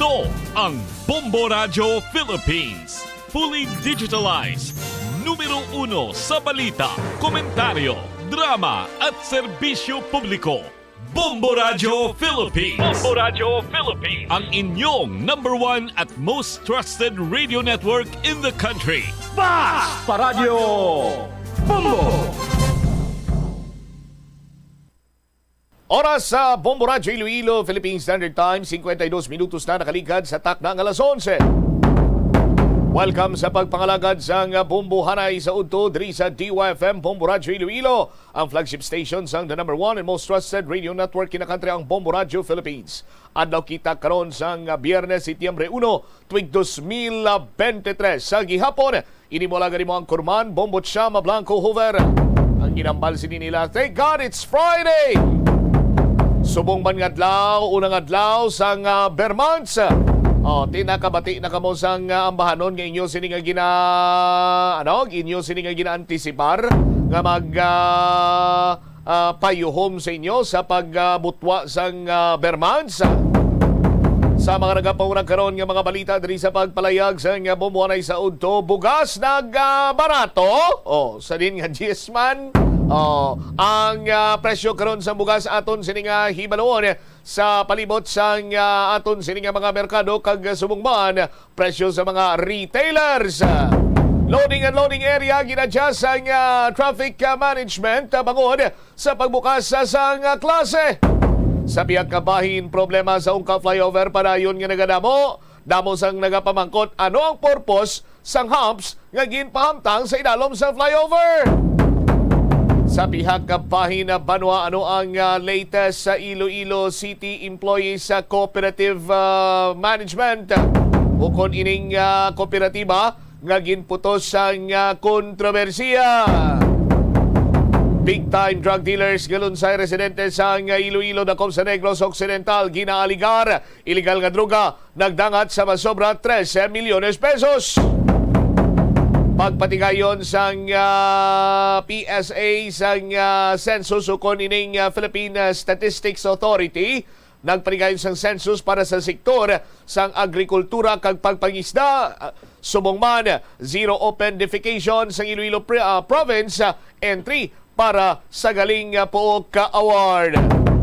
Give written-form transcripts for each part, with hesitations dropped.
Ito ang Bombo Radio Philippines. Fully digitalized. Numero 1 sa balita, komentaryo, drama at serbisyo publiko. Bombo Radio Philippines. Bombo Radio Philippines. Ang inyong number 1 at most trusted radio network in the country. Basta Radio Bombo! Oras sa Bombo Radio Iloilo, Philippine Standard Time, 52 minutos na nakaligad sa takna ng alas 11. Welcome sa pagpangalagad sa Bombo Hanay sa Udto, diri sa DYFM Bombo Radio Iloilo, ang flagship station sang the number 1 and most trusted radio network in the country, ang Bombo Radio Philippines. Adlaw kita karon sang Biyernes, Setyembre 1, tuig 2023. Sa gihapon, inimula gani mo ang Kurman, Bombo Chama Blanco Hoover. Ang ginambal sini nila, thank God it's Friday! Subong man ngadlaw, unang adlaw sang Bermans. Tinakabati na kamo sang ambahanon nga inyo sini nga inyo sini nga ginaantisipar nga mag payuhom sa inyo sa pagbutwa sang Bermans. Sa mga nagapaunang karon nga mga balita diri sa pagpalayag sa nga bumuanay sa Udto, bugas nagbarato. Sa din nga GS man. Ang presyo karon sa bugas aton sini nga hibaloon sa palibot sang aton sini nga mga merkado kag sumungman presyo sa mga retailers. Loading and loading area ginadjust ang traffic management bangod sa pagbukas sa klase. Sa biyag kabahin, problema sa Ungka flyover para yun nga nagadamo. Damo sang nagapamangkot ano ang purpose sang humps nga ginpahamtang sa idalom sa flyover. Sa bihag kabahin na banwa, ano ang latest sa Iloilo City Employees Cooperative Management? Ukon ining kooperatiba nga ginputos sang kontrobersiya. Big-time drug dealers galunsay residente sa Iloilo na sa Negros Occidental ginaaligar illegal nga droga nagdangat sa masobra 13 milyones pesos. Pagpatigayon sang PSA sang census ukon ining Philippine Statistics Authority, nagpatigayon sang census para sa sektor sang agrikultura kag pagpangisda. Subong man, zero open defecation sang Iloilo Province entry para sa galing pook ka-award.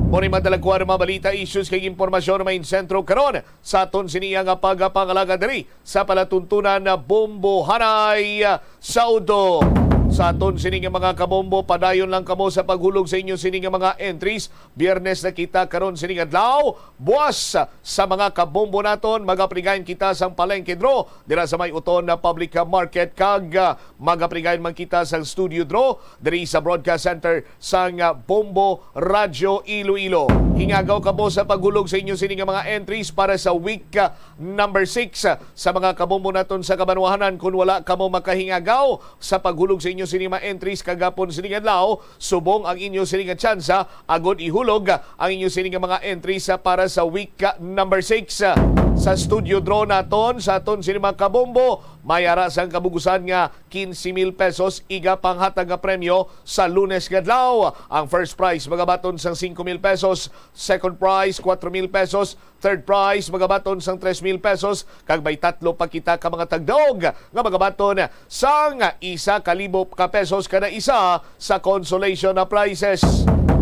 Muna madalagkuhan mga balita, issues kay impormasyon na may sentro karon sa aton siniya nga pagpangalaga diri sa palatuntunan na Bombo Hanay sa Udto. Sa aton sini nga mga kabombo, padayon lang kamo sa paghulog sa inyo sini nga mga entries. Biyernes na kita karon sini nga adlaw, buwas sa mga kabombo naton, magaprigayon kita sang palengke draw dira sa may uton na public market kag magaprigayon man kita sang studio draw diri sa broadcast center sang Bombo Radio Iloilo. Hingagaw kamo sa paghulog sa inyo sini nga mga entries para sa week number 6 sa mga kabombo naton sa Kabanwahanan. Kung wala kamo makahingagaw sa paghulog sa inyo sini mga entries kagapon sini nga adlaw, subong ang inyo sini nga tsansa agud ihulog ang inyo sini nga mga entries para sa week number 6 sa studio draw naton sa aton sini mga kabombo. Mayara sang kabugusan nga 15,000 pesos iga panghatag nga premyo sa Lunes nga adlaw. Ang first prize magabaton sang 5,000 pesos, second prize 4,000 pesos, third prize magabaton sang 3,000 pesos, kag may tatlo pa kita ka mga tagdog nga magabaton sang 1,000 ka pesos kada isa sa consolation na prizes.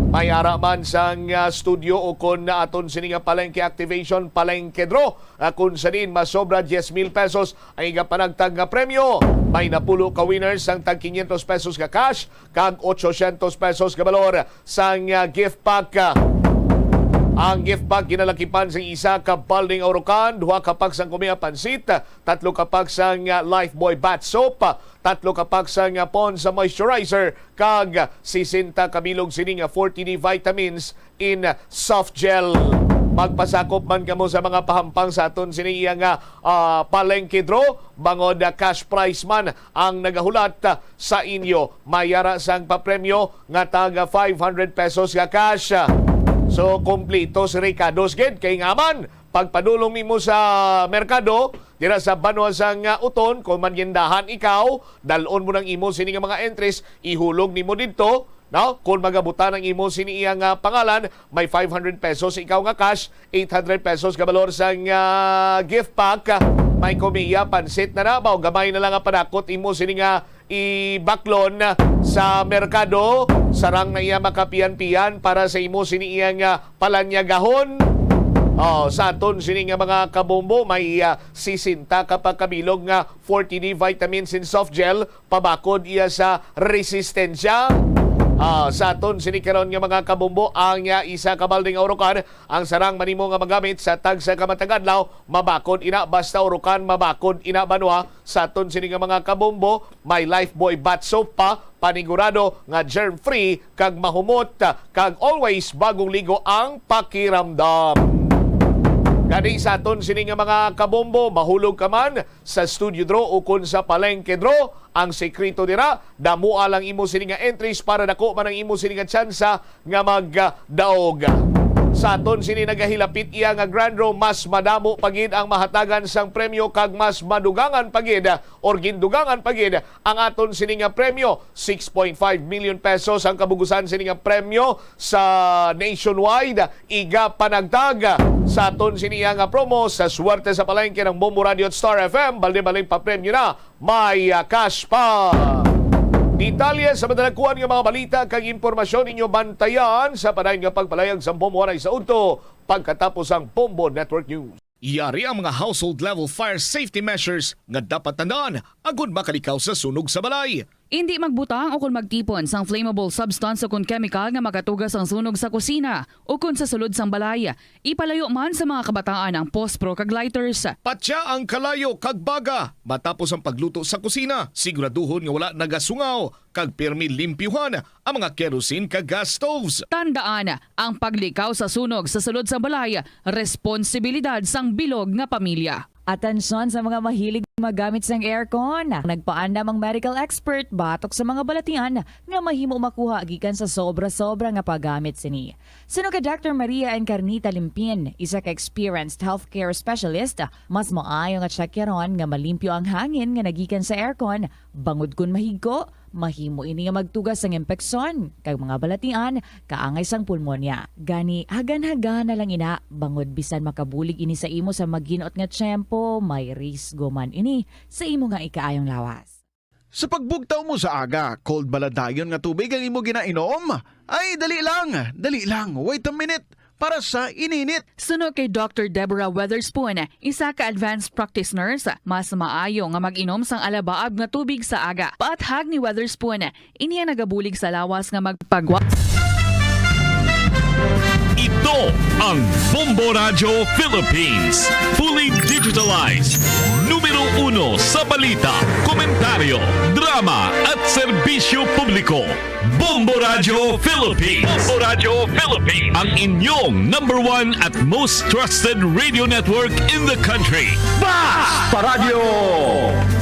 May araman sang studio o kon na aton sini nga palengke activation palengke draw kung sa din masobra 10,000 pesos ang iga panagtag nga premyo. May napulo ka winners sang tag 500 pesos ka cash kag 800 pesos ka balor sang gift pack. Ang gift bag ginalakipan sa isa ka balding aurokan, 2 ka pag sang kumiya pansit, 3 ka pag sang Lifebuoy bath soap, 3 ka pag sang Pond's moisturizer, kag 60 kabilog sining 40D vitamins in soft gel. Magpasakop man kamo sa mga pahampang sa aton siniya nga palengke draw, bangod cash prize man ang nagahulat sa inyo. Mayara sang papremyo nga taga 500 pesos ka cash. So, kompleto si Ricardo's Gate. Kay nga man, pagpadulong nimo sa merkado, dira sa banwa sang uton, kung mangindahan ikaw, dalon mo ng imo sini nga mga entries, ihulog nimo dito, No? Kung magabutan ang imo sini iyang pangalan, may 500 pesos ikaw nga cash, 800 pesos ka balor sa gift pack. May kumiya, pansit na nabaw, gamay na lang ang panakot imo sini nga ibaklon sa merkado, sarang na iya makapian-pian para sa imo sini iyang palanyagahon. Sa aton sini nga mga kabombo, may sisinta kapag kabilog nga 40D vitamins in soft gel, pabakod iya sa resistensya. Sa aton sini karon nga mga kabombo, ang isa ka balding urukan ang sarang manimo nga magamit sa tag sa kamatagadlaw, mabakod ina basta urukan, mabakod ina banwa. Sa aton sini nga mga kabombo, may Lifebuoy bath soap pa, panigurado nga germ free kag mahumot kag always bagong ligo ang pakiramdam. Kani sa aton sini nga mga kabombo, mahulog ka man sa studio draw o kun sa palengke draw, ang sekreto dira, damuha lang imo sini nga entries para dako man ang imo sini nga tsansa nga magdaog. Sa aton sini nagahilapit iya nga grand draw, mas madamo pagid ang mahatagan sang premyo kag mas madugangan pagid or gindugangan pagid ang aton sini nga premyo. 6.5 million pesos ang kabugusan sini nga premyo sa nationwide. Iga panagtag sa aton sini nga promo sa swerte sa palengke ng Bombo Radio at Star FM. Balde-baling pa premyo na, may cash pa. Detalye sa madalakuan ng mga balita kag impormasyon inyo bantayan sa panayon nga pagpalayag sa Bombo Waray sa Udto pagkatapos ang Bombo Network News. Iyari ang mga household level fire safety measures nga dapat tandaan agud makalikaw sa sunog sa balay. Hindi magbutang o kung magtipon sang flammable substance o kung chemical nga makatugas ang sunog sa kusina o kung sa sulod sang balay. Ipalayo man sa mga kabataan ang pospro kag lighters. Patya ang kalayo kag baga matapos ang pagluto sa kusina. Siguraduhon nga wala nagasungaw kag pirmi limpyuhan ang mga kerosene kag gas stoves. Tandaan, ang paglikaw sa sunog sa sulod sang balay, responsibilidad sang bilog nga pamilya. Atensyon sa mga mahilig magamit sang aircon. Nagpaanda mang medical expert batok sa mga balatian nga mahimo makuha gikan sa sobra-sobra nga paggamit sini. Suno ka Dr. Maria Encarnita Limpin, isa ka experienced healthcare specialist, mas maayo nga tsakyaron nga malimpyo ang hangin nga nagikan sa aircon, bangod kun mahigko, mahimo ini nga magtugas sang impeksyon kay mga balatian kaangay sang pulmonya. Gani hagan-hagan na lang ina bangod bisan makabulig ini sa imo sa maginot nga tiyempo, may risgo man ini sa imo nga ikaayong lawas. Sa pagbugtaw mo sa aga, cold baladayon nga tubig ang imo ginainom? Ay, dali lang, wait a minute, para sa ininit. Suno kay Dr. Deborah Weatherspoon, isa ka advanced practice nurse, mas maayo nga mag-inom sang alabaab nga tubig sa aga. Paathag ni Weatherspoon, iniya nagabulig sa lawas nga magpagwa. Ito ang Bombo Radio Philippines. Fully digitalized. Numero 1 sa balita, komentaryo, drama at serbisyo publiko. Bombo Radio Philippines. Bombo Radio Philippines. Ang inyong number 1 at most trusted radio network in the country. Paradyo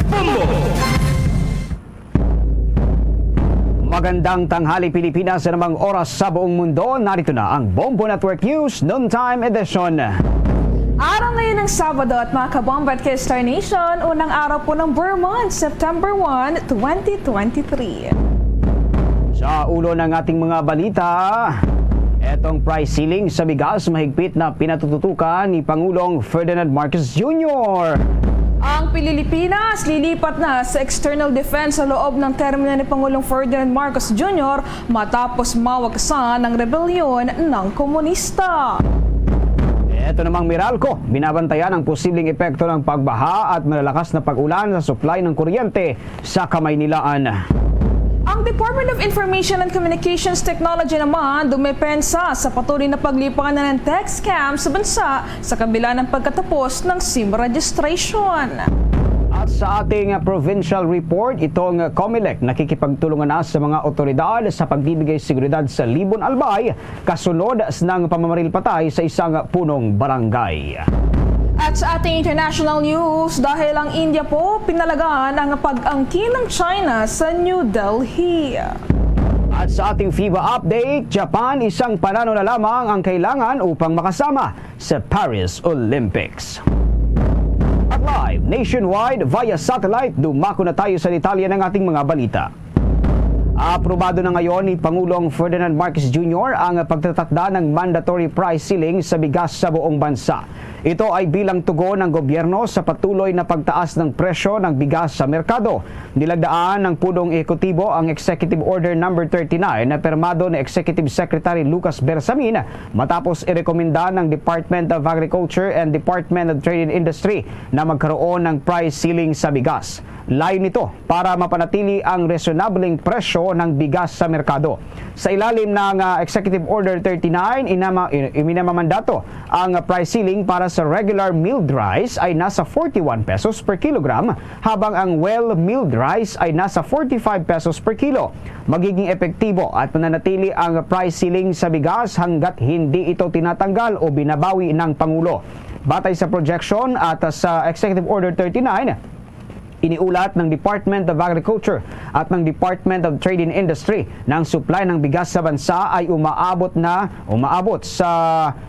Bombo! Magandang tanghali Pilipinas sa namang oras sa buong mundo. Narito na ang Bombo Network News Noontime Edition. Araw ngayon ng Sabado at mga kabomba at kay Star Nation, unang araw po ng Vermont, September 1, 2023. Sa ulo ng ating mga balita, etong price ceiling sa bigas mahigpit na pinatututukan ni Pangulong Ferdinand Marcos Jr. Ang Pilipinas lilipat na sa external defense sa loob ng termino ni Pangulong Ferdinand Marcos Jr. matapos mawagsan ang rebelyon ng komunista. Ito namang Meralco, binabantayan ang posibleng epekto ng pagbaha at malalakas na pag-ulan sa supply ng kuryente sa Kamaynilaan. Ang Department of Information and Communications Technology naman dumepensa sa patuloy na paglipakan na ng tech scam sa bansa sa kabila ng pagkatapos ng SIM registration. At sa ating provincial report, itong COMELEC nakikipagtulungan na sa mga otoridad sa pagbibigay seguridad sa Libon Albay kasunod ng pamamaril patay sa isang punong barangay. At sa ating international news, dahil ang India po pinalagaan ang pag-angkin ng China sa New Delhi. At sa ating FIBA update, Japan isang panalo na lamang ang kailangan upang makasama sa Paris Olympics. At live, nationwide, via satellite, dumako na tayo sa detalye ng ating mga balita. Aprobado na ngayon ni Pangulong Ferdinand Marcos Jr. ang pagtatakda ng mandatory price ceiling sa bigas sa buong bansa. Ito ay bilang tugon ng gobyerno sa patuloy na pagtaas ng presyo ng bigas sa merkado. Nilagdaan ng punong ehekutibo ang Executive Order No. 39 na permado ni Executive Secretary Lucas Bersamin matapos irekomenda ng Department of Agriculture and Department of Trade and Industry na magkaroon ng price ceiling sa bigas. Layo nito para mapanatili ang resonableng presyo ng bigas sa merkado. Sa ilalim ng Executive Order 39, iminamamandato ang price ceiling para sa regular milled rice ay nasa 41 pesos per kilogram habang ang well-milled rice ay nasa 45 pesos per kilo. Magiging epektibo at mananatili ang price ceiling sa bigas hanggat hindi ito tinatanggal o binabawi ng Pangulo. Batay sa projection at sa Executive Order 39, iniulat ng Department of Agriculture at ng Department of Trade and Industry na ang supply ng bigas sa bansa ay umaabot sa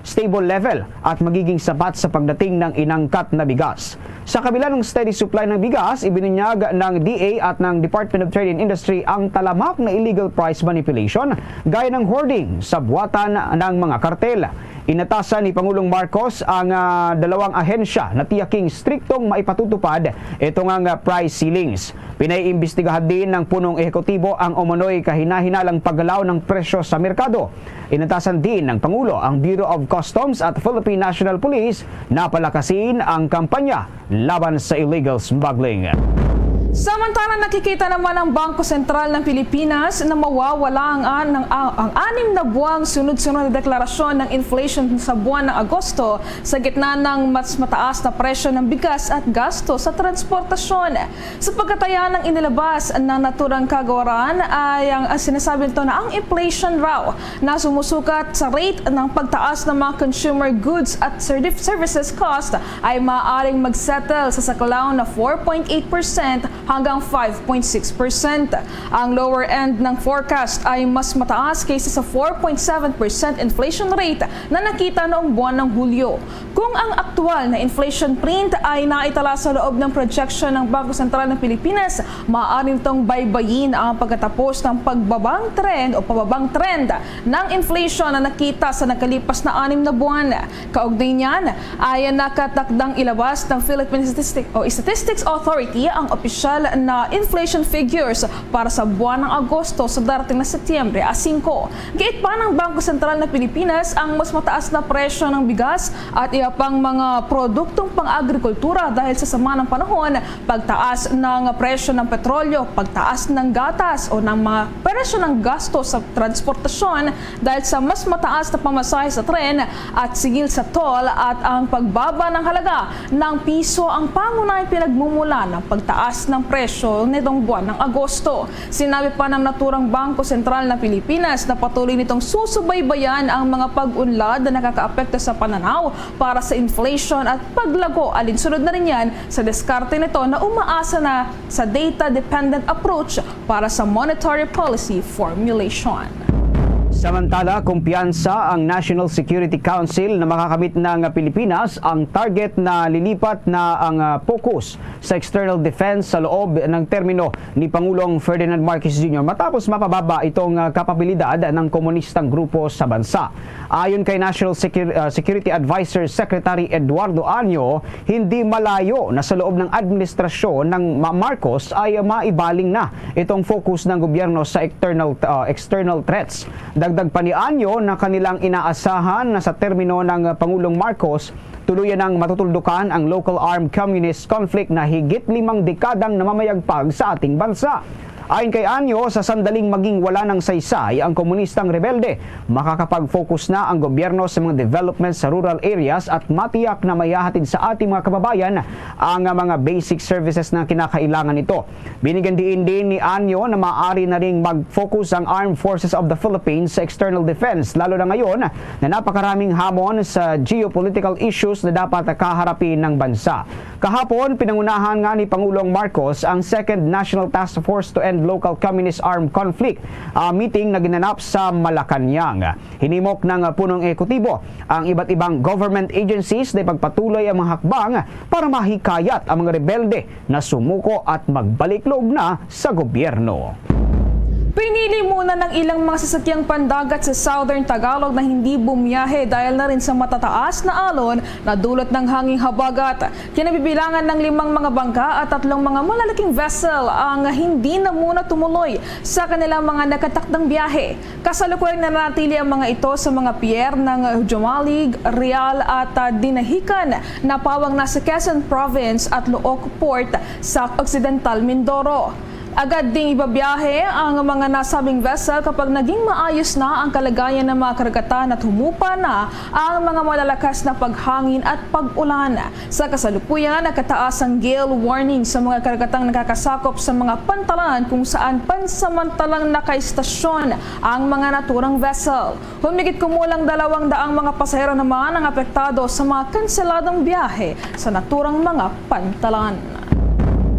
stable level at magiging sapat sa pagdating ng inangkat na bigas. Sa kabila ng steady supply ng bigas, ibinunyag ng DA at ng Department of Trade and Industry ang talamak na illegal price manipulation gaya ng hoarding sa buwatan ng mga kartel. Inatasan ni Pangulong Marcos ang dalawang ahensya na tiyaking striktong maipatutupad itong ang price ceilings. Pinaiimbestigahan din ng punong ehekutibo ang umano'y kahinahinalang paggalaw ng presyo sa merkado. Inatasan din ng Pangulo ang Bureau of Customs at Philippine National Police na palakasin ang kampanya laban sa illegal smuggling. Samantala, nakikita naman ng Bangko Sentral ng Pilipinas na mawawala ang 6 na buwang sunod-sunod na deklarasyon ng inflation sa buwan ng Agosto sa gitna ng mas mataas na presyo ng bigas at gasto sa transportasyon. Sa pagkataya ng inilabas ng naturang kagawaran ay ang sinasabi nito na ang inflation raw na sumusukat sa rate ng pagtaas ng mga consumer goods at services cost ay maaaring magsettle sa saklaw na 4.8% hanggang 5.6%. Ang lower end ng forecast ay mas mataas kaysa sa 4.7% inflation rate na nakita noong buwan ng Hulyo. Kung ang aktual na inflation print ay naitala sa loob ng projection ng Bangko Sentral ng Pilipinas, maaari nitong baybayin ang pagkatapos ng pababang trend ng inflation na nakita sa nakalipas na 6 na buwan. Kaugnay niyan ay nakatakdang ilabas ng Philippine Statistics Authority ang opisyal na inflation figures para sa buwan ng Agosto sa darating na Setyembre 5. Gayet pa ng Bangko Sentral ng Pilipinas ang mas mataas na presyo ng bigas at iba pang mga produktong pang-agrikultura dahil sa sama ng panahon, pagtaas ng presyo ng petrolyo, pagtaas ng gatas o ng mga presyo ng gasto sa transportasyon dahil sa mas mataas na pamasahe sa tren at sigil sa toll at ang pagbaba ng halaga ng piso ang pangunahing pinagmumula ng pagtaas ng presyo nitong buwan ng Agosto. Sinabi pa ng naturang Bangko Sentral ng Pilipinas na patuloy nitong susubaybayan ang mga pag-unlad na nakakaapekto sa pananaw para sa inflation at paglago. Alinsunod na rin yan sa diskarte nito na umaasa na sa data-dependent approach para sa monetary policy formulation. Samantala, kumpiyansa ang National Security Council na makakamit ng Pilipinas ang target na lilipat na ang focus sa external defense sa loob ng termino ni Pangulong Ferdinand Marcos Jr. matapos mapababa itong kapabilidad ng komunistang grupo sa bansa. Ayon kay National Security Advisor Secretary Eduardo Año, hindi malayo na sa loob ng administrasyon ng Marcos ay maibaling na itong focus ng gobyerno sa external threats. Dagdag pa ni Año na kanilang inaasahan na sa termino ng Pangulong Marcos, tuluyan ng matutuldukan ang local armed communist conflict na higit 5 dekadang namamayagpag sa ating bansa. Ayon kay Año, sa sandaling maging wala ng saysay ang komunistang rebelde, makakapag-focus na ang gobyerno sa mga development sa rural areas at matiyak na mayahatid sa ating mga kababayan ang mga basic services na kinakailangan nito. Binigyan din ni Año na maaari na ring mag-focus ang Armed Forces of the Philippines sa external defense, lalo na ngayon na napakaraming hamon sa geopolitical issues na dapat kaharapin ng bansa. Kahapon, pinangunahan nga ni Pangulong Marcos ang Second National Task Force to End Local Communist Armed Conflict meeting na ginanap sa Malacanang. Hinimok ng punong ehekutibo ang iba't ibang government agencies na ipagpatuloy ang mga hakbang para mahikayat ang mga rebelde na sumuko at magbalik loob na sa gobyerno. Pinili muna ng ilang mga sasakyang pandagat sa Southern Tagalog na hindi bumiyahe dahil na rin sa matataas na alon na dulot ng hanging habagat. Kinabibilangan ng 5 mga bangka at 3 mga malalaking vessel ang hindi na muna tumuloy sa kanilang mga nakatakdang biyahe. Kasalukuyang nanatili ang mga ito sa mga pier ng Jumalig, Real at Dinahican na pawang nasa Quezon Province at Looc Port sa Occidental Mindoro. Agad ding ibabiyahe ang mga nasabing vessel kapag naging maayos na ang kalagayan ng mga karagatan at humupa na ang mga malalakas na paghangin at pag-ulan. Sa kasalukuyan, nakataas ang gale warning sa mga karagatang nakakasakop sa mga pantalan kung saan pansamantalang nakaistasyon ang mga naturang vessel. Humigit kumulang 200 mga pasahero naman ang apektado sa mga kanseladong biyahe sa naturang mga pantalan.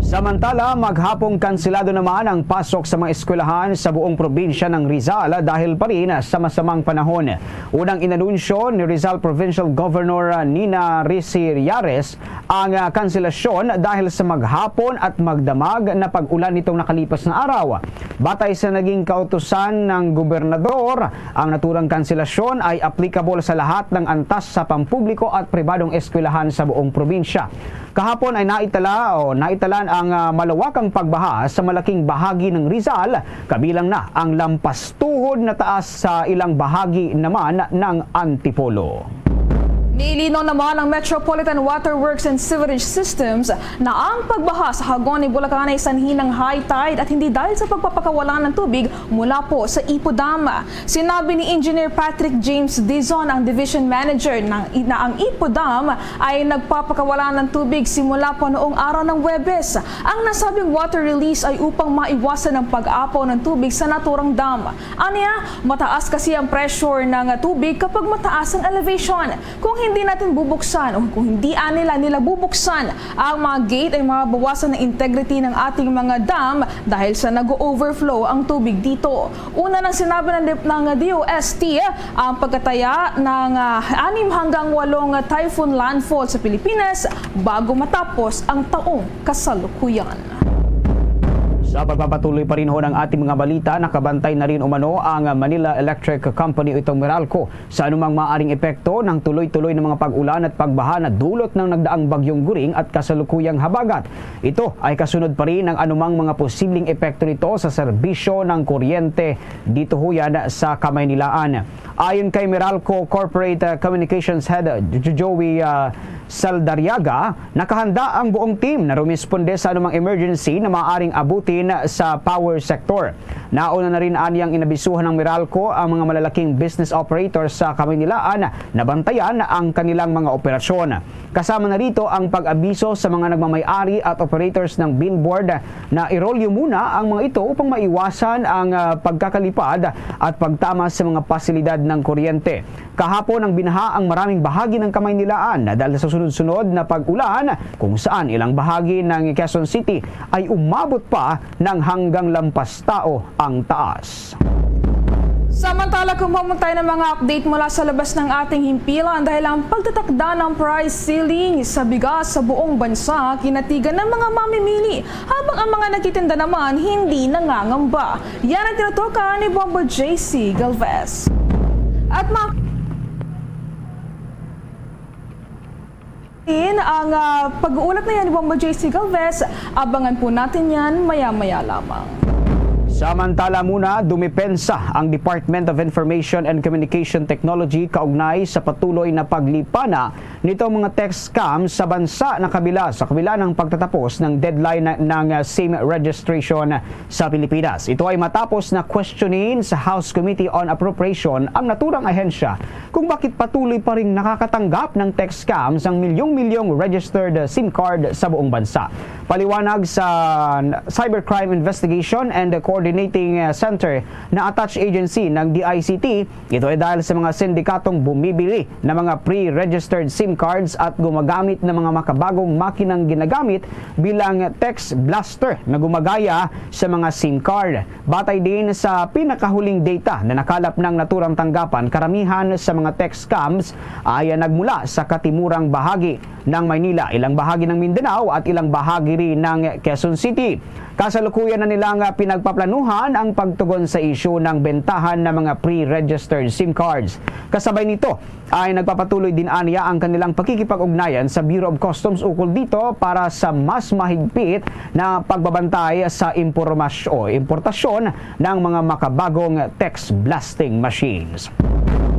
Samantala, maghapong kanselado naman ang pasok sa mga eskwelahan sa buong probinsya ng Rizal dahil pa rin sa masamang panahon. Unang inanunsyo ni Rizal Provincial Governor Nina Ricci Riares ang kanselasyon dahil sa maghapon at magdamag na pag-ulan nitong nakalipas na araw. Batay sa naging kautusan ng gobernador, ang naturang kanselasyon ay applicable sa lahat ng antas sa pampubliko at pribadong eskwelahan sa buong probinsya. Kahapon ay naitalan ang malawakang pagbaha sa malaking bahagi ng Rizal, kabilang na ang lampas tuhod na taas sa ilang bahagi naman ng Antipolo. Nilinaw naman ng Metropolitan Water Works and Sewerage Systems na ang pagbaha sa Hagonoy, Bulacan ay sanhi ng high tide at hindi dahil sa pagpapakawalan ng tubig mula po sa Ipo Dam. Sinabi ni Engineer Patrick James Dizon, ang Division Manager, na ang Ipo Dam ay nagpapakawalan ng tubig simula po noong araw ng Huwebes. Ang nasabing water release ay upang maiwasan ang pag-apaw ng tubig sa naturang dam. Aniya, mataas kasi ang pressure ng tubig kapag mataas ang elevation. Kung hindi natin bubuksan o kung hindi nila bubuksan ang mga gate ay mababawasan ng integrity ng ating mga dam dahil sa nag-overflow ang tubig dito. Una nang sinabi ng DOST ang pagkataya ng 6 hanggang 8 typhoon landfall sa Pilipinas bago matapos ang taong kasalukuyan. Sa pagpapatuloy pa rin ho ng ating mga balita, nakabantay na rin umano ang Manila Electric Company o itong Meralco sa anumang maaaring epekto ng tuloy-tuloy na mga pag-ulan at pagbaha na dulot ng nagdaang bagyong Guring at kasalukuyang habagat. Ito ay kasunod pa rin ng anumang mga posibleng epekto nito sa serbisyo ng kuryente dito ho yan sa Kamaynilaan. Ayon kay Meralco Corporate Communications Head Joey Saldariaga, nakahanda ang buong team na rumisponde sa anumang emergency na maaaring abutin sa power sector. Nauna na rin aniyang inabisuhan ng Meralco ang mga malalaking business operators sa Kamaynilaan na bantayan ang kanilang mga operasyon. Kasama na rito ang pag-abiso sa mga nagmamay-ari at operators ng billboard na irolyo muna ang mga ito upang maiwasan ang pagkakalipad at pagtama sa mga pasilidad ng kuryente. Kahapon ang binaha ang maraming bahagi ng Kamaynilaan dahil sa sunod-sunod na pag-ulan kung saan ilang bahagi ng Quezon City ay umabot pa ng hanggang lampas tao ang taas. Samantala, kumamon tayo ng mga update mula sa labas ng ating himpilan dahil ang pagtatakda ng price ceiling sa bigas sa buong bansa kinatigan ng mga mamimili habang ang mga nagtitinda naman hindi nangangamba. Yan ang tinutukan ni Bombo JC Galvez. At ang pag-uulat na yan ni Bombo JC Galvez, abangan po natin yan maya-maya lamang. Samantala muna, dumipensa ang Department of Information and Communication Technology kaugnay sa patuloy na paglipana nitong mga text scams sa bansa na kabila ng pagtatapos ng deadline ng SIM registration sa Pilipinas. Ito ay matapos na questionin sa House Committee on Appropriation ang naturang ahensya kung bakit patuloy pa rin nakakatanggap ng text scams ang milyong-milyong registered SIM card sa buong bansa. Paliwanag sa Cybercrime Investigation and Coordinating Center na attached agency ng DICT, ito ay dahil sa mga sindikatong bumibili ng mga pre-registered SIM cards at gumagamit ng mga makabagong makinang ginagamit bilang text blaster na gumagaya sa mga SIM card. Batay din sa pinakahuling data na nakalap ng naturang tanggapan, karamihan sa mga text scams ay nagmula sa katimurang bahagi ng Maynila, ilang bahagi ng Mindanao at ilang bahagi rin ng Quezon City. Kasalukuyan na nilang pinagpaplanuhan ang pagtugon sa isyu ng bentahan ng mga pre-registered SIM cards. Kasabay nito ay nagpapatuloy din aniya ang kanilang pakikipag-ugnayan sa Bureau of Customs ukol dito para sa mas mahigpit na pagbabantay sa importasyon ng mga makabagong text blasting machines.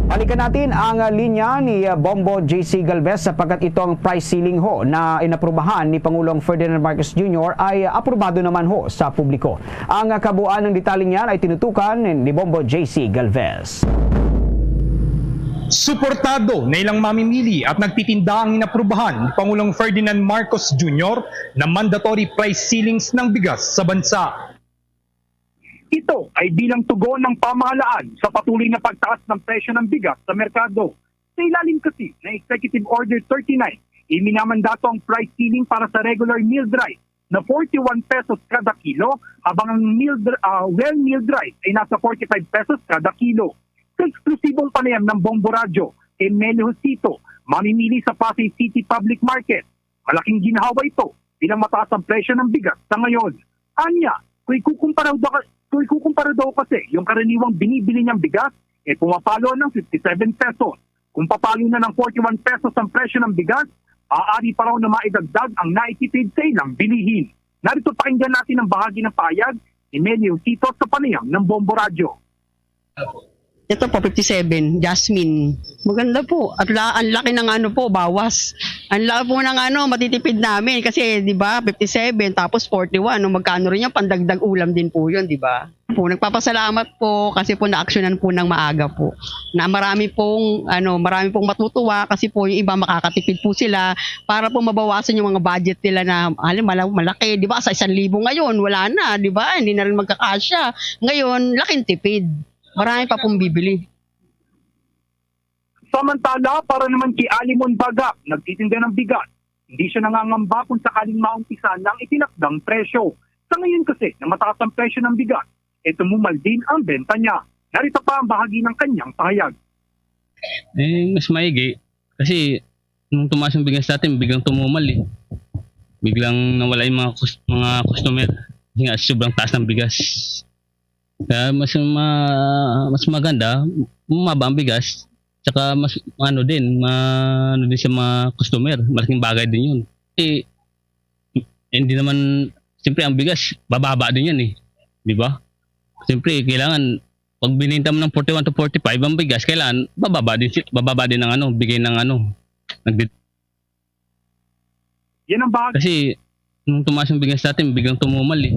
Balikan natin ang linya ni Bombo JC Galvez sapagkat ito ang price ceiling ho na inaprubahan ni Pangulong Ferdinand Marcos Jr. ay aprobado naman ho sa publiko. Ang kabuuan ng detalye niyan ay tinutukan ni Bombo JC Galvez. Suportado na ilang mamimili at nagtitinda ang inaprubahan ni Pangulong Ferdinand Marcos Jr. na mandatory price ceilings ng bigas sa bansa. Ito ay bilang tugon ng pamahalaan sa patuloy na pagtaas ng presyo ng bigas sa merkado. Sa ilalim kasi ng Executive Order 39, iminamandato ang price ceiling para sa regular milled rice na 41 pesos kada kilo, habang ang well-milled rice ay nasa 45 pesos kada kilo. Sa eksklusibong panayam ng Bombo Radio, Emilio Josito, mamimili sa Pasay City Public Market. Malaking ginhawa ito bilang mataas ang presyo ng bigas sa ngayon. Anya, kung ikukumpara daw kasi yung karaniwang binibili niyang bigas, pumapalo ng 57 pesos. Kung papalo na ng 41 pesos ang presyo ng bigas, maaari pa raw na maidagdag ang naitipid sa ilang bilihin. Narito pakinggan natin ang bahagi ng pahayag ni Emilio Josito sa panayam ng Bombo Radio. Ito po, 57, Jasmine. Maganda po. At ang laki ng bawas. Ang laki po ng matitipid namin. Kasi, di ba, 57, tapos 41. Magkano rin yung pandagdag ulam din po yun, di ba? Nagpapasalamat po kasi po na-actionan po ng maaga po. Na marami pong matutuwa kasi po yung iba makakatipid po sila para po mabawasan yung mga budget nila na malaki. Di ba, sa 1,000 ngayon, wala na, di ba? Hindi na rin magkakasya. Ngayon, laking tipid. Marami pa pong bibili. Samantala, para naman kay Alimon Baga, nagtitinda ng bigas, hindi siya nangangamba kung sakaling maumpisa ng itinakdang presyo. Sa ngayon kasi, na mataas ang presyo ng bigas, tumumal din ang benta niya. Narito pa ang bahagi ng kanyang pahayag. Mas maigi. Kasi, nung tumaas yung bigas natin, biglang tumumal eh. Biglang nawala yung mga customer. Kasi nga, sobrang taas ng bigas. Kaya mas maganda, mababa ang bigas, tsaka mas din sa mga customer, malaking bagay din yun. Hindi naman, siyempre ang bigas, bababa din yan eh, di ba? Siyempre, kailangan, pag bininta mo ng 41 to 45 ang bigas, kailangan, bababa din ng bigay ng Yan ang bahagi. Kasi, nung tumaas yung bigas natin, biglang tumumal eh.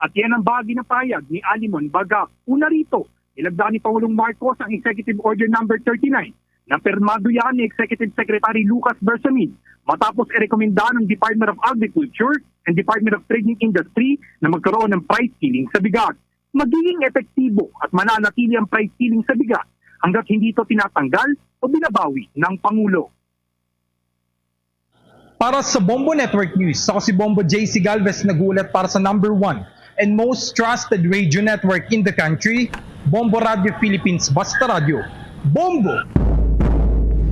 At yan ang bahagi ng pahayag ni Alimon Baga. Una rito, ilagdaan ni Pangulong Marcos ang Executive Order No. 39 na permado yan ni Executive Secretary Lucas Bersamin matapos i-rekomendahan ng Department of Agriculture and Department of Trade and Industry na magkaroon ng price ceiling sa bigas. Magiging epektibo at mananatili ang price ceiling sa bigas hanggat hindi ito tinatanggal o binabawi ng Pangulo. Para sa Bombo Network News, ako si Bombo JC Galvez nagulat para sa number 1 and most trusted radio network in the country, Bombo Radio Philippines, Basta Radio. Bombo!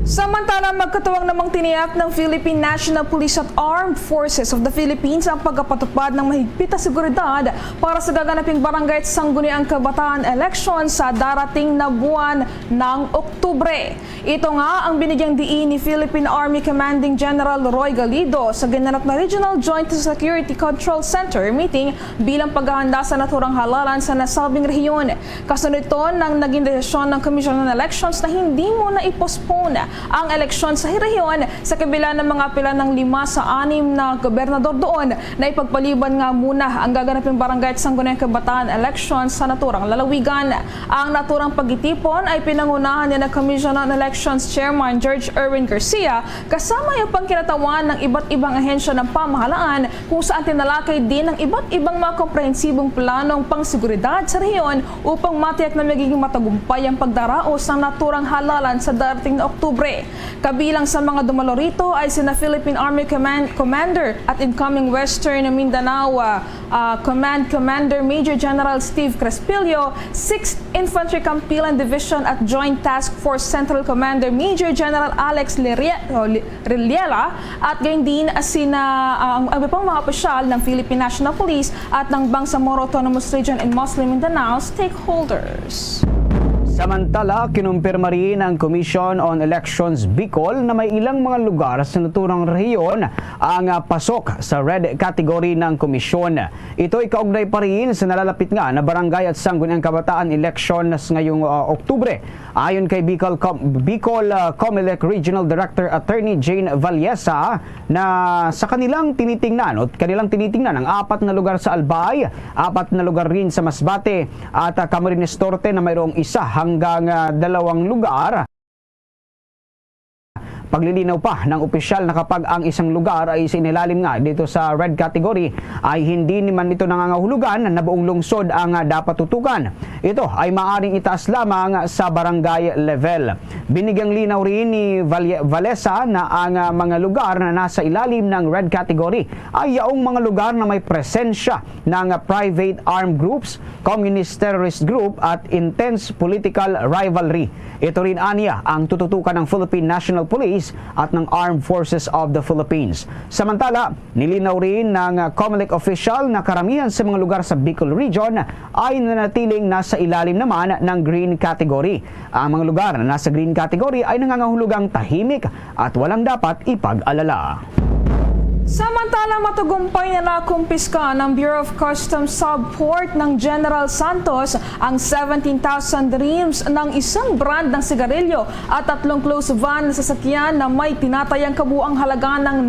Samantala, magkatuwang namang tiniyak ng Philippine National Police at Armed Forces of the Philippines ang pagpapatupad ng mahigpit na seguridad para sa gaganaping barangay at sangguniang kabataan election sa darating na buwan ng Oktubre. Ito nga ang binigyang diin ni Philippine Army Commanding General Roy Galido sa ginanap na Regional Joint Security Control Center meeting bilang paghahanda sa naturang halalan sa nasabing rehiyon. Kasunod ito ng naging desisyon ng Commission on Elections na hindi muna i-postpone ang eleksyon sa rehiyon sa kabila ng mga pila ng 5 sa 6 na gobernador doon na ipagpaliban nga muna ang gaganaping barangay at sangguniang kabataan election sa naturang lalawigan. Ang naturang pagtitipon ay pinangunahan ni na Commission on Elections Chairman George Erwin Garcia kasama yung pangkinatawan ng iba't ibang ahensya ng pamahalaan kung saan tinalakay din ng iba't ibang mga komprehensibong planong pangseguridad sa rehiyon upang matiyak na magiging matagumpay ang pagdaraos ng naturang halalan sa darating na Oktubre. Oktubre. Kabilang sa mga dumalo rito ay sina Philippine Army Commander at incoming Western Mindanao Command Commander Major General Steve Crespillo, 6th Infantry Campilan Division at Joint Task Force Central Commander Major General Alex Rilliela at gayon din ang iba pang mga opisyal ng Philippine National Police at ng Bangsamoro Autonomous Region in Muslim Mindanao stakeholders. Samantala, kinumpirma rin ng Commission on Elections Bicol na may ilang mga lugar sa naturang rehiyon ang pasok sa red category ng komisyon. Ito ay kaugnay pa rin sa nalalapit nga na barangay at sangguniang kabataan elections ngayong Oktubre. Ayon kay Bicol Comelec Regional Director Attorney Jane Vallesa na sa kanilang tinitingnan ang 4 na lugar sa Albay, 4 na lugar rin sa Masbate at Camarines Norte na mayroong isa hanggang 2 lugar. Paglilinaw pa ng opisyal na kapag ang isang lugar ay sinilalim nga dito sa red category ay hindi naman ito nangangahulugan na buong lungsod ang dapat tutukan. Ito ay maaaring itaas lamang sa barangay level. Binigyang linaw rin ni Vallesa na ang mga lugar na nasa ilalim ng red category ay yaong mga lugar na may presensya ng private armed groups, communist terrorist group at intense political rivalry. Ito rin aniya ang tututukan ng Philippine National Police at ng Armed Forces of the Philippines. Samantala, nilinaw rin ng Comelec official na karamihan sa mga lugar sa Bicol Region ay nanatiling nasa ilalim naman ng green category. Ang mga lugar na nasa green category ay nangangahulugang tahimik at walang dapat ipag-alala. Samantala, matagumpay na nakumpiska ng Bureau of Customs Subport ng General Santos ang 17,000 reams ng isang brand ng sigarilyo at 3 close van na sasakyan na may tinatayang kabuang halaga ng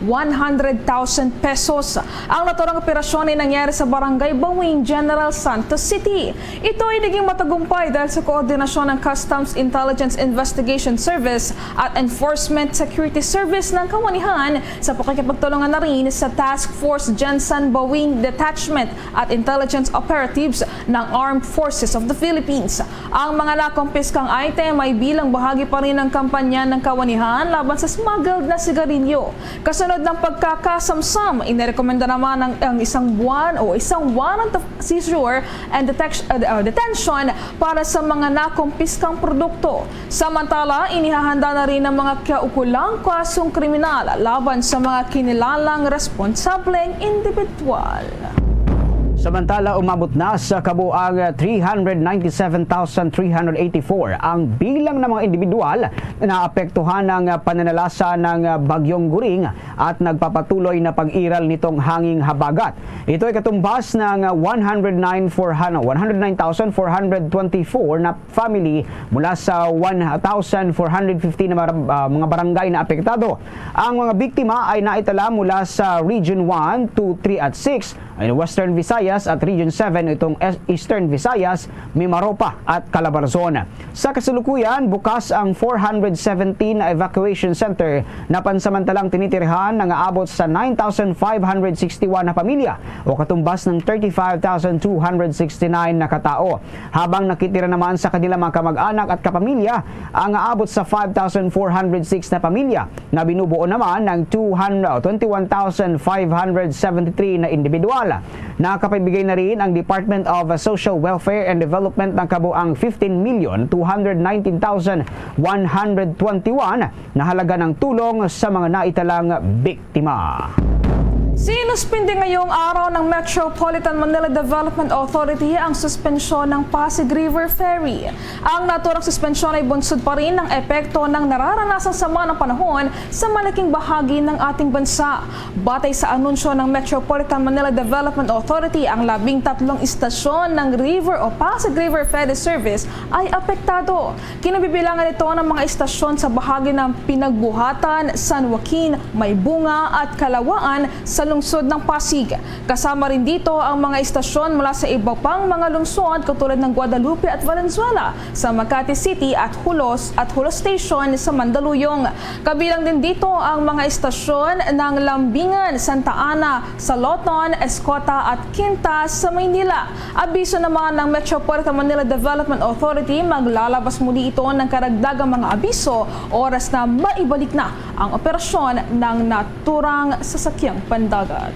9,100,000 pesos. Ang naturang operasyon ay nangyari sa Barangay Bawing, General Santos City. Ito ay naging matagumpay dahil sa koordinasyon ng Customs Intelligence Investigation Service at Enforcement Security Service ng Kawanihan sa pakikipagtulungan na rin sa Task Force Gensan Bawing Detachment at Intelligence Operatives ng Armed Forces of the Philippines. Ang mga nakumpiskang item ay bilang bahagi pa rin ng kampanya ng Kawanihan laban sa smuggled na sigarilyo. Kasunod ng pagkakasamsam, inirekomenda naman ang isang buwan o isang warrant of seizure and detention para sa mga nakumpiskang produkto. Samantala, inihahanda na rin ang mga kaukulang kasong kriminal laban sa mga kinilalang responsableng individual. Samantala, umabot na sa kabuang 397,384 ang bilang ng mga individual na naapektuhan ng pananalasa ng Bagyong Guring at nagpapatuloy na pag-iral nitong hanging habagat. Ito ay katumbas ng 109,424 na family mula sa 1,450 na mga barangay na apektado. Ang mga biktima ay naitala mula sa Region 1, 2, 3 at 6 ay Western Visayas at Region 7 itong Eastern Visayas, Mimaropa at Calabarzon. Sa kasalukuyan, bukas ang 417 evacuation center na pansamantalang tinitirhan ng aabot sa 9,561 na pamilya o katumbas ng 35,269 na katao. Habang nakitira naman sa kanilang mga kamag-anak at kapamilya ang aabot sa 5,406 na pamilya na binubuo naman ng 21,573 na individual. Nakapibigay na rin ang Department of Social Welfare and Development ng kabuang 15,219,121 na halaga ng tulong sa mga naitalang biktima. Sinuspindi ngayong araw ng Metropolitan Manila Development Authority ang suspensyon ng Pasig River Ferry. Ang naturang suspensyon ay bunsod pa rin ng epekto ng nararanasang sama ng panahon sa malaking bahagi ng ating bansa. Batay sa anunsyo ng Metropolitan Manila Development Authority, ang 13 istasyon ng River o Pasig River Ferry Service ay apektado. Kinabibilangan ito ng mga istasyon sa bahagi ng Pinagbuhatan, San Joaquin, Maybunga at Kalawaan sa sa lungsod ng Pasig. Kasama rin dito ang mga istasyon mula sa iba pang mga lungsod katulad ng Guadalupe at Valenzuela sa Makati City at Hulos Station sa Mandaluyong. Kabilang din dito ang mga istasyon ng Lambingan, Santa Ana, Saloton, Escota at Quinta sa Maynila. Abiso naman ng Metropolitan Manila Development Authority, maglalabas muli ito ng karagdagang mga abiso oras na maibalik na ang operasyon ng naturang sasakyang pandagat.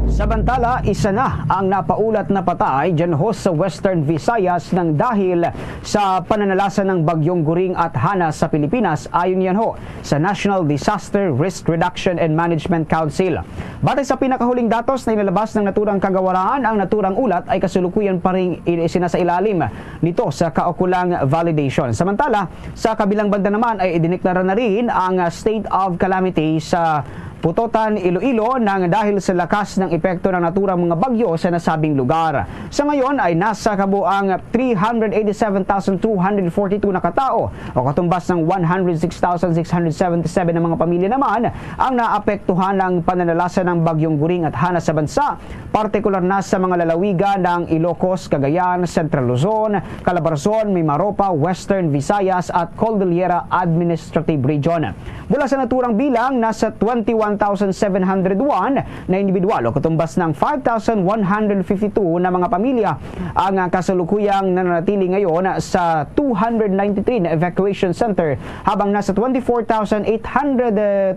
Samantala, isa na ang napaulat na patay dyan ho sa Western Visayas ng dahil sa pananalasa ng bagyong Guring at Hana sa Pilipinas, ayon yan ho sa National Disaster Risk Reduction and Management Council. Batay sa pinakahuling datos na inilabas ng naturang kagawaran, ang naturang ulat ay kasulukuyan pa rin isinasailalim nito sa kaukulang validation. Samantala, sa kabilang banda naman ay idineklara na rin ang state of calamity sa Putotan, Iloilo nang dahil sa lakas ng epekto ng naturang mga bagyo sa nasabing lugar. Sa ngayon ay nasa kabuang 387,242 na katao o katumbas ng 106,677 na mga pamilya naman ang naapektuhan ng pananalasa ng bagyong Guring at Hana sa bansa, partikular na sa mga lalawigan ng Ilocos, Cagayan, Central Luzon, Calabarzon, Mimaropa, Western Visayas at Cordillera Administrative Region. Mula sa naturang bilang, nasa 21,701 na individual o katumbas ng 5,152 na mga pamilya ang kasalukuyang nananatili ngayon sa 293 na evacuation center, habang nasa 24,827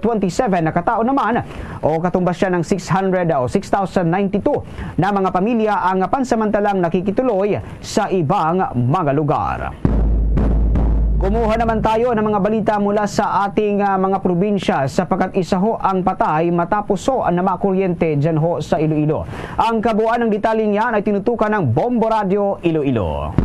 na katao naman o katumbas siya ng 6,092 na mga pamilya ang pansamantalang nakikituloy sa ibang mga lugar. Kumuha naman tayo ng mga balita mula sa ating mga probinsya sapagkat isa ho ang patay matapos ho na makuryente dyan ho sa Iloilo. Ang kabuuan ng detalye niyan ay tinutukan ng Bombo Radio Iloilo.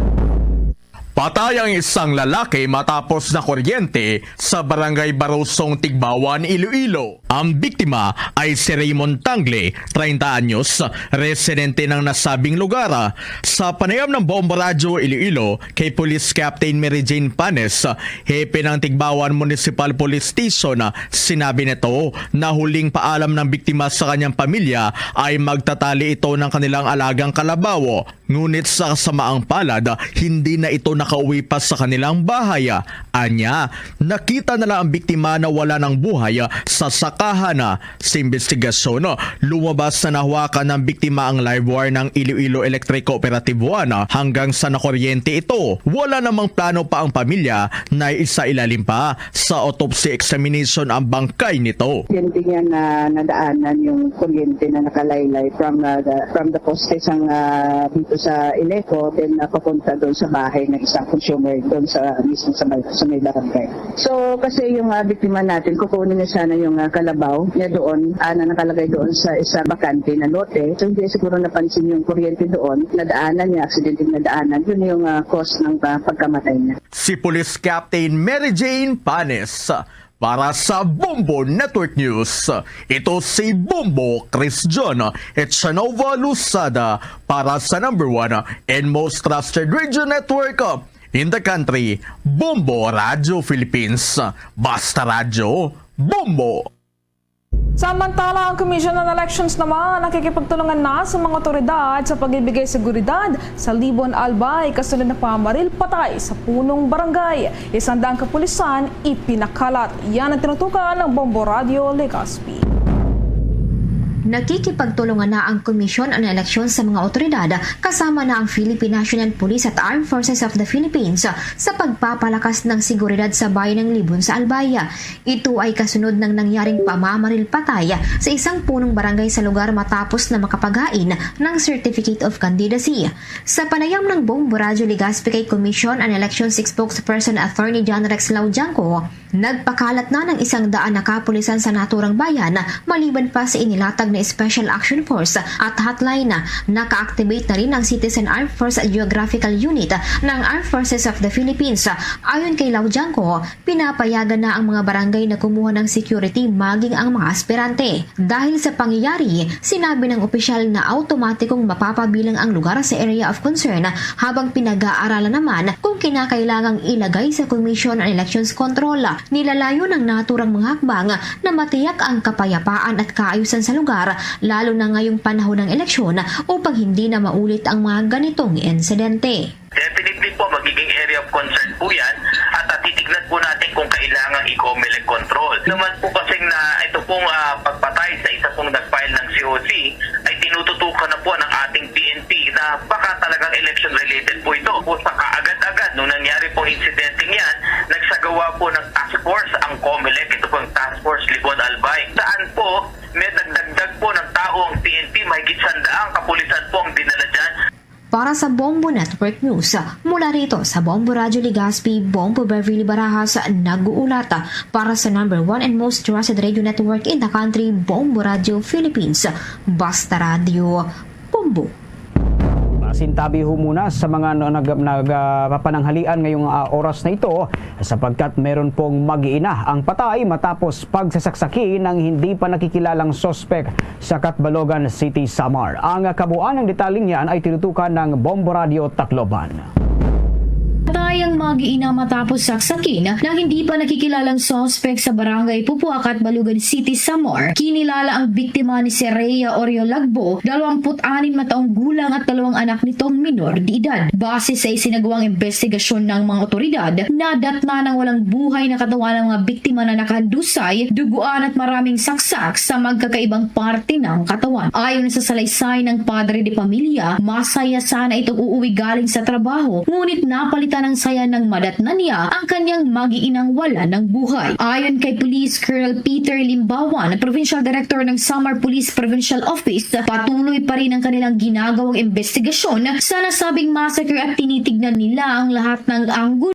Patay ang isang lalaki matapos na kuryente sa barangay Barosong, Tigbawan, Iloilo. Ang biktima ay si Raymond Tangle, 30 anyos, residente ng nasabing lugar. Sa panayam ng Bombo Radio Iloilo kay Police Captain Mary Jane Panes, hepe ng Tigbawan Municipal Police Station, sinabi nito na huling paalam ng biktima sa kanyang pamilya ay magtatali ito ng kanilang alagang kalabaw. Ngunit sa kasamaang palad, hindi na ito nakauwi pa sa kanilang bahay. Anya, nakita na lang ang biktima na wala ng buhay sa sakahan. Sa investigasyon, lumabas na nahawakan ng biktima ang live wire ng Iloilo Electric Cooperative 1 hanggang sa nakuryente ito. Wala namang plano pa ang pamilya na isailalim pa sa autopsy examination ang bangkay nito. Hindi niya na nadaanan yung kuryente na nakalaylay from the poste dito sa Ileco, then papunta doon sa bahay ng isang consumer doon sa mismo sa may barangay. So kasi yung biktima natin, kukunin niya sana yung kalabaw niya doon na nakalagay doon sa isang bakante na lote. So hindi siguro napansin yung kuryente doon, nadaanan niya, aksidenteng nadaanan. Yun yung cause ng pagkamatay niya. Si Police Captain Mary Jane Panes. Para sa Bombo Network News, ito si Bombo Chris John Echanova Lusada para sa number 1 and most trusted radio network in the country, Bombo Radio Philippines. Basta Radio, Bombo! Samantala, ang Commission on Elections naman nakikipagtulungan na sa mga otoridad sa pagbibigay seguridad sa Libon Albay kasunod na pamaril patay sa punong barangay. 100 kapulisan ipinakalat. Yan ang tinutukan ng Bombo Radio Legazpi. Nakikipagtulungan na ang Komisyon on Elections sa mga otoridad kasama na ang Philippine National Police at Armed Forces of the Philippines sa pagpapalakas ng seguridad sa bayan ng Libon sa Albaya. Ito ay kasunod ng nangyaring pamamaril patay sa isang punong barangay sa lugar matapos na makapaghain ng Certificate of Candidacy. Sa panayam ng Bombo Radio Legazpi kay Commission on Elections spokesperson Attorney John Rex Laujanco, nagpakalat na ng 100 na kapulisan sa naturang bayan maliban pa sa inilatag na Special Action Force at hotline. Naka-activate na rin ang Citizen Armed Force Geographical Unit ng Armed Forces of the Philippines. Ayon kay Laujanco, pinapayagan na ang mga barangay na kumuha ng security maging ang mga aspirante. Dahil sa pangyayari, sinabi ng opisyal na automatikong mapapabilang ang lugar sa area of concern habang pinag-aaralan naman kung kinakailangang ilagay sa Commission on Elections Control. Nilalayo ng naturang mga hakbang na matiyak ang kapayapaan at kaayusan sa lugar lugar, lalo na ngayong panahon ng eleksyon upang hindi na maulit ang mga ganitong insidente. Definitely po, magiging area of concern po yan at titignan po natin kung kailangan i-COMELEC control. Naman po kasing na ito pong pagpatay sa isa pong nag-file ng COC ay tinututukan na po ng ating PNP na baka talagang election-related po ito. Po sa kaagad-agad, nung nangyari pong insidente yan, nagsagawa po ng task force ang COMELEC, ito pong task force Libon Albay. Saan po, may nagdagdag po ng tao ang PNP, mahigit 100 kapulisan po ang dinala dyan. Para sa Bombo Network News, mula rito sa Bombo Radio Legazpi, Bombo Beverly Barajas, nag-uulat para sa #1 and most trusted radio network in the country, Bombo Radio Philippines. Basta Radio, Bombo. Sintabi ho muna sa mga nagpapananghalian ngayong oras na ito sapagkat meron pong mag-iina ang patay matapos pagsasaksaki ng hindi pa nakikilalang sospek sa Catbalogan City, Samar. Ang kabuuan ng detaling yan ay tinutukan ng Bombo Radio Tacloban. Patay ang mag-iina matapos saksakin ng hindi pa nakikilalang sospek sa barangay Pupuacat, Balugan City, Samar. Kinilala ang biktima ni Sereya Oreo Lagbo, 26 na taong gulang at 2 anak nitong minor de edad. Base sa isinagawang investigasyon ng mga otoridad, nadatna ng walang buhay na katawan ng mga biktima na nakadusay, duguan at maraming saksak sa magkakaibang parte ng katawan. Ayon sa salaysay ng padre de pamilya, masaya sana itong uuwi galing sa trabaho, ngunit napalitan ng saya ng madatna niya ang kanyang mag-iinang wala ng buhay. Ayon kay Police Colonel Peter Limbawan, Provincial Director ng Samar Police Provincial Office, patuloy pa rin ang kanilang ginagawang investigasyon sa nasabing massacre at tinitignan nila ang lahat ng anggulo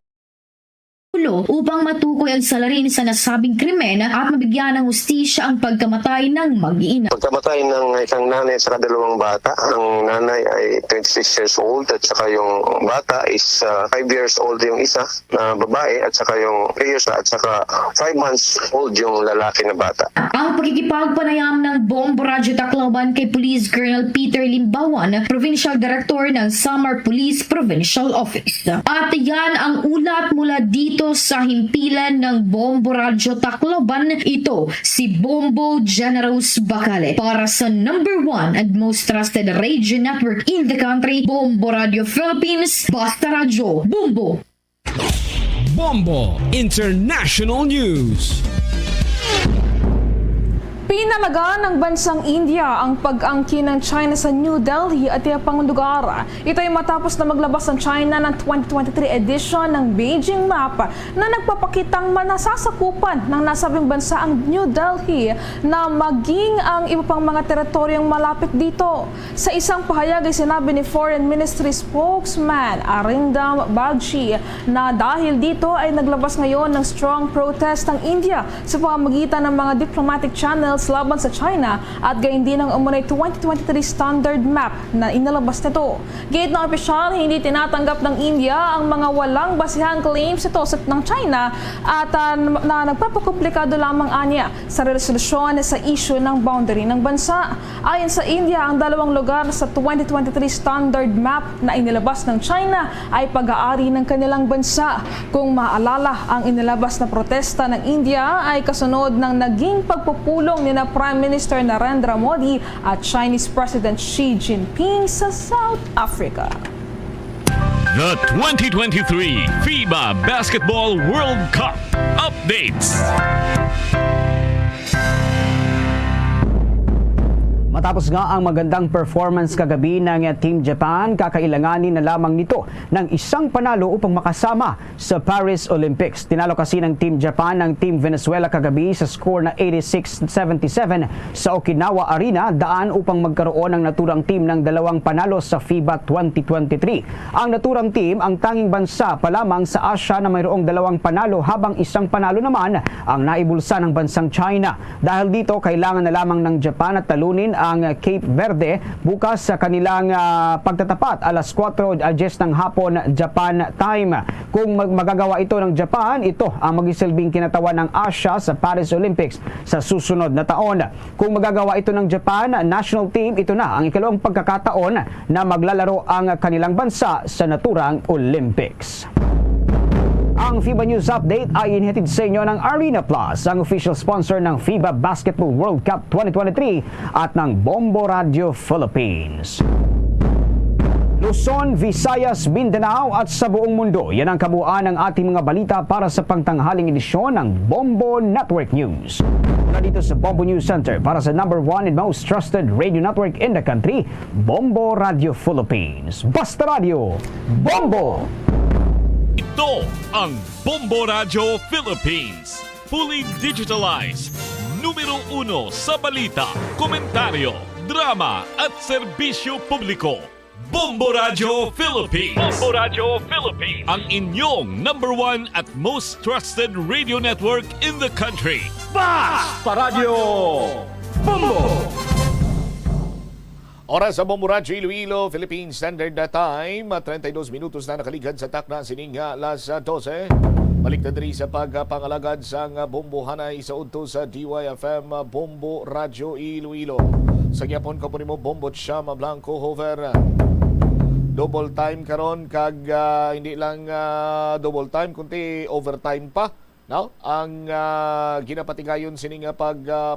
upang matukoy ang salarin sa nasabing krimen at mabigyan ng hustisya ang pagkamatay ng mag-iina. Pagkamatay ng isang nanay at 2 bata. Ang nanay ay 26 years old at saka yung bata is 5 years old yung isa na babae at saka yung 3 years at saka 5 months old yung lalaki na bata. Ang pagkikipagpanayam ng Bombo Radio Tacloban kay Police Colonel Peter Limbawan, Provincial Director ng Samar Police Provincial Office. At yan ang ulat mula dito sa himpilan ng Bombo Radio Tacloban. Ito si Bombo Generous Bacale para sa #1 and most trusted radio network in the country, Bombo Radio Philippines. Basta Radio, Bombo. Bombo International News. Pinalaga ng bansang India ang pag-angkin ng China sa New Delhi at iba pang lugar. Ito ay matapos na maglabas ng China ng 2023 edition ng Beijing Map na nagpapakitang manasasakupan ng nasabing bansa ang New Delhi na maging ang iba pang mga teritoryong malapit dito. Sa isang pahayag ay sinabi ni Foreign Ministry spokesman Arindam Bagchi na dahil dito ay naglabas ngayon ng strong protest ng India sa pamamagitan ng mga diplomatic channels laban sa China at gayon din ang umunay 2023 standard map na inalabas nito. Gate ng opisyal, hindi tinatanggap ng India ang mga walang basihang claims ito ng China at na nagpapakomplikado lamang anya sa resolusyon sa issue ng boundary ng bansa. Ayon sa India, ang 2 lugar sa 2023 standard map na inilabas ng China ay pag-aari ng kanilang bansa. Kung maalala, ang inilabas na protesta ng India ay kasunod ng naging pagpupulong ni na Prime Minister Narendra Modi at Chinese President Xi Jinping sa South Africa. The 2023 FIBA Basketball World Cup updates. Matapos nga ang magandang performance kagabi ng Team Japan, kakailanganin na lamang nito ng isang panalo upang makasama sa Paris Olympics. Tinalo kasi ng Team Japan ng Team Venezuela kagabi sa score na 86-77 sa Okinawa Arena, daan upang magkaroon ng naturang team ng 2 panalo sa FIBA 2023. Ang naturang team ang tanging bansa pa lamang sa Asia na mayroong 2 panalo habang isang panalo naman ang naibulsa ng bansang China. Dahil dito, kailangan na lamang ng Japan at talunin ang Cape Verde bukas sa kanilang pagtatapat alas 4:10 ng hapon Japan time. Kung magagawa ito ng Japan, ito ang magisilbing kinatawan ng Asia sa Paris Olympics sa susunod na taon. Kung magagawa ito ng Japan national team, ito na ang ikalawang pagkakataon na maglalaro ang kanilang bansa sa naturang Olympics. Ang FIBA News Update ay inhatid sa inyo ng Arena Plus, ang official sponsor ng FIBA Basketball World Cup 2023 at ng Bombo Radio Philippines. Luzon, Visayas, Mindanao at sa buong mundo. Yan ang kabuuan ng ating mga balita para sa pangtanghaling edisyon ng Bombo Network News. Mula dito sa Bombo News Center para sa #1 and most trusted radio network in the country, Bombo Radio Philippines. Basta Radio, Bombo! Ito ang Bombo Radio Philippines. Fully digitalized. Numero 1 sa balita, komentaryo, drama at serbisyo publiko. Bombo Radio Philippines. Bombo Radio Philippines. Ang inyong #1 at most trusted radio network in the country. Basta Radio Bombo! Oras sa Bombo Radio Iloilo, Philippine Standard Time, 32 minutos na nakaligad sa takna sining alas 12. Balik na diri sa pagpangalagad sa bombohanay sa udto sa DYFM Bombo Radio Iloilo. Sa gyapon ko po nimo Bombo Chama Blanco Hover. Double time karon kag hindi lang double time kundi overtime pa, no? Ang ginapatigayon sining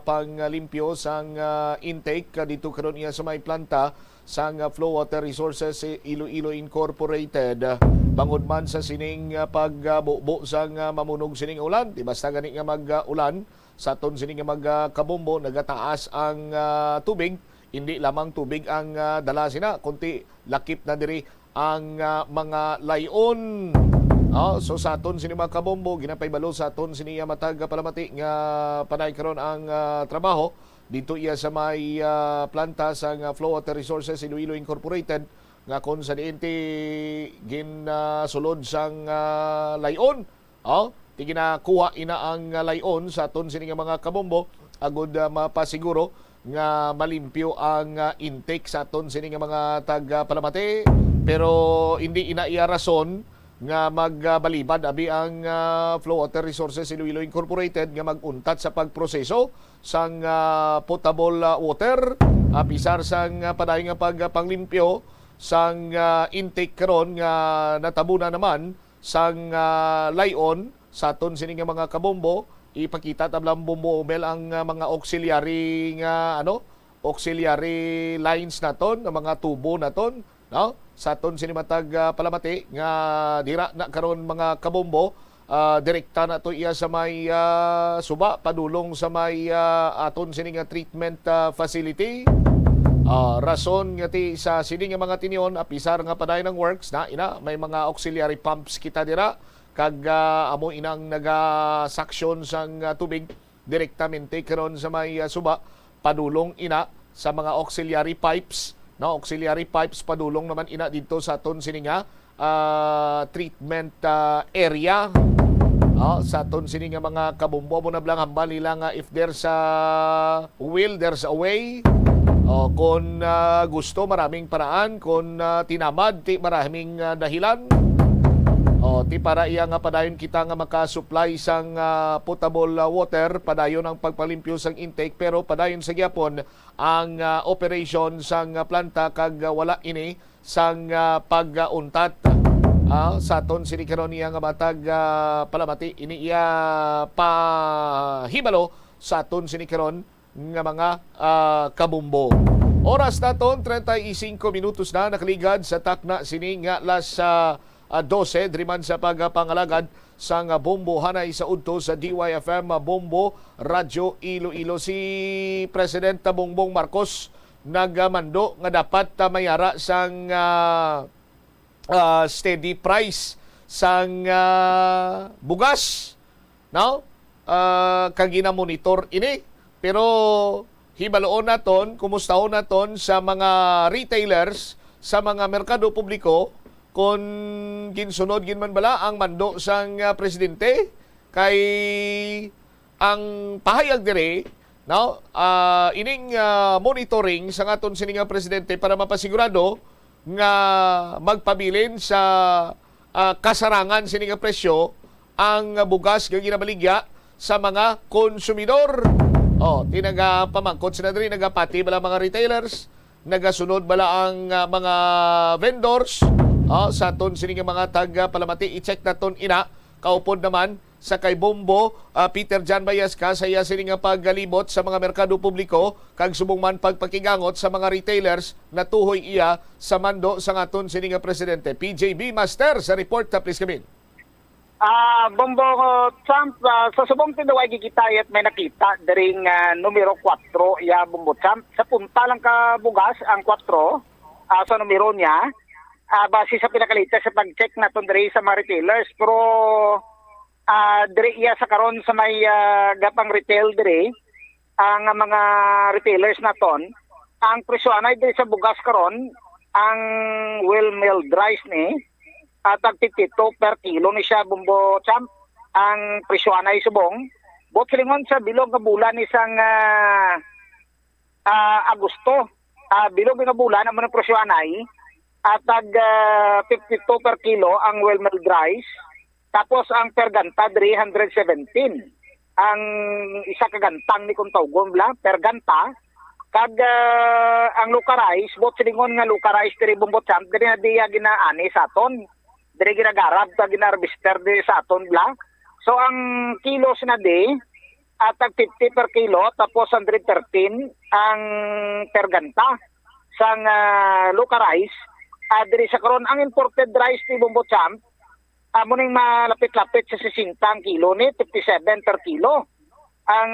panglimpyo sang intake dito karon iya sa may planta sang Flow Water Resources Iloilo Incorporated. Bangod man sa sining pagbubo sang mamunog sining ulan, di basta gani nga mag-ulan sa aton sining magkabombo nagataas ang tubig. Hindi lamang tubig ang dala sina, kundi lakip na diri ang mga layon. So sa aton sini mga kabombo, ginapaybalo sa aton sini matag palamati nga panay karon ang trabaho dito iya sa may planta sa Flow Water Resources Iloilo Incorporated nga kon sa diente sulod sang layon. Tiginakuha ina ang layon sa aton sini mga kabombo agud mapasiguro nga malimpyo ang intake sa aton sini nga mga taga-palamati, pero hindi ina iya rason nga magbalibad abi ang Flow Water Resources Iloilo Incorporated nga maguntat sa pagproseso sang potable water apisar sang paday nga pagpanglimpyo sang intake karon nga natabuna naman sang layon sa aton sini nga mga kabombo. Ipakita tablang Bombo Mel ang mga auxiliary lines naton, ang mga tubo naton, no? Sa aton sinimatag palamati nga dira na karon mga kabombo, direkta na to iya sa may suba padulong sa may aton sini nga treatment facility. Rason nga ti sa sini nga mga tinion apisar nga paday ng works na ina may mga auxiliary pumps kita dira kag amo inang naga-suction sang tubig direktamente karon sa may suba padulong ina sa mga auxiliary pipes, no? Auxiliary pipes padulong naman ina dito sa aton sininga treatment area. Sa aton sininga mga kabombo mo na blang hambal nila nga if there's a will there's a way. Kung gusto maraming paraan, kung tinamad ti maraming dahilan. Ti para iya nga padayon kita nga makasupply sang potable water, padayon ang pagpalimpyo sang intake, pero padayon sa gyapon ang operation sang planta kag wala ini sang pag-untat. Sa aton sini karon iya nga matag palamati ini iya pahibalo sa aton sini karon nga mga kabumbo. Oras naton 35 minutos na nakaligad sa takna sini nga las 12 driman sa pagpangalagad sa bombo hanay sa udto sa DYFM Bombo Radio Iloilo. Si President Bongbong Marcos nagmando nga dapat mayara sang steady price sang bugas, no? Kagina monitor ini, pero hibaloon naton, kumustahon naton sa mga retailers, sa mga merkado publiko kung ginsunod ginman bala ang mando sang presidente kay ang pahayag dire, no? Ining monitoring sa aton sining presidente para mapasigurado nga magpabilin sa kasarangan sining presyo ang bugas nga ginabaligya sa mga konsumidor. Tinaga pamangkot sila diri, nagapati bala mga retailers, nagasunod bala ang mga vendors. Sa aton sining mga taga palamati, i-check naton ina Kaupod naman sa kay Bombo, Peter Jan Bayasca, sa iya sini nga paggalibot sa mga merkado publiko, kag subong man pagpakigangot sa mga retailers na tuhoy iya sa mando sa ngaton sini nga presidente. PJB Master sa report ta please kami. Bombo Champ, sa subong tinuway gigitayat may nakita daring numero 4 ya Bombo Champ. Sa punta lang ka bugas ang 4 sa numero niya. Base sa pinakalita sa pag-check naton diri sa mga retailers, pero diri iya sa karon sa may gapang retail diri ang mga retailers naton, ang presyo anay diri sa bugas karon ang well milled rice ni at tagtitito per kilo ni siya Bombo Champ ang presyo anay subong bot silingon sa bilog nga bulan isang Agosto, bilog nga bulan ang presyo anay at tag 52 per kilo ang well milled rice. Tapos ang per ganta 317. Ang isa ka gantang ni Kuntawgon bla per ganta. Kag ang luka rice, bot silingon nga luka rice diri Bombo Champ, diri na diya ginaani sa aton. Diri ginagarab ta ginarbister diri sa aton bla. So ang kilos na di at 50 per kilo tapos 113 ang per ganta sang luka rice. Diri sa karon ang imported rice ni Bombo Champ muning malapit-lapit sa 60 ang kilo ni 57 per kilo. Ang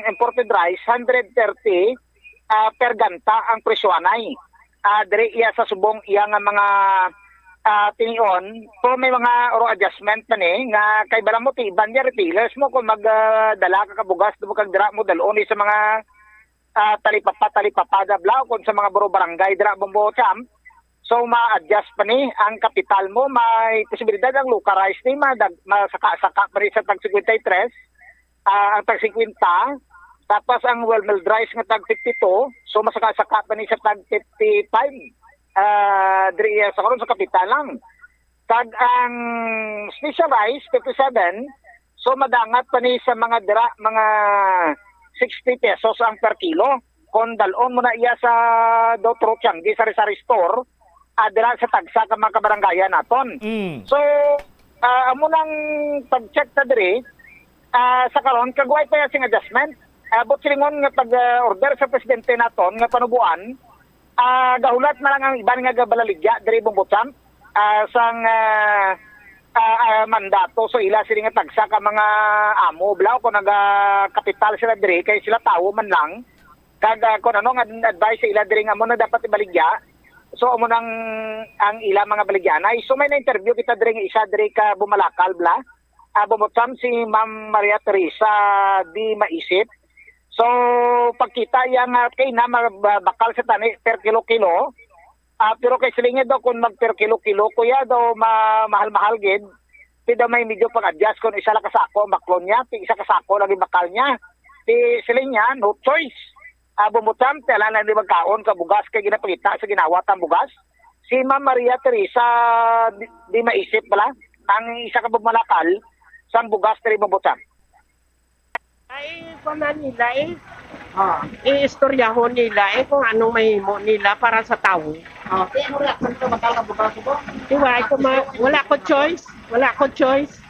imported rice 130 per ganta ang presyo anay. Diri iya sa subong iya nga mga tinion, so may mga adjustment man nga kay bala mo tiban ya retailers mo kung magdala ka kabugas mo kag dira mo dalon sa mga talipapa bla kung sa mga buro barangay dira Bombo Champ. So ma-adjust pa ni ang kapital mo, may posibilidad ang luka rice ni masaka-saka pa rin sa tag 53, ang tag 50, tapos ang well milled rice nga tag 52, so masaka-saka pa ni sa tag 55, diri sa karon sa kapital lang. Tag ang special rice 57, so madangat pa ni sa mga dira mga 60 pesos ang per kilo. Kung dalon mo na iya sa Dotro Changi sa Sari Store, dira sa tagsa ka mga kabarangaya naton. So, amo nang pag-check ta diri sa karon kagway pa sing adjustment. Bot silingon nga pag-order sa presidente naton nga panubuan, gahulat na lang ang iban nga gabalaligya diri Bombo Champ sang mandato so ila sila nga tagsa ka mga amo blaw kung naga-kapital sila diri kay sila tawo man lang kag kung ano nga advice sa ila diri nga mo na dapat ibaligya. So amo nang ang ila mga baligyanay. So may na-interview kita diri isa diri ka Bumalakal bla. Bombo Champ si Ma'am Maria Teresa di Maisip. So pagkita yang kay na bakal sa tani per kilo-kilo. Pero kay silinge daw kung mag per kilo-kilo kuya daw mahal-mahal gid. Ti daw may medyo pag-adjust kung isa lang kasako ang baklon niya, ti isa kasako lagi bakal niya. Ti siling niya no choice. Bombo Champ, tala na di magkaon ka bugas kay ginapakita sa ginawat ang bugas. Si Ma'am Maria Teresa di Maisip bala ang isa ka Bumalakal sang bugas diri Bombo Champ. Ay, kung nila i-istoryahon nila kung anong mahimo nila para sa tao. Ano reaction sa bakal ka bugas ko? Wala ko choice. Wala ko choice.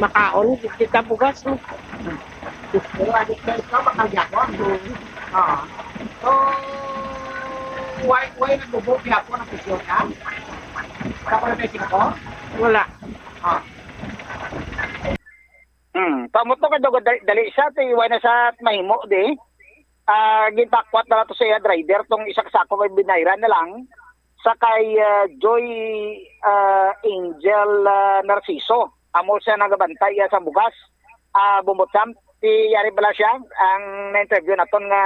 Makaon kita bugas. Pero adik ka bakal yapon. So, why nagbubuo yapon ang presyo ka? Wala ko na basic ko? Wala. Pamot ka daw dali siya, iwan na sa mahimo di. Gintakwat na to sa iya driver tong isa kasako kay binayran na lang sa kay Joy Angel Narciso. Amo siya nagabantay sa bugas. Bombo Champ, yari bala siya ang na-interview naton nga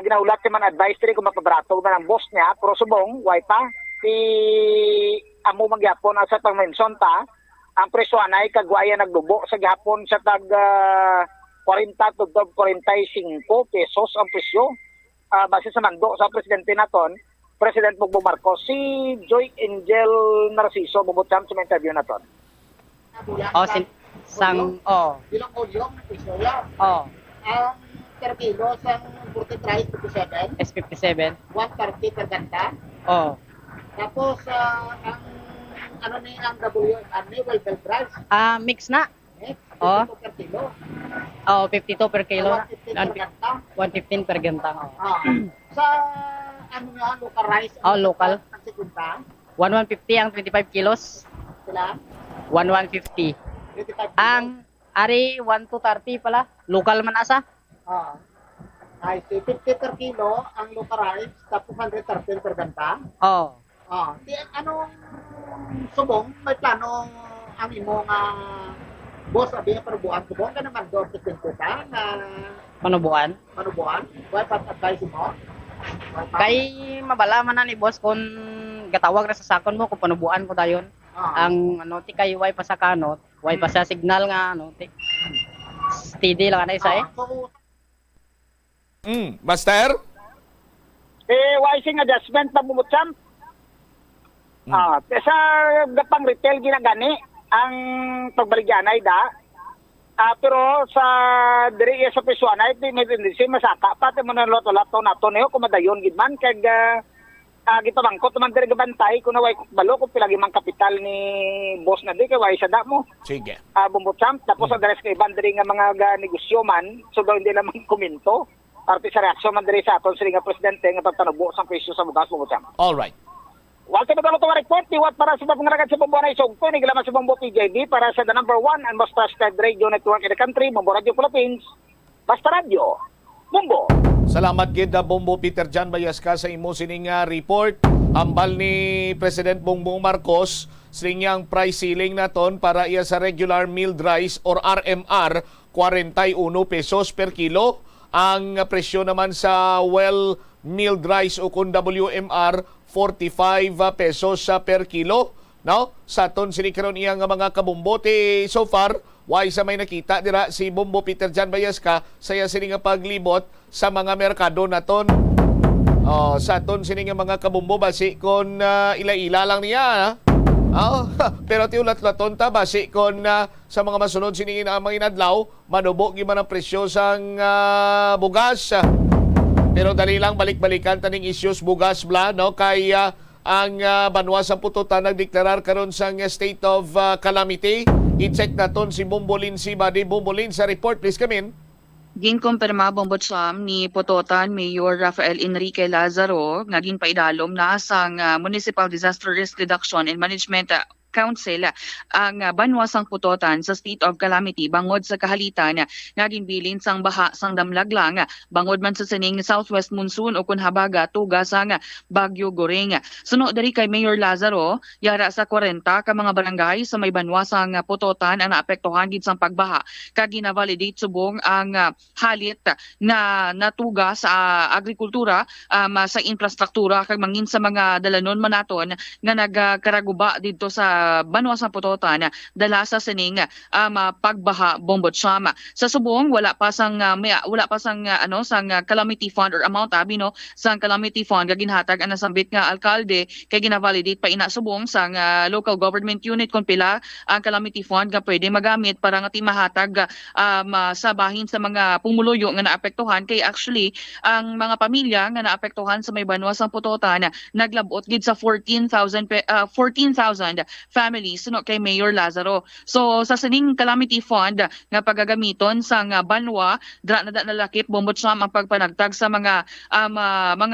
ginahulat si man advisory kung mapabrato na ng boss niya pero subong, why pa? Amo magyapon sa pang-mention ta ang presyo anay kagwaya nagdubo sa gihapon sa tag 40 to 45 pesos ang presyo base sa mando sa presidente naton President Bongbong Marcos. Si Joy Angel Narciso Bombo Champ sa interview naton. Ilang olyong presyo yan? Per kilo sa 43 57 S57 130 per ganta. Oh. Tapos ang ano ni ang WMR ni well price? Mix na. Oh. 52 per kilo. Oh, 52 per kilo. 150 per gantang. 115 per gantang. Sa ano nga, local rice? Local. Ang sekunta? 1150 ang 25 kilos. Sila? 1150. 25 kilos. Ang ari 1230 pala. Local man asa. Ay, 50 per kilo ang local rice, tapos 113 per gantang. Oh. Di anong subong, may plano ang imo nga boss abi para buwan subong ka naman do sa kwenta na Manubuan. Why pat advice mo? Kay mabala man na ni boss kung gatawag na sa sakon mo kung panubuan ko dayon. Ang ano ti kay way pa sa kanot, way pa sa signal nga ano ti. Steady lang na isa eh. Master? Why sing adjustment na bumutsam? Sa gapang retail ginagani ang pagbaligyanay da. Pero sa diri sa Pisuanay di may masaka pati mo na loto-lato nato niyo kumadayon gid man kag gitawangkot man diri gabantay kun naway balo kung pilagi man kapital ni boss na di kay way sada mo. Sige. Bumbutsam tapos ang dares kay bandiri nga mga negosyo man so daw hindi naman komento. Parte sa reaksyon man diri sa aton sila nga presidente nga pagtanubo sa presyo sa bugas bumbutsam. All right. Walter Magalo report, iwat para sa pangaragan sa Bombo na Isog, nigilaman sa Bombo PJB para sa the number 1 and most trusted radio network in the country, Bombo Radio Philippines, Basta Radio, Bombo. Salamat gid Bombo Peter Jan Bayaska sa imo sining report. Ambal ni President Bongbong Marcos sining price ceiling naton para iya sa regular milled rice or RMR 41 pesos per kilo. Ang presyo naman sa well milled rice o kung WMR 45 pesos per kilo. No? Sa ton sinikaron iya nga mga kabumbote so far, why sa may nakita dira si Bombo Peter Jan Bayaska saya sini nga paglibot sa mga merkado naton. Sa ton sini nga mga kabumbo basi kon ila-ila lang niya. Pero tiulat-laton ta basi kon sa mga masunod sini nga mga inadlaw manubo gyud ang presyo sang bugas. Pero dali lang balik-balikan taning issues bugas bla no kay ang banwa sa pututan nagdeklarar karon sang state of calamity. I-check naton si Bombolin si Badi Bombolin sa report please come in. Ginkumpirma Bombotsam ni Pototan Mayor Rafael Enrique Lazaro nga ginpaidalom na sang Municipal Disaster Risk Reduction and Management Council ang banwasang putotan sa state of calamity bangod sa kahalitan nga ginbilin sang baha sang damlaglang bangod man sa sining southwest monsoon o kun habaga tuga sang Bagyo Goring. Suno diri kay Mayor Lazaro yara sa 40 ka mga barangay sa may banwasang putotan ang naapektuhan gid sang pagbaha kag gina-validate subong ang halit na natuga sa agrikultura sa infrastruktura kag mangin sa mga dalanon manaton nga nagkaraguba didto sa banwasang putotan dala sa sining pagbaha Bombotsam. Sa subong wala pa sang calamity fund or amount no sang calamity fund nga ginhatag ang nasambit nga alkalde kay gina-validate pa ina subong sang local government unit kung pila ang calamity fund nga pwede magamit para nga mahatag sa bahin sa mga pumuluyo nga naapektuhan kay actually ang mga pamilya nga naapektuhan sa may banwasang putotan naglabot gid sa 14,000 families no kay Mayor Lazaro. So sa sining calamity fund nga pagagamiton sa banwa dra na nalakip Bombotsam ang pagpanagtag sa mga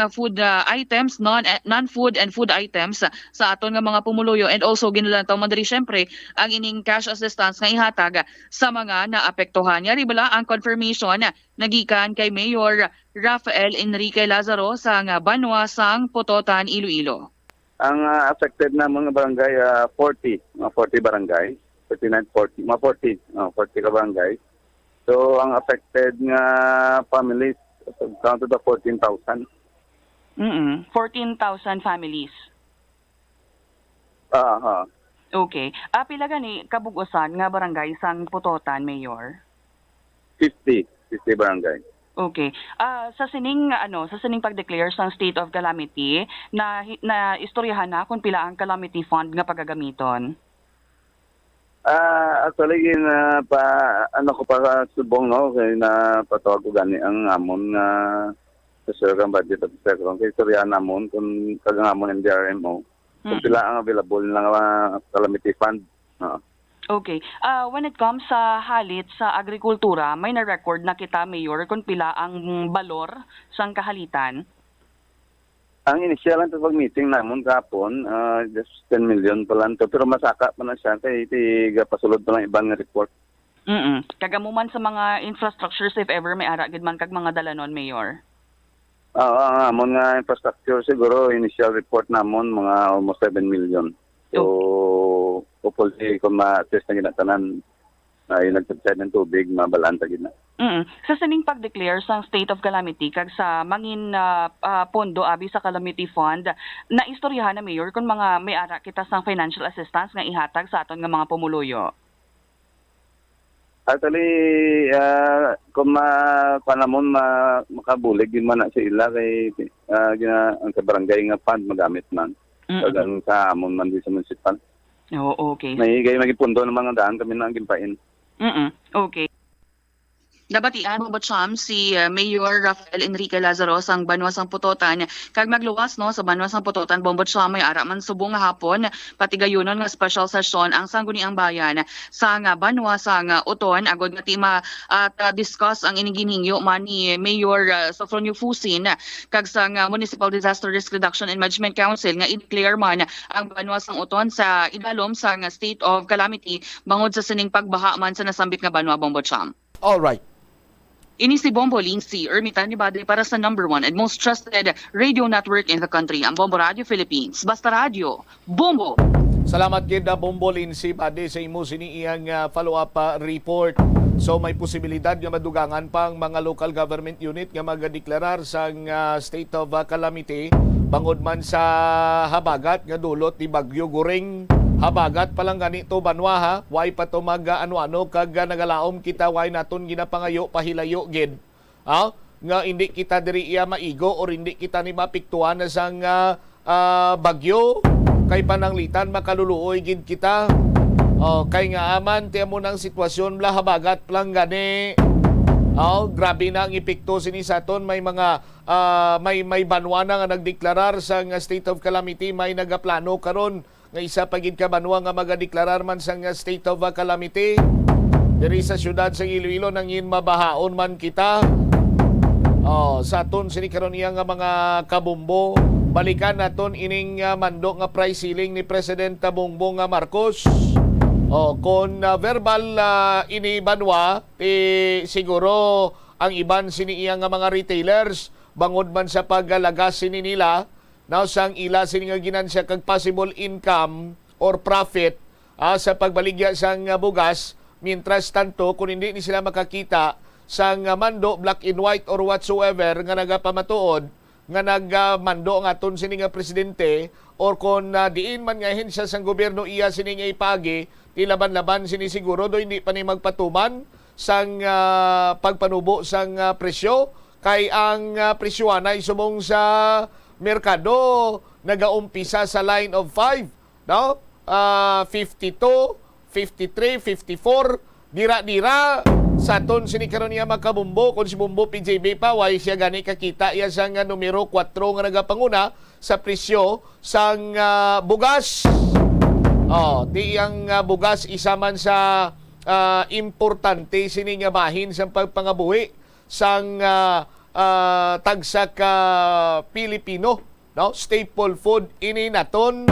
food items, non-food and food items sa aton nga mga pumuluyo and also ginulantaw man diri syempre ang ining cash assistance nga ihatag sa mga naapektuhan. Yari bala ang confirmation nagikan kay Mayor Rafael Enrique Lazaro sa banwasang Putotan, Iloilo. Ang affected na mga barangay, 40 barangay, 39, 40, mga 40 ka barangay. So, ang affected nga families, count to the 14,000. 14,000 families. Okay. Pila gani kabugusan nga barangay sang Putotan, Mayor? 50 barangay. Okay. Sa sining pag-declare sang state of calamity na istoryahan na kung pila ang calamity fund nga pagagamiton. Actually ko pa subong no kay na patawag ko gani ang amon sa Sir budget of Secretary kay istoryahan namon kung kagamon ng DRMO. Kung pila ang available ng calamity fund. Okay. When it comes sa halit sa agrikultura, may na-record na kita, Mayor, kung pila ang balor sang kahalitan? Ang initial lang sa pag-meeting namon kapon, just 10 million pa lang to. Pero masaka pa na siya kay pasulod pa lang ibang report. Kagamuman sa mga infrastructures if ever may ara gid man kag mga dalanon, Mayor. Amon nga infrastructure siguro initial report namon mga almost 7 million. So hopefully kung ma-test na ginatanan ay nagpagsaid ng tubig, mabalanta gid na. Sa sining pag-declare sa state of calamity kag sa mangin pondo abi sa calamity fund, naistoryahan na, Mayor, kung mga may ara kita sang financial assistance nga ihatag sa aton nga mga pumuluyo. Actually, kung panamon makabulig yun man na sa ila kay ang sa barangay nga fund magamit man. Kagang sa amon man di sa municipal. Okay. May magipundo ng mga daan kami na ang gimpain. Okay. Nabatian mo ba, Cham, si Mayor Rafael Enrique Lazaro sang Banwa sang Putotan kag magluwas no sa Banwa sang Putotan Bombo Cham may ara man subong nga hapon pati gayunon nga special session ang sangguniang bayan sang Banwa sang Uton agod nga tima at discuss ang iniginhingyo man ni Mayor Sofronio Fusin kag sang Municipal Disaster Risk Reduction and Management Council nga i-declare man ang Banwa sang Uton sa idalom sang state of calamity bangod sa sining pagbaha man sa nasambit nga Banwa Bombo Cham. All right. Ini si Bombo Lindsay, Ermitan Nibade para sa #1 and most trusted radio network in the country, ang Bombo Radio Philippines. Basta Radio, Bombo! Salamat gid Bombo Lindsay Bade sa imo siniiyang follow-up report. So may posibilidad nga madugangan pang mga local government unit nga magadeklarar sang state of calamity bangod man sa habagat nga dulot ni Bagyo Goring. Habagat pa lang ganito Banwa ha. Why pa to ano-ano kag nagalaom kita why naton ginapangayo pahilayo gid. Nga hindi kita diri iya maigo or hindi kita ni mapiktuan na sang bagyo kay pananglitan makaluluoy gid kita. Kay nga aman tiyan mo ng sitwasyon bla habagat lang gani. Grabe na ang epekto sini sa aton may mga may banwa na nga nagdeklarar sang state of calamity, may nagaplano karon nga isa pagid ka banwa nga magadeklarar man sang state of calamity. Diri sa syudad sa Iloilo nangin mabahaon man kita. Sa aton sini karon iya nga mga kabumbo, balikan naton ining mando nga price ceiling ni President Bongbong Marcos. Kung verbal ini banwa, siguro ang iban sini iya nga mga retailers bangod man sa paggalagas sini nila now sang ila sini nga ginansya kag possible income or profit sa pagbaligya sang bugas, mientras tanto kung hindi ni sila makakita sang mando black and white or whatsoever nga nagapamatuod nga nagmando nga aton sini nga presidente or kung diin man nga hensya sang gobyerno iya sini nga ipagi tilaban-laban sini siguro do hindi pa ni magpatuman sang pagpanubo sang presyo kay ang presyohan ay subong sa merkado nagaumpisa sa line of 5 no 52, 53, 54 dira-dira sa aton sini karon niya makabumbo kung si Bumbo PJB pa way siya gani kakita iya sang numero 4 nga nagapanguna sa presyo sang bugas. Di ang bugas isa man sa importante sini nga bahin sa pagpangabuhi sang tagsa ka Pilipino, no? Staple food ini naton.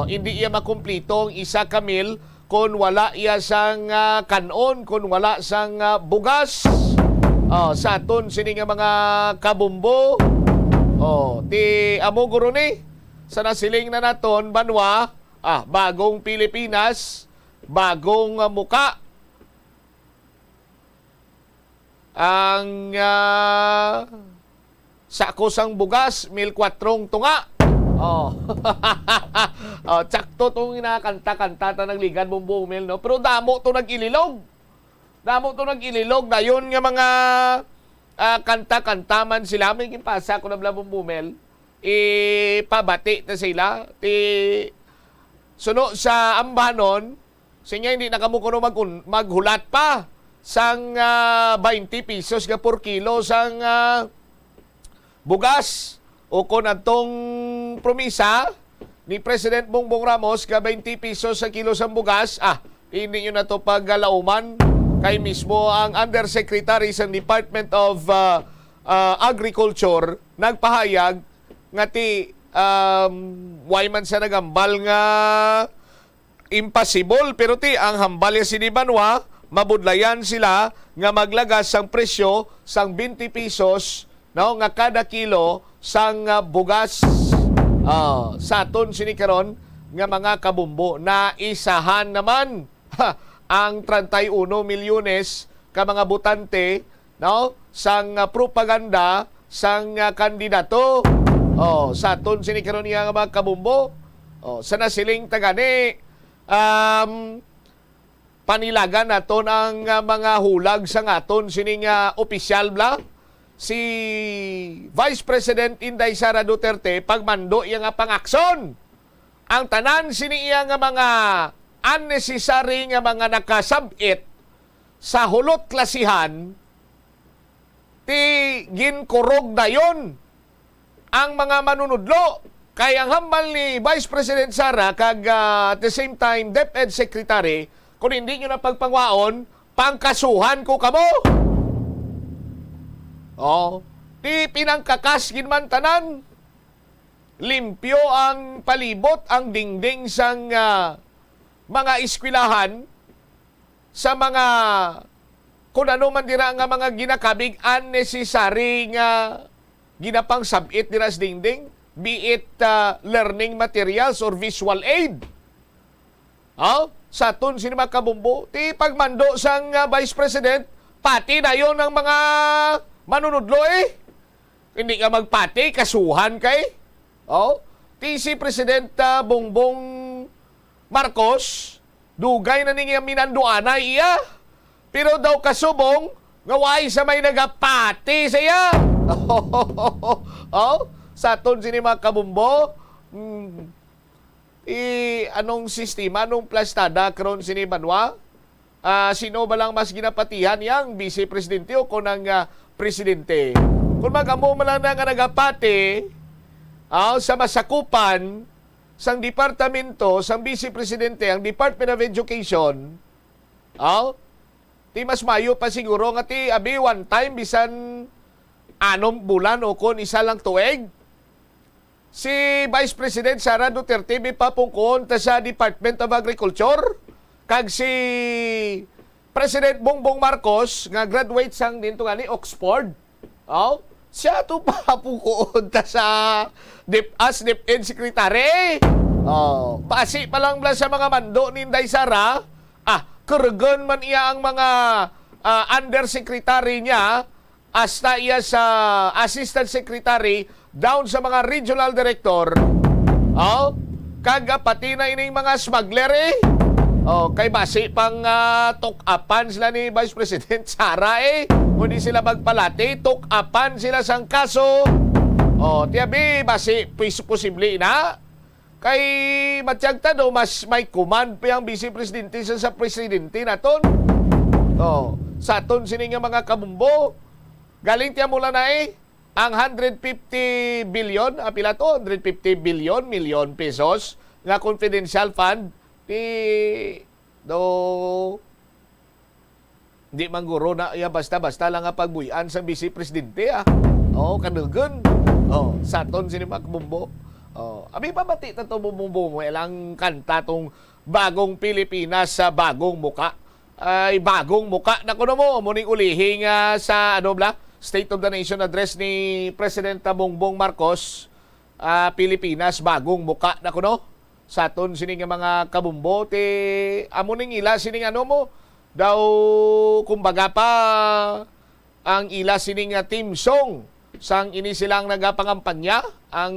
Hindi iya makumpleto ang isa ka meal kung wala iya sang kanon, kung wala sang bugas. Sa aton sini nga mga kabumbo. Di amo guro ni sa nasiling na naton banwa, bagong Pilipinas, bagong muka. Ang sako sang bugas, 1,400 tunga. Tsakto itong inakanta-kanta ta ng ligan bumbong mil, no? Pero damo ito nag-ililog. Damo ito nag-ililog. Dayon nga mga kanta-kanta man sila. May kipasa ko na bumbong mil. Pabati na sila. Suno sa ambanon, siya hindi nakamukuno maghulat pa sang 20 pesos nga per kilo sang bugas o kung atong promisa ni President Bongbong Ramos ka 20 pesos sa kilo sa bugas. Hindi nyo na to paggalauman kay mismo ang Undersecretary sa Department of Agriculture nagpahayag nga ti why man sa nagambal nga impossible, pero ti ang hambal ya sinibanwa mabudlayan sila nga maglagas sang presyo sang 20 pesos nga kada kilo sang bugas sa aton sinikaron nga mga kabumbo na isahan naman ang 31 milyones ka mga butante sang propaganda sang kandidato sa aton sinikaron nga mga kabumbo sa nasiling tagani panilagan naton ang mga hulag sa aton sining opisyal bla si Vice President Inday Sara Duterte pagmando iya nga pangakson ang tanan sini iya nga mga unnecessary nga mga nakasabit sa hulot klasihan ti ginkurog dayon ang mga manunudlo kay ang hambal ni Vice President Sara kag at the same time DepEd Secretary kung hindi nyo na pagpangwaon pangkasuhan ko kamo. Di pinangkakas ginman tanan. Limpyo ang palibot, ang dingding sang mga eskwelahan sa mga kung ano man dira nga mga ginakabig unnecessary nga ginapang sabit dira sa dingding, be it learning materials or visual aid. Sa aton sini mga kabumbo, ti pagmando sang Vice President, pati na yon ang mga manunudlo Hindi ka magpati, kasuhan kay. Ti si President Bongbong Marcos, dugay na niya minanduana iya. Pero daw kasubong, ngaway sa may nagapati saya. Sa aton sini mga kabumbo, anong sistema, anong plastada karon sini banwa? Sino ba lang mas ginapatihan yang Vice Presidente o kunang Presidente? Kung magamo man lang nga nagapati sa masakupan sang departamento sang Vice Presidente, ang Department of Education, ti mas mayo pa siguro nga ti abi one time bisan 6 bulan o kon isa lang tuig. Si Vice President Sara Duterte may papungkon ta sa Department of Agriculture kag si President Bongbong Marcos nga graduate sang dinto nga ni Oxford. Siya to papungkon ta sa DepEd Secretary. Basi pa lang bla sa mga mando ni Inday Sara, kurgan man iya ang mga undersecretary niya hasta iya sa assistant secretary down sa mga regional director. Kaga pati na ining mga smuggler kay basi pang tok-apan sila ni Vice President Sara kundi sila magpalati, tok-apan sila sang kaso. Tiyabi basi posible na kay matiyagta do mas may command pa yung Vice Presidente sa Presidente naton. Sa aton sini nga mga kabumbo, galing tiya mula na ang 150 billion, apila to, 150 million pesos nga confidential fund di mangguro na basta-basta lang nga pagbuyan sa Vice Presidente kanugun. Sa aton sini mga kabumbo. Abi pabati ta to bumbo mo ilang kanta tong bagong Pilipinas sa bagong muka. Ay bagong muka na kuno mo muning ulihing sa State of the Nation address ni President Bongbong Marcos. Pilipinas bagong muka na kuno. Sa aton sining mga kabumbo amuning ila sining mo daw kumbaga pa ang ila sining team song sang ini silang nagapangampanya ang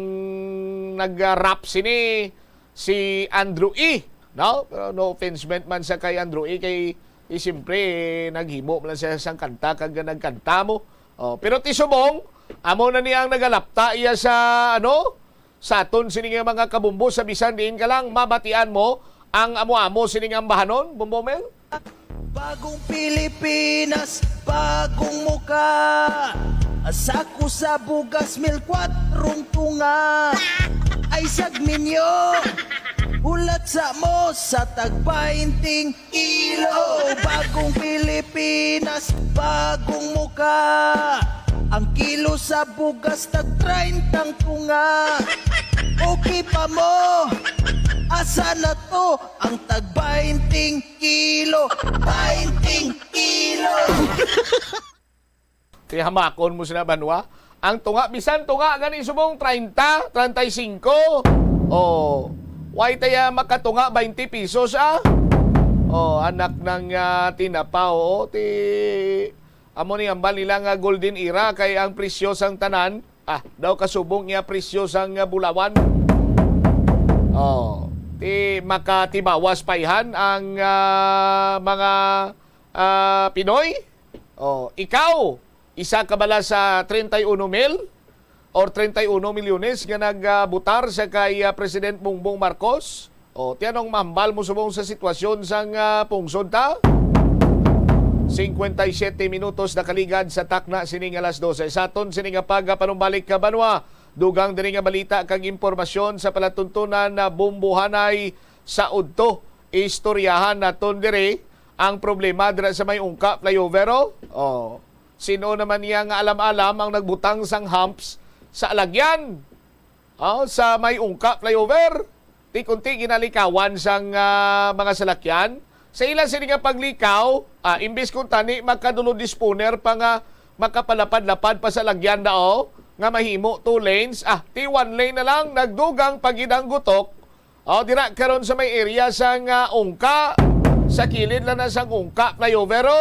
nag-rap sini si Andrew E. Pero no offense meant man sa kay Andrew E. Kay siyempre naghimo man siya sang kanta kag nagkanta mo. Pero tisubong amo na niya ang nagalapta iya sa sa aton sining mga kabumbo sa bisan diin ka lang mabatian mo ang amo-amo sining ambahanon, Bumbo Mel. Bagong Pilipinas, bagong muka. Asako sa bugas, 1,400 tunga. Ay sagmi ninyo. Ulat sa mo sa tagpainting kilo. Bagong Pilipinas, bagong muka. Ang kilo sa bugas tag-30 tunga. Okay pa mo, asa na to ang tag-20 kilo. 20 kilo. Hamakon mo sila banwa. Ang tunga, bisan tunga gani subong 30, 35. Oh, why taya makatunga 20 pesos ah? Oh, anak ng tinapaw. Oh, amo ni ambal nila nga golden era kay ang presyosang tanan. Daw kasubong niya presyosang bulawan. Oh, makatibawas paihan ang mga Pinoy. Oh, ikaw isa ka bala sa 31 mil or 31 milyones nga nagbutar sa kay President Bongbong Marcos? O, tiyanong mahambal mo subong sa sitwasyon sang pungsod ta? 57 minutos na kaligad sa takna sining alas 12. Sa aton sining panumbalik ka banwa. Dugang diri nga balita kag impormasyon sa palatuntunan na bumbuhanay sa udto. Istoryahan naton diri ang problema dira sa may ungka flyover. Oh. Sino naman niya nga alam-alam ang nagbutang sang humps sa alagyan? Sa may ungka flyover. Ti-kunti ginalikawan sang mga salakyan. Sa ilang sini nga paglikaw, imbis kung tani magkadulo disponer pa nga makapalapad-lapad pa sa lagyan dao, nga mahimo 2 lanes, ti 1 lane na lang, nagdugang pagidang gutok. Dira karon sa may area sang ungka, sa kilid lang na sang ungka flyover.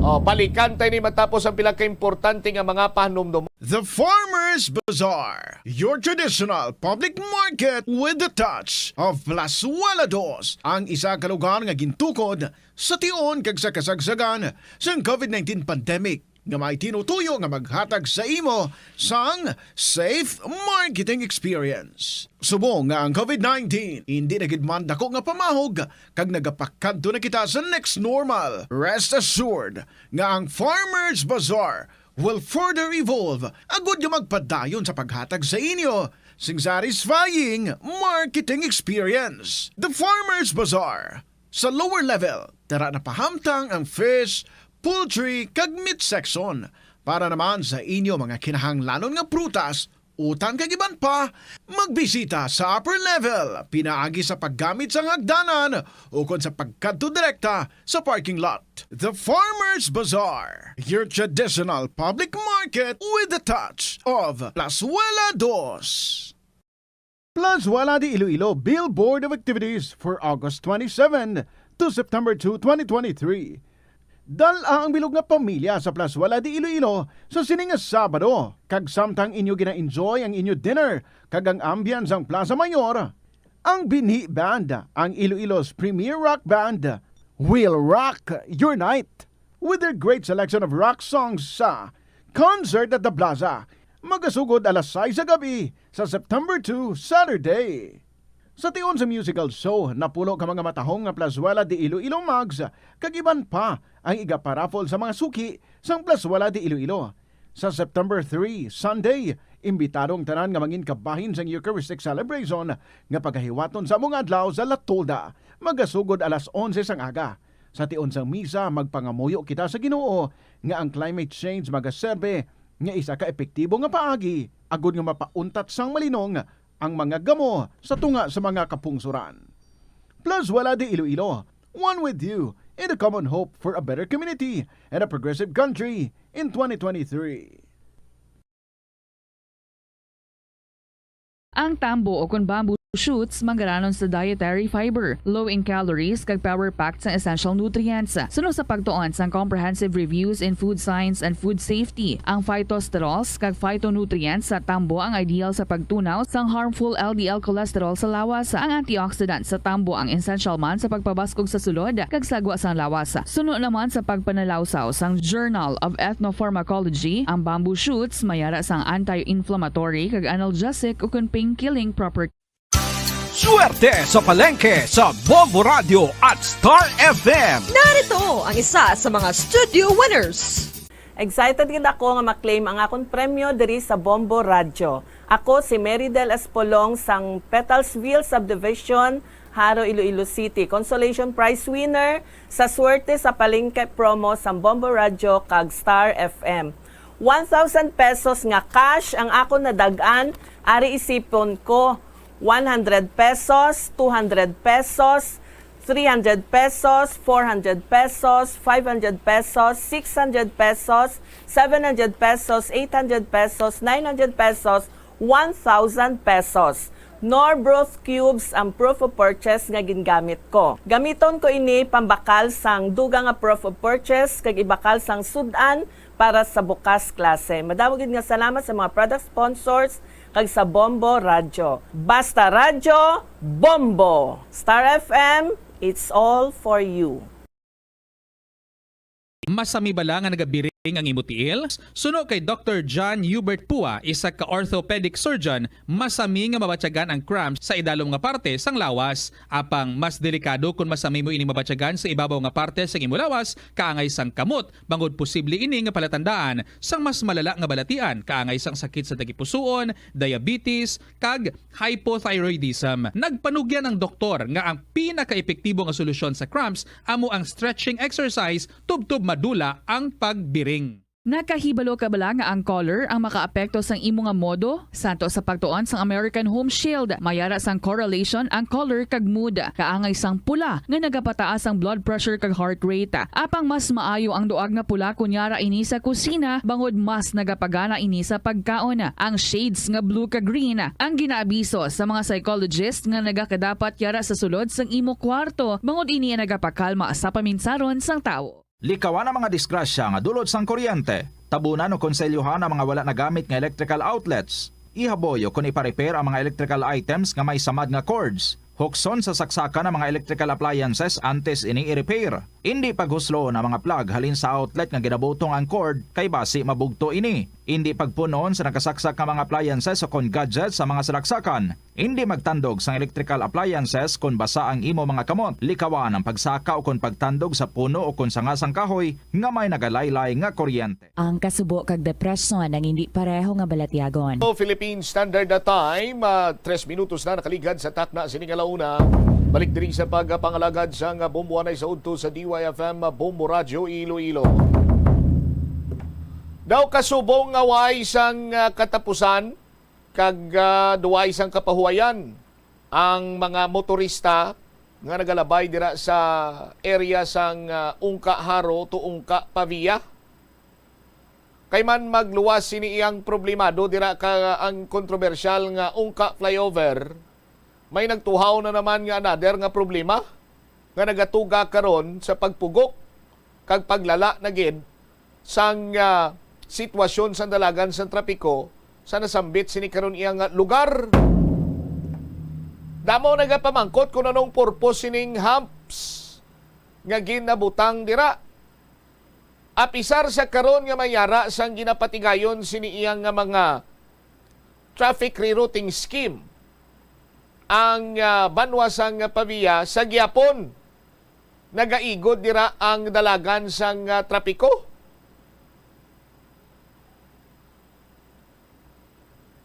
Balikan tayo ni matapos ang pila ka-importante nga mga pahnumdum. The Farmers Bazaar, your traditional public market with the touch of Plazuela Dos, ang isa ka lugar nga gintukod sa tion kag sa kasagsagan sa COVID-19 pandemic nga may tinutuyo nga maghatag sa imo sang safe marketing experience. Subong nga ang COVID-19 hindi nagidman dako nga pamahog kag nagapakadto na kita sa next normal. Rest assured nga ang Farmers Bazaar will further evolve agud nga magpadayon sa paghatag sa inyo sing satisfying marketing experience. The Farmers Bazaar sa lower level tara na pahamtang ang fish, poultry kag meat section para naman sa inyo mga kinahanglanon nga prutas, utan kag iban pa, magbisita sa upper level pinaagi sa paggamit sa hagdanan o kon sa pagkadto direkta sa parking lot. The Farmers Bazaar, your traditional public market with the touch of Plazuela Dos. Plazuela de Iloilo Billboard of Activities for August 27 to September 2, 2023. Dala ang bilog nga pamilya sa Plazuela de Iloilo sa sining nga Sabado, kag samtang inyo gina-enjoy ang inyo dinner kag ang ambience ang Plaza Mayor. Ang Binhi Band, ang Iloilo's premier rock band, will rock your night with their great selection of rock songs sa Concert at the Plaza. Magasugod alas 6 sa gabi sa September 2, Saturday. Sa tion sa musical show, napulo ka mga matahong nga Plazuela de Iloilo Mags, kag iban pa ang igaparafol sa mga suki sang Plazuela de Iloilo. Sa September 3, Sunday, imbitadong tanan nga mangin kabahin sang Eucharistic celebration nga paghahiwaton sa mga adlaw sa Latolda, magasugod alas 11 sang aga. Sa tion sang misa, magpangamuyo kita sa Ginoo nga ang climate change magaserbe nga isa ka epektibo nga paagi, agud nga mapauntat sang malinong ang mga gamo sa tunga sa mga kapungsuran. Plazuela de Iloilo, one with you in a common hope for a better community and a progressive country in 2023. Ang tambo o kun bamboo shoots manggaranon sa dietary fiber, low in calories kag power-packed sa essential nutrients. Suno sa pagtuon sang comprehensive reviews in food science and food safety, ang phytosterols kag phytonutrients sa tambo ang ideal sa pagtunaw sang harmful LDL cholesterol sa lawas. Ang antioxidants sa tambo ang essential man sa pagpabaskog sa sulod kag sagwa sang lawas. Suno naman sa pagpanalawsaw sang Journal of Ethnopharmacology, ang bamboo shoots mayara sang anti-inflammatory kag analgesic o kun pain-killing properties. Swerte sa palengke sa Bombo Radio at Star FM. Narito ang isa sa mga studio winners. Excited gid ako nga maklaim ang akong premyo diri sa Bombo Radio. Ako si Meridel Espolong sang Petalsville Subdivision, Haro, Iloilo City. Consolation prize winner sa swerte sa palengke promo sa Bombo Radio kag Star FM. 1,000 pesos nga cash ang ako nadagan, ari isipon ko. 100 pesos, 200 pesos, 300 pesos, 400 pesos, 500 pesos, 600 pesos, 700 pesos, 800 pesos, 900 pesos, 1,000 pesos. Norbroth cubes ang proof of purchase nga gingamit ko. Gamiton ko ini pambakal sang dugang nga proof of purchase kag ibakal sang sudan para sa bukas klase. Madamo gid nga salamat sa mga product sponsors kag sa Bombo Radio. Basta Radio, Bombo. Star FM, it's all for you. Masami bala nga nagabiring ang imutiil? Suno kay Dr. John Hubert Pua, isa ka orthopedic surgeon, masami nga mabatyagan ang cramps sa idalom nga parte sang lawas. Apang mas delikado kung masami mo ini mabatyagan sa ibabaw nga parte sang imo lawas, kaangay sang kamot, bangod posible ini nga palatandaan sang mas malala nga balatian, kaangay sang sakit sa tagipusoon, diabetes, kag hypothyroidism. Nagpanugyan ang doktor nga ang pinaka-epektibo nga solusyon sa cramps amo ang stretching exercise tubtub madula ang pagbiring. Nakahibalo ka bala nga ang color ang makaapekto sang imo nga modo? Santo sa pagtuon sang American Home Shield, mayara sang correlation ang color kag mood. Kaangay sang pula nga nagapataas ang blood pressure kag heart rate. Apang mas maayo ang duag nga pula kunyara ini sa kusina, bangod mas nagapagana ini sa pagkaon. Ang shades nga blue kag green ang ginaabiso sa mga psychologist nga nagakadapat yara sa sulod sang imo kwarto, bangod ini ang nagapakalma sa paminsaron sang tao. Likawan ang mga disgrasya nga dulot sang kuryente. Tabunan o konselyuhan ang mga wala nagamit nga electrical outlets. Ihaboyo kung ipa-repair ang mga electrical items nga may samad nga cords. Hukson sa saksakan ng mga electrical appliances antes ini i-repair. Hindi paghuslo na mga plug halin sa outlet nga ginabutong ang cord kay basi mabugto ini. Hindi pagpunon sa nakasaksak nga mga appliances o kon gadgets sa mga salaksakan. Hindi magtandog sa electrical appliances kung basa ang imo mga kamot. Likawan ang pagsaka o kung pagtandog sa puno o kung sangasang kahoy nga may nagalaylay nga kuryente. Ang kasubo kag depresyon ang hindi pareho nga balatyagon. Philippine Standard Time, 3 minutos na nakaligad sa takna sining alauna. Balik diri sa pagpangalagad sa bombuanay sa udto sa DYFM Bombo Radio Iloilo. Daw kasubong nga way sang katapusan kag duway sang kapahuwayan ang mga motorista nga nagalabay dira sa area sang Ungka Haro to Ungka Pavia. Kay man magluwas sini iyang problemado dira ka ang kontrobersyal nga Ungka flyover, may nagtuhaw na naman nga another nga problema nga nagatuga karon sa pagpugok kag paglala na gid sang sitwasyon sa dalagan sa trapiko sa nasambit sini karon iyang lugar. Damo nagapamangkot kung anong purpose sining humps nga ginabutang dira. Apisar sa karon nga mayara sang ginapatigayon sini iyang nga mga traffic rerouting scheme ang banwa sang Pavia sa gyapon nagaigod dira ang dalagan sang trapiko.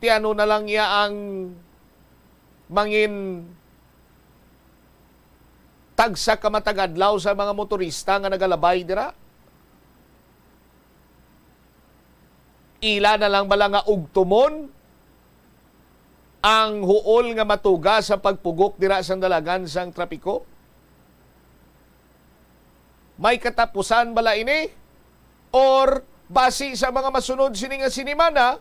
Tiano na lang iya ang mangin tagsa ka matagadlaw sa mga motorista nga nagalabay dira. Ila na lang bala nga ugtumon ang huol nga matuga sa pagpugok dira sa dalagan sang trapiko? May katapusan bala ini? Or basi sa mga masunod sini nga sinimana,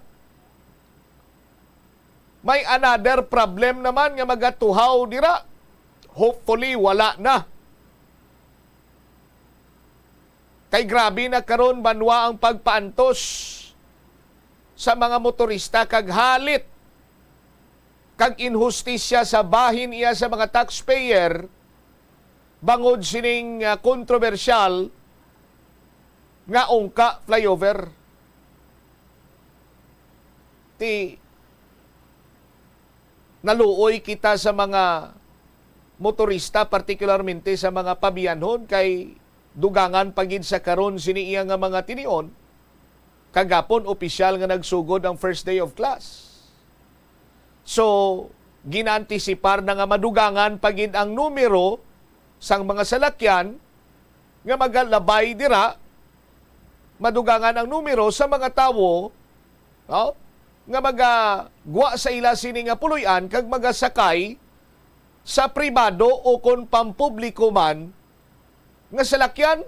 may another problem naman nga magatuhaw dira? Hopefully wala na. Kay grabe na karon banwa ang pagpaantos sa mga motorista kag halit kag inhustisya sa bahin iya sa mga taxpayer bangod sining kontrobersyal nga Ungka flyover. Ti naluoy kita sa mga motorista, partikularmente sa mga pabiyanhon, kay dugangan pagid sa karon sini iya nga mga tinion. Kagapon opisyal nga nagsugod ang first day of class. So, ginantisipar na nga madugangan pagin ang numero sang mga salakyan nga magalabay dira, madugangan ang numero sa mga tawo nga magagwa sa ila sini nga puloy-an kag magasakay sa pribado o kon pampubliko man nga salakyan.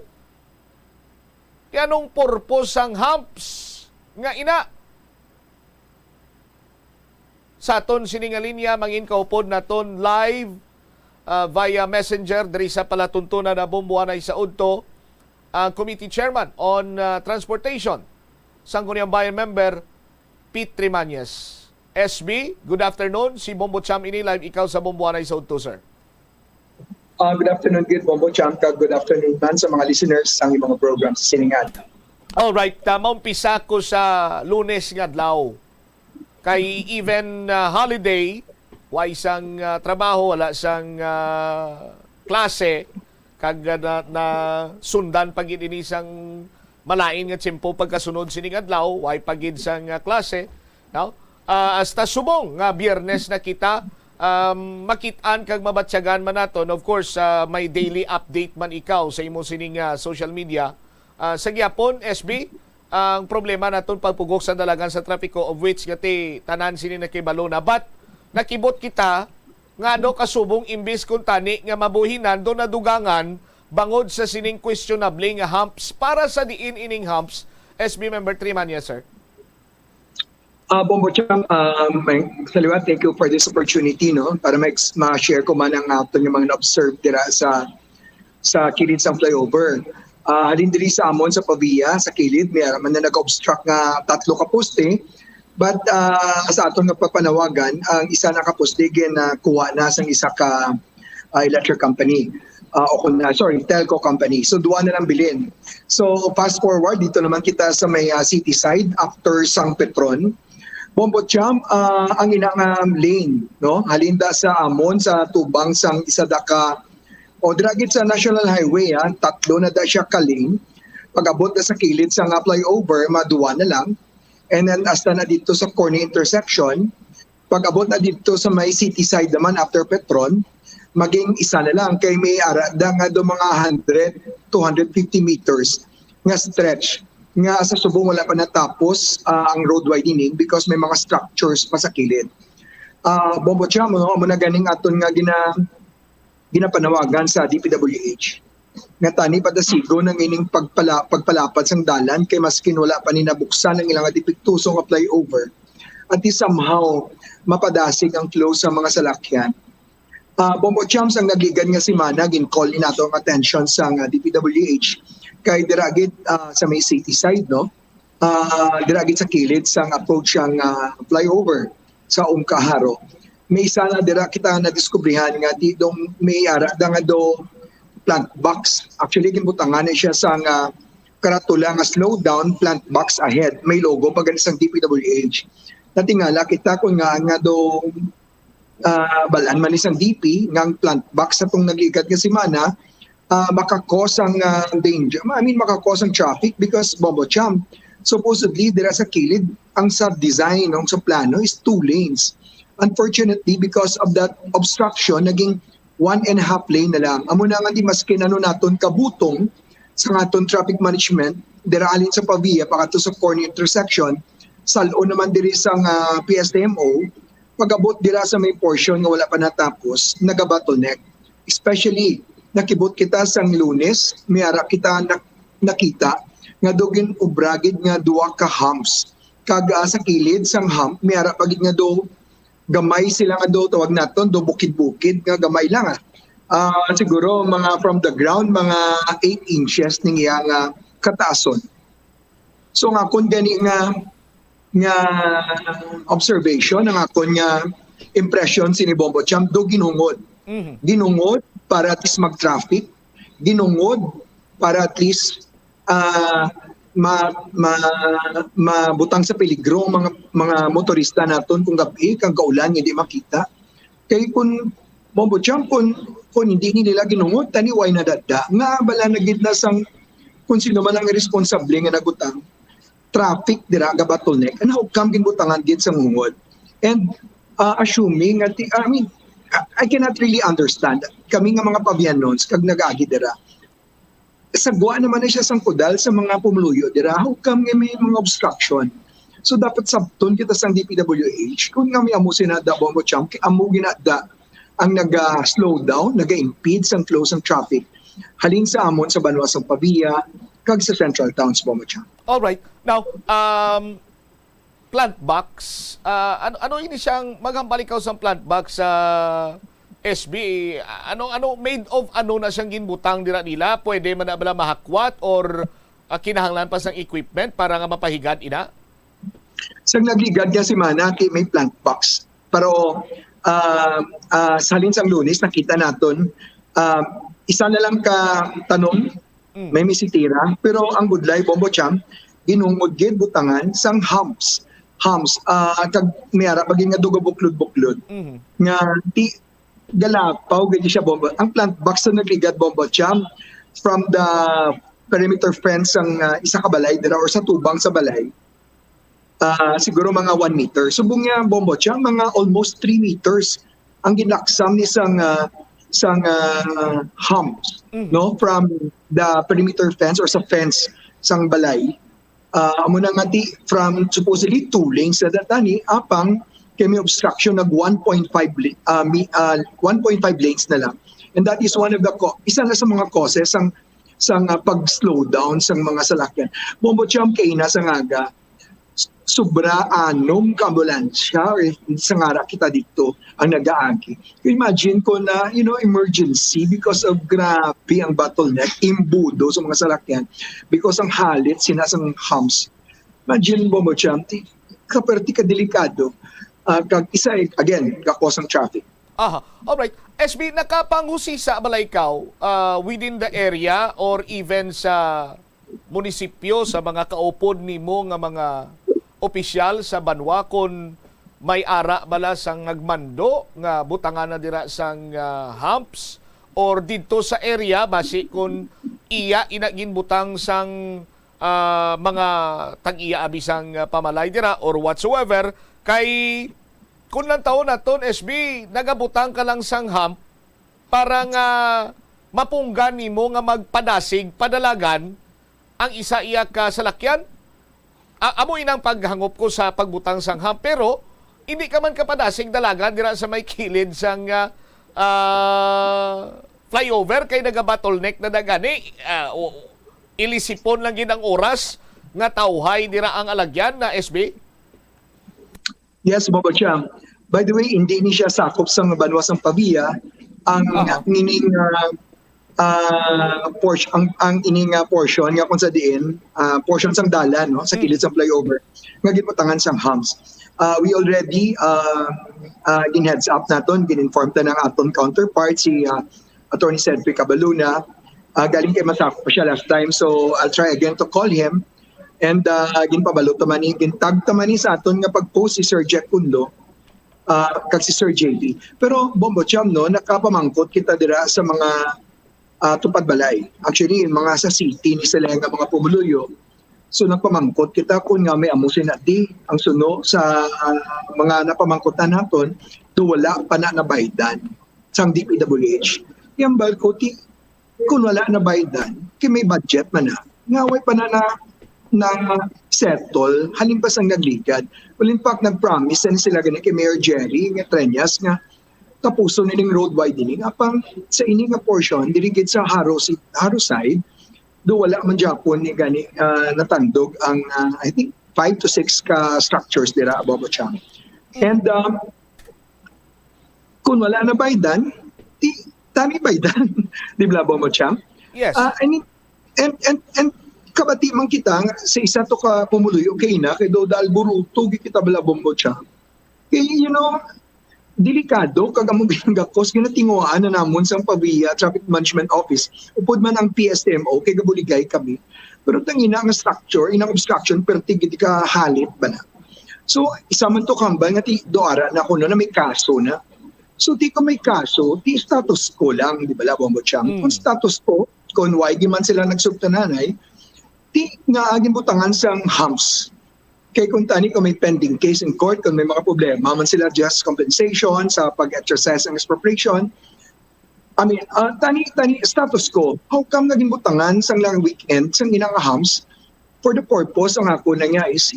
Yanong purpose ang humps nga ina. Sa aton sini nga linya mangin kaupod naton live via messenger diri sa palatuntunan na Bumbuanay sa Udto ang committee chairman on transportation Sangguniang Bayan member Pete Trimañez. SB, good afternoon. Si Bombo Cham ini live ikaw sa Bumbuanay sa Udto, sir. Good afternoon, good Bombo Cham. Good afternoon man sa mga listeners sa mga program sa Siningan. Alright, maumpisa ko sa Lunes nga adlaw. Kay even holiday, wa isang trabaho, wala sang klase, kag na sundan pagid ini sang malain nga tiyempo pagkasunod sining adlaw, way pagid sang klase. No? Hasta subong nga Biyernes na kita makit-an kag mabatsyagan man naton. Of course, may daily update man ikaw sa imo sining social media. Sa gyapon, SB, ang problema naton pagpugok sa dalagan sa trapiko of which gati tanan sini nakibalo na. But nakibot kita nga do kasubong imbis kung tani nga mabuhinan do nadugangan bangod sa sining questionable nga humps para sa diin ining humps. SB member Trimañez, sir. Bombo Cham, salamat, thank you for this opportunity, no, para ma-share ko man ang aton yung mga na-observe dira sa kilid sa flyover. Halin diri sa amon sa Pavia, sa kilid, may man na nag-obstruct nga 3 ka poste. But sa aton nga papanawagan, ang isa na ka poste na kuha na sang isa ka electric company. Telco company. So, 2 na lang bilin. So, fast forward, dito naman kita sa may city side after Sang Petron. Bombo Cham, ang inang lane, no? Halinda sa Amon, sa Tubang, sang isa daka, o dragit sa National Highway, 3 na da siya ka lane. Pag-abot na sa kilid sa flyover, 2 na lang. And then, hasta na dito sa corner intersection, pag-abot na dito sa may city side naman after Petron, maging isa na lang kay may arada nga do mga 100 to 150 meters nga stretch nga sa subong wala pa natapos ang road widening because may mga structures pa sa kilid. Bombo Cham, mo na ganing aton nga ginapanawagan sa DPWH nga tani padasigo ng ining pagpalapad sang dalan kay maskin wala pa ni nabuksan ang ilang dipiktusong flyover at somehow mapadasig ang flow sa mga salakyan. Bombo Chams, ang nagigan nga si Mana, gin-call ni nato ang attention sa DPWH kay diragit sa may city side, no? Diragit sa kilid sang approach ang flyover sa Umkaharo. May isa na dira kita na-diskubrihan nga didong may arada nga do plant box. Actually, ginbutangan siya sa karatula nga slow down plant box ahead. May logo pag sang DPWH. Natingala kita kung nga do balaan man isang DP ngang plant box sa itong nagigat nga si Mana, makakos ang danger. Makakos ang traffic because Bombo Cham, supposedly dira sa kilid, ang sa design ng sa plano is 2 lanes. Unfortunately, because of that obstruction, naging 1.5 lane na lang. Amo na nga di maskin naton kabutong sa aton traffic management, dira alin sa Pavia, pakato sa corner intersection, salo naman diri sa PSTMO, pag-abot dira sa may portion nga wala pa natapos, nagabottleneck. Especially, nakibot kita sa Lunes, may ara kita nakita nga dugin ubragid nga 2 ka humps. Kaga sa kilid sang hump, may ara pagid nga do gamay sila nga do tawag naton do bukid-bukid nga gamay lang siguro mga from the ground mga 8 inches ning iyang kataason. So nga kun gani nga observation ng akon nga impression sini Bombo Cham do ginungod. Ginungod para at least mag-traffic, ginungod para at least mabutang sa peligro mga motorista naton kung gabi kang kaulan hindi makita. Kay kun Bombo Cham kun hindi nila ginungod tani way nadada nga bala na gid na sang kung sino man ang irresponsable nga nagutang traffic dira ga bottleneck and how come ginbutangan gid sa ngungod. And assuming at I cannot really understand kami nga mga Pabianons kag nag-agi dira sagwa naman na siya sang kudal sa mga pumuluyo dira how come nga may mga obstruction so dapat sabton kita sang DPWH kung nga may amusin na da Bombo Cham amo ginada ang naga-slow down naga-impede sang flow sang traffic halin sa amon sa Banwa sang Pavia kag sa Central Towns Bombo Cham. All right. Now, plant box, ano ini siyang maghambalikaw sa plant box sa SB? Ano made of ano na siyang ginbutang dira nila? Pwede man na bala mahakwat or kinahanglan pa sang equipment para nga mapahigad ina? Sang nagligad niya si Mana kay may plant box. Pero sa halin sang Lunes nakita naton isa na lang ka tanong may misitira pero ang gudlay Bombo Cham ginungod gid butangan sang humps kag mayara baging nga dugo buklod nga ti galapaw gid siya Bombo ang plant box na nagligad Bombo Cham from the perimeter fence ang isa ka balay dira or sa tubang sa balay siguro mga 1 meter subong nga Bombo Cham mga almost 3 meters ang ginaksam ni sang humps no from the perimeter fence or sa fence sang balay amo na nga ti from supposedly 2 lanes sa datani apang kay may obstruction nag 1.5 lanes na lang and that is one of the isa na sa mga causes sang pag-slow down sang mga salakyan Bombo Cham kay na sang aga sobra anom ka ambulansya or sa ngara kita dito ang nag-aagi. Imagine ko na, emergency because of grabe ang bottleneck, imbudo sa mga salakyan because ang halit, sinasang humps. Imagine mo Cham, kaperti ka delikado. Kag isa, again, kakos ang traffic. Aha, alright. SB, nakapanghusisa Balaykaw within the area or even sa munisipyo, sa mga kaupod nimo nga mga opisyal sa Banwa kung may ara bala sang nagmando nga butangan na dira sang humps or dito sa area basi kung iya inagin butang sang mga tag-iya abisang pamalay dira or whatsoever kay kung lang taon naton SB nagabutang ka lang sang hump para nga mapunggan nimo nga magpadasig padalagan ang isa iya ka salakyan. Amo inang paghangop ko sa pagbutang sang hump pero hindi ka man kapadasig dalagan dira sa may kilid sang flyover kay naga-bottleneck na dagani ilisipon lang gid ang oras nga tawhay dira ang alagyan na SB. Yes, Bobo Cham. By the way, hindi ni siya sakop sang Banwa sang Pavia ang meaning ang ining portion nga kung sa diin portion sang dalan no sa kilid sang flyover nga giputangan sang humps we already in heads up naton gininform ta ng aton counterpart si Attorney Cedric Cabaluna galing kay masakop pa siya last time so I'll try again to call him and ginpabalo ta man gintag ta man sa aton nga pag-post si Sir Jack Kundo kag si Sir JB pero Bombo Cham no nakapamangkot kita dira sa mga tupad balay. Actually, mga sa city ni sila nga mga pumuluyo. So nagpamangkot kita kung nga may amusin na di ang suno sa mga napamangkotan naton do wala pa na nabaydan sang DPWH. Yang balkoti kung wala na baydan, kay may budget man na. Ngaway pa na settle halin pa sang nagligad. Walin pa nag-promise na sila gani kay Mayor Jerry nga Treñas nga tapuso nining road widening apang sa ini nga portion dirigid sa Haro side do wala man Japon ni gani natandog ang I think 5 to 6 ka structures dira Bobo Cham and kung wala na baydan tami baydan di ba Bobo Cham yes I mean and kabati man kita sa isa to ka pumuluyo kay na kay do dal buruto kita bala Bobo Cham kay delikado kag among ginagakos ginatinguan na namon sang Pavia Traffic Management Office upod man ang PSTMO kay gabuligay kami pero tangina nga structure inang obstruction perti gid ka halit ba na so isa man to kambal nga ti doara na kuno na may kaso na so ti ko may kaso ti status quo lang di ba Bombo Cham kung status quo kung why di man sila nagsubtananay ti nga agin butangan sang humps Kay kung tani kung may pending case in court, kung may mga problema man sila just compensation sa pag-exercise ng expropriation, I mean, tani status ko, how come naging butangan sang lang weekend sang inang ahams for the purpose ang ako na niya is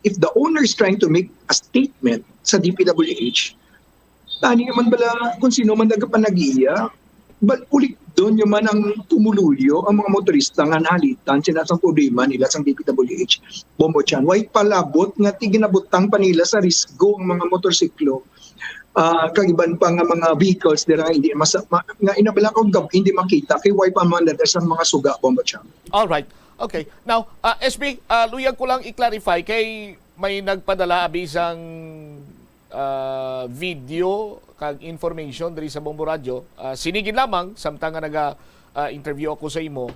if the owner is trying to make a statement sa DPWH, tani man bala kung sino man nagpanag-iya, ulit doon yung man ang tumululyo ang mga motorista nga nalitan sinasang problema nila sa DPWH. Bombochan, why palabot nga tiginabutang pa nila sa risgo ang mga motorsiklo. Kagiban pa nga mga vehicles dira hindi nga inabala ko hindi makita kay why pa man sa mga suga, Bombochan. All right. Okay. Now, SB, luyag ko lang i-clarify kay may nagpadala abisang video kag information diri sa Bombo Radio. Sinigin lamang samtang nga naga-interview ako sa imo.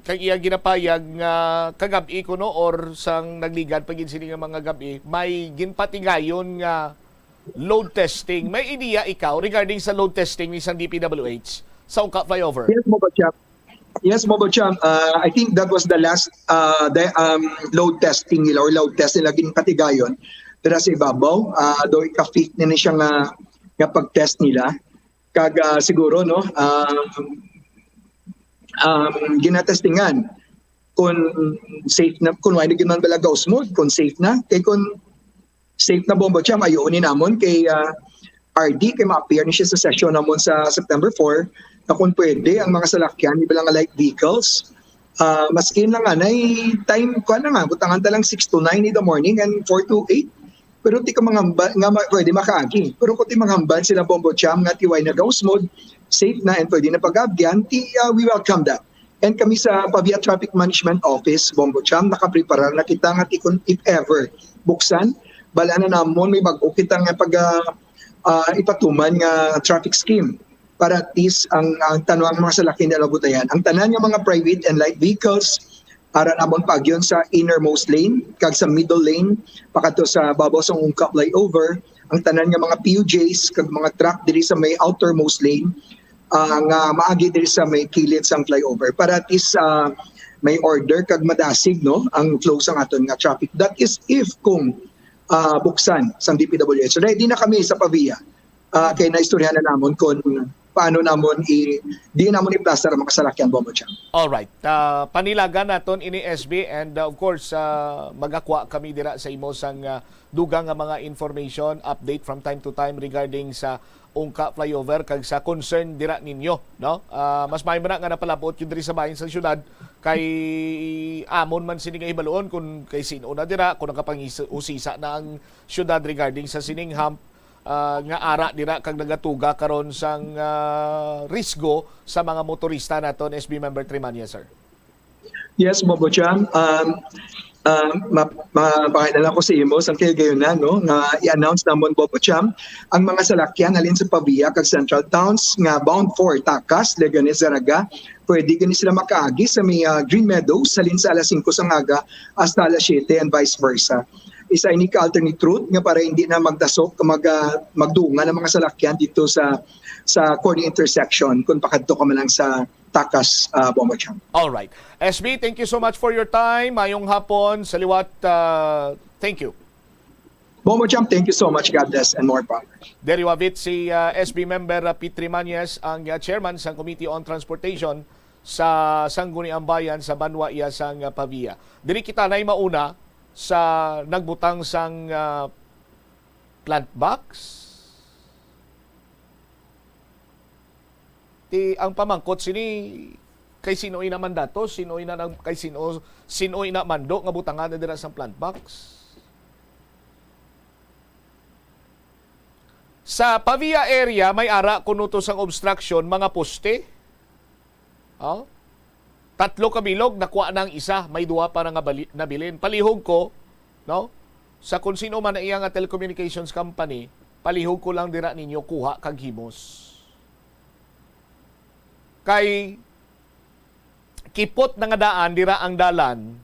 Kay iya ginapayag nga kagabi ko no or sang nagligad pagin sini nga mga gabi may ginpatigayon nga load testing. May ideya ikaw regarding sa load testing ni sa DPWH sa Ungka Flyover? Yes, Bobocham. I think that was the last load testing nila or load test nila ginpatigayon. Dira sa ibabaw, do ka-fit na siya nga pag-test nila. Kag siguro no, ginatestingan kung safe na, kung wala giman bala ghost mode, kung safe na. Kay kung safe na Bobocham, ayon ni namon kay RD, kay ma-appear ni siya sa session namon sa September 4, na kung pwede ang mga salakyan, iba lang light vehicles, maskin lang nga, time ko na nga, butangan talang 6 to 9 in the morning and 4 to 8. Pero ti ka manghambal, nga pwede makaagi. Pero kung ti manghambal sila Bombocam, nga tiway na ghost mode, safe na and pwede na pag-abdian, we welcome that. And kami sa Pavia Traffic Management Office, Bombocam, nakaprepara na kita nga if ever buksan, bala na namon, may bago kita nga ipatuman nga traffic scheme. Para at least ang tanong mga salaki na labutayan. Ang tanan nga mga private and light vehicles, para namon pagyon sa innermost lane, kag sa middle lane, pakato sa babaw sa Ungka Flyover, ang tanan nga mga PUJs, kag mga truck diri sa may outermost lane, nga maagi diri sa may kilid sang flyover. Para at least may order kag madasig no ang flow sang aton nga traffic. That is if kung buksan sa DPWH. So ready na kami sa Pavia. Kaya naistoryahan na namon kung paano namon di namon i-plaster ang mga salakyan, Bombocam. Alright. Panilagan naton ini SB and of course magakwa kami dira sa imo sang dugang nga mga information update from time to time regarding sa Ungka Flyover kag sa concern dira ninyo, no? Mas may man nga napalabot yun diri sa bahin sa syudad kay amon man sini nga ibaluon kung kay sino na dira kung nakapangusisa na ang syudad regarding sa sining hump nga ara dira kag nagatuga karon sang risgo sa mga motorista naton. SB Member Trimania, sir. Yes, Bobocham. Mapakilala ko sa imo sa gayon na no nga i-announce namon Bobocham ang mga salakyan halin sa Pavia kag Central Towns nga bound for Takas, Leganes, Zaraga, pwede gani sila makaagi sa may Green Meadows halin sa alas 5 sa ngaga hasta alas 7 and vice versa. Isa ini ka alternate route nga para hindi na magdasok magdungan ng mga salakyan dito sa corner intersection kung pakadto ka man lang sa Takas, Bombocam. All right. SB, thank you so much for your time. Mayong hapon sa liwat. Thank you. Bombocam, thank you so much. God bless and more power. Deri wabit si SB member Petri Manyes, ang chairman sa Committee on Transportation sa Sangguniang Bayan sa Banwa iya sang Pavia. Diri kita nay mauna sa nagbutang sang plant box. Ang pamangkot sini kay sino ina mandato, sino ina kay sino ina mando nga butangan na dira sa plant box. Sa Pavia area may ara kuno to sang obstruction mga poste. Oh? 3 kabilog nakuha nang isa, may 2 pa nga nabilin. Palihog ko, no? Sa kung sino man na iya nga telecommunications company, palihog ko lang dira ninyo kuha kag himos. Kay kipot na nga daan dira ang dalan,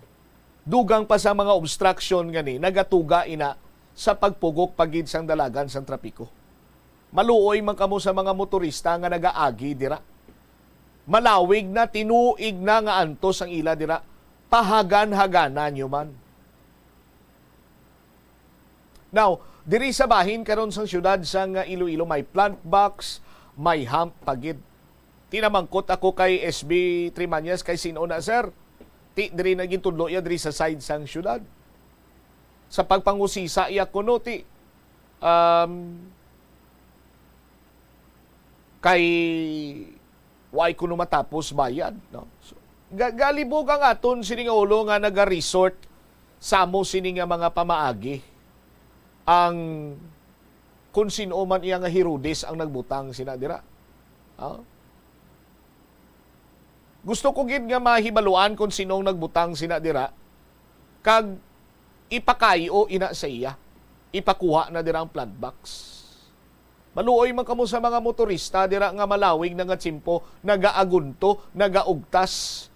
dugang pa sa mga obstruction gani nagatuga ina sa pagpugok pagid sang dalagan sang trapiko. Maluoy man kamo sa mga motorista nga nagaagi dira. Malawig na, tinuig na nga antos ang ila dira. Pahagan-haganan nyo man. Now, diri sa bahin karon sa syudad sang Iloilo may plant box, may hump pagid. Tinamangkot ako kay SB Trimanyas kay sino na sir. Ti diri naging tudlo ya diri sa side sang syudad. Sa pagpangusisa iya kuno ti kay why kuno matapos bayad, no? So, galibog ang aton sini nga ulo nga naga-resort samo sini nga mga pamaagi ang kung sino man iya nga Herodes ang nagbutang sina dira. Gusto ko gid nga mahibaluan kung sinong nagbutang sina dira kag ipakayo ina sa iya. Ipakuha na dira ang plant box. Maluoy man kamo sa mga motorista dira nga malawig na nga tsimpo, nagaagunto, nagaugtas.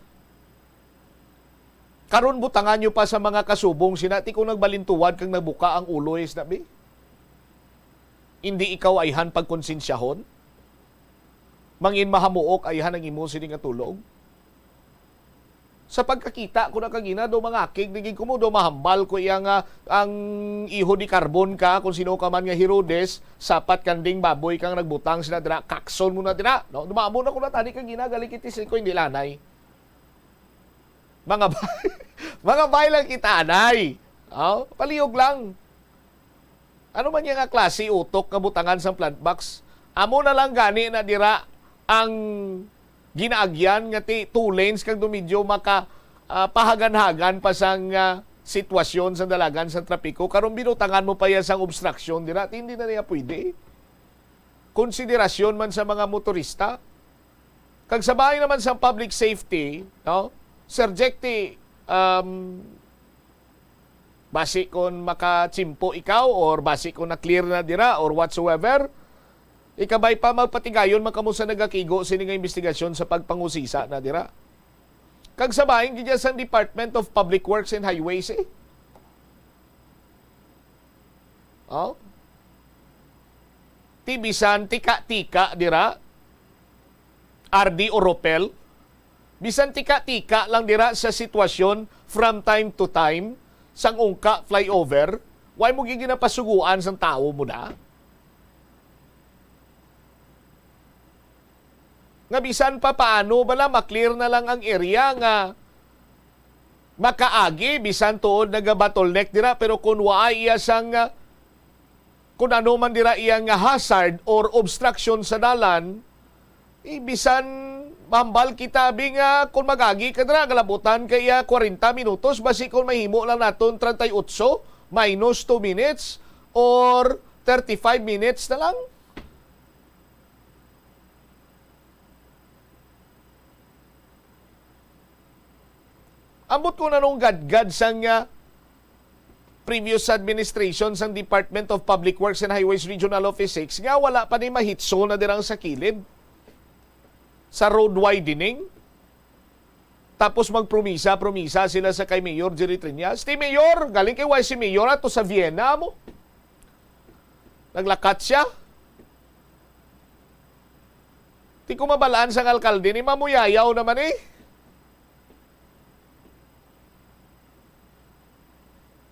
Karon butangan nyo pa sa mga kasubong sinati kung nagbalintuwad kang nabuka ang ulo is nabi. Hindi ikaw ayhan pagkonsensyahon. Mangin mahamuok ayhan ang imo sini nga tulog. Sa pagkakita ko na kagina do mga akig naging ko mo do mahambal ko iya nga ang iho di carbon ka kung sino ka man nga Herodes sapat kanding baboy kang nagbutang sila dira kakson mo na dira no dumamo na ko na tani kagina galikitis ko hindi lanay mga bay lang kita anay palihog lang ano man yung nga klase utok nga butangan sa plant box amo na lang gani na dira ang ginaagyan nga ti 2 lanes kang dumidyo maka pahagan-hagan pa sang sitwasyon sa dalagan sa trapiko karon binutangan mo pa yan sang obstruction dira hindi na niya pwede konsiderasyon man sa mga motorista kag sabay naman sa public safety no subjecti basi kon makachimpo ikaw or basi kon na clear na dira or whatsoever ikabay pa magpatigayon makamo sa nagakigo sini nga investigasyon sa pagpangusisa na dira. Kag sabahin gidya sa Department of Public Works and Highways Tibisan tika-tika dira RD Oropel bisan tika-tika lang dira sa sitwasyon from time to time sang ungka flyover why mo giginapasuguan sang tao mo na nga bisan pa paano bala maklear na lang ang area nga makaagi bisan tuod nagabottleneck dira pero kung waay iya sang kung ano man dira iya nga hazard or obstruction sa dalan bisan mambal kita nga kung magagi ka dira galabutan kay 40 minutos basi kung mahimo lang naton 38 minus 2 minutes or 35 minutes na lang. Ambot ko na nung gadgad sang previous administration sang Department of Public Works and Highways Regional Office 6 nga wala pa ni mahitso na dirang sa kilid sa road widening. Tapos magpromisa sila sa kay Mayor Jerry Triñas. Ti Mayor, galing kay si Mayor ato sa Vienna mo. Naglakat siya. Ti kumabalaan sang alkalde ni mamuyayaw naman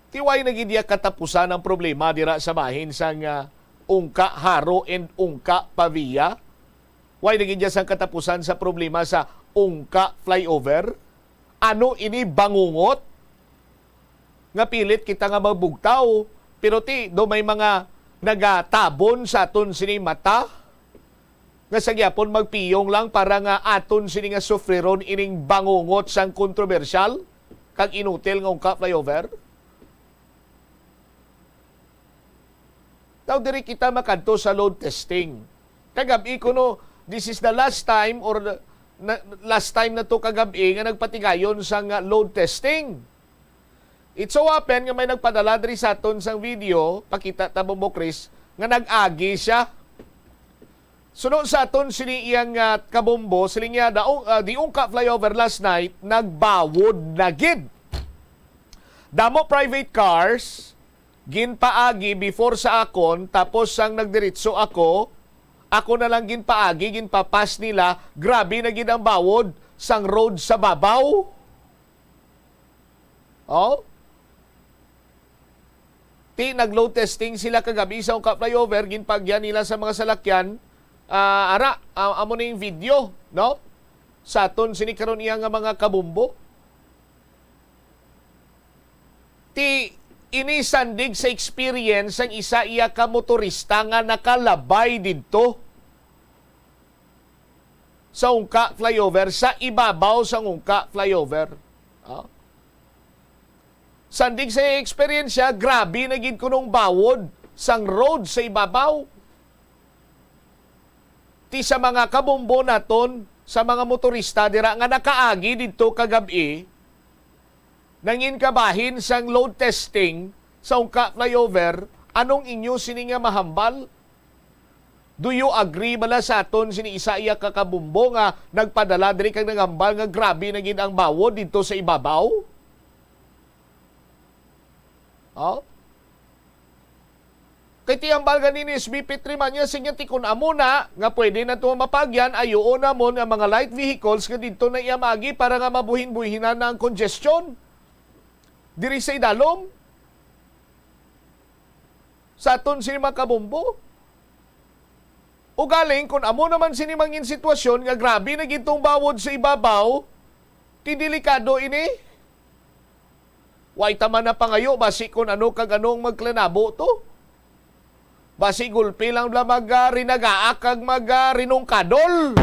Tiway nagidya katapusan ang problema dira sa bahin sang ungka Haro and ungka Pavia. Way nagidya sang katapusan sa problema sa ungka flyover. Ano ini bangungot? Nga pilit kita nga magbugtaw. Pero do may mga nagatabon sa aton sini mata. Nga sagyapon magpiyong lang para nga aton sini nga sufriron ining bangungot sang kontrobersyal kag inutil nga ungka flyover. Daw diri kita makadto sa load testing. Kagabi ko no, this is the last time or last time na to kagabi nga nagpatigayon sang load testing. It so happen nga may nagpadala diri sa aton sang video, pakita ta mo Chris, nga nag-agi siya. Sunod sa aton sini iyang kabombo, siling niya di ungka flyover last night nagbawod na gid. Damo private cars ginpaagi before sa akon, tapos sang nagdiritso ako na lang ginpaagi, ginpapas nila, grabe na gid ang bawod sang road sa babaw. Ti nag-load testing sila kagabi sa ungka flyover, ginpagyan nila sa mga salakyan. Amo na yung video, no? Sa aton sinikaron iya nga mga kabumbo. Ti inisandig sa experience ang isa iya ka motorista nga nakalabay didto sa ungka flyover, sa ibabaw sa ungka flyover. Sandig sa experience siya, grabe na gid kunong bawod sang road sa ibabaw. Ti sa mga kabumbo naton, sa mga motorista dira nga nakaagi didto kagabi, nangin kabahin sang load testing sa ungka flyover, anong inyo sini nga mahambal? Do you agree bala sa aton sini isa iya kakabumbo nga nagpadala diri kang nangambal nga grabe na gid ang bawod didto sa ibabaw? Kay tiyambal ganin ni SB3 man niya sinya tikon amo na nga pwede na ito mapagyan, ayoon na mo nga mga light vehicles nga dito na iamagi para nga mabuhin-buhinan na ang congestion diri sa idalom sa aton sini makabumbo. O galing kung amo naman sini mangin sitwasyon nga grabe na gitong bawod sa ibabaw, ti delikado ini. Way taman na pangayo basi kung ano kag anong magklanabo to. Basi gulpi lang bla rinagaa kag rinungkadol.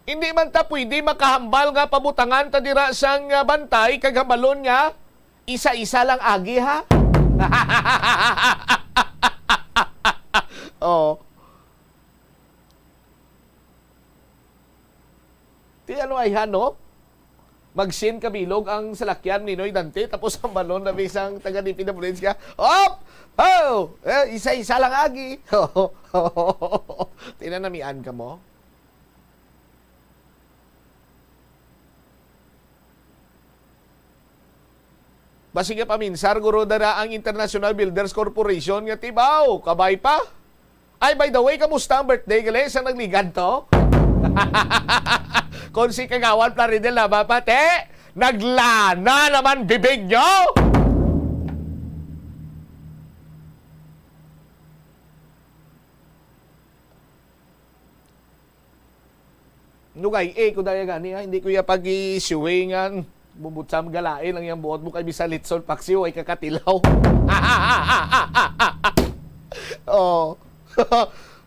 Hindi man ta pwede makahambal nga pabutangan ta dira sang bantay kag hambalon nga isa-isa lang agi ha. Ti ano ay hano? Magsin kabilog ang salakyan ni Noy Dante tapos ang balon na bisang taga DPWH ka. Isa-isa lang agi. Tinanamian ka mo. Basig nga paminsar guro dara ang International Builders Corporation nga tibaw, kabay pa. Ay, by the way, kamusta ang birthday gali sa nagligan to? Kung si Kagawan Plaridel na ba pate, naglana naman bibig nyo! Nugay, ko daya gani ha, hindi ko ya pag-i-issuingan. Bubutsam galain lang yung buot mo kay bisa litson paksiw ay kakatilaw.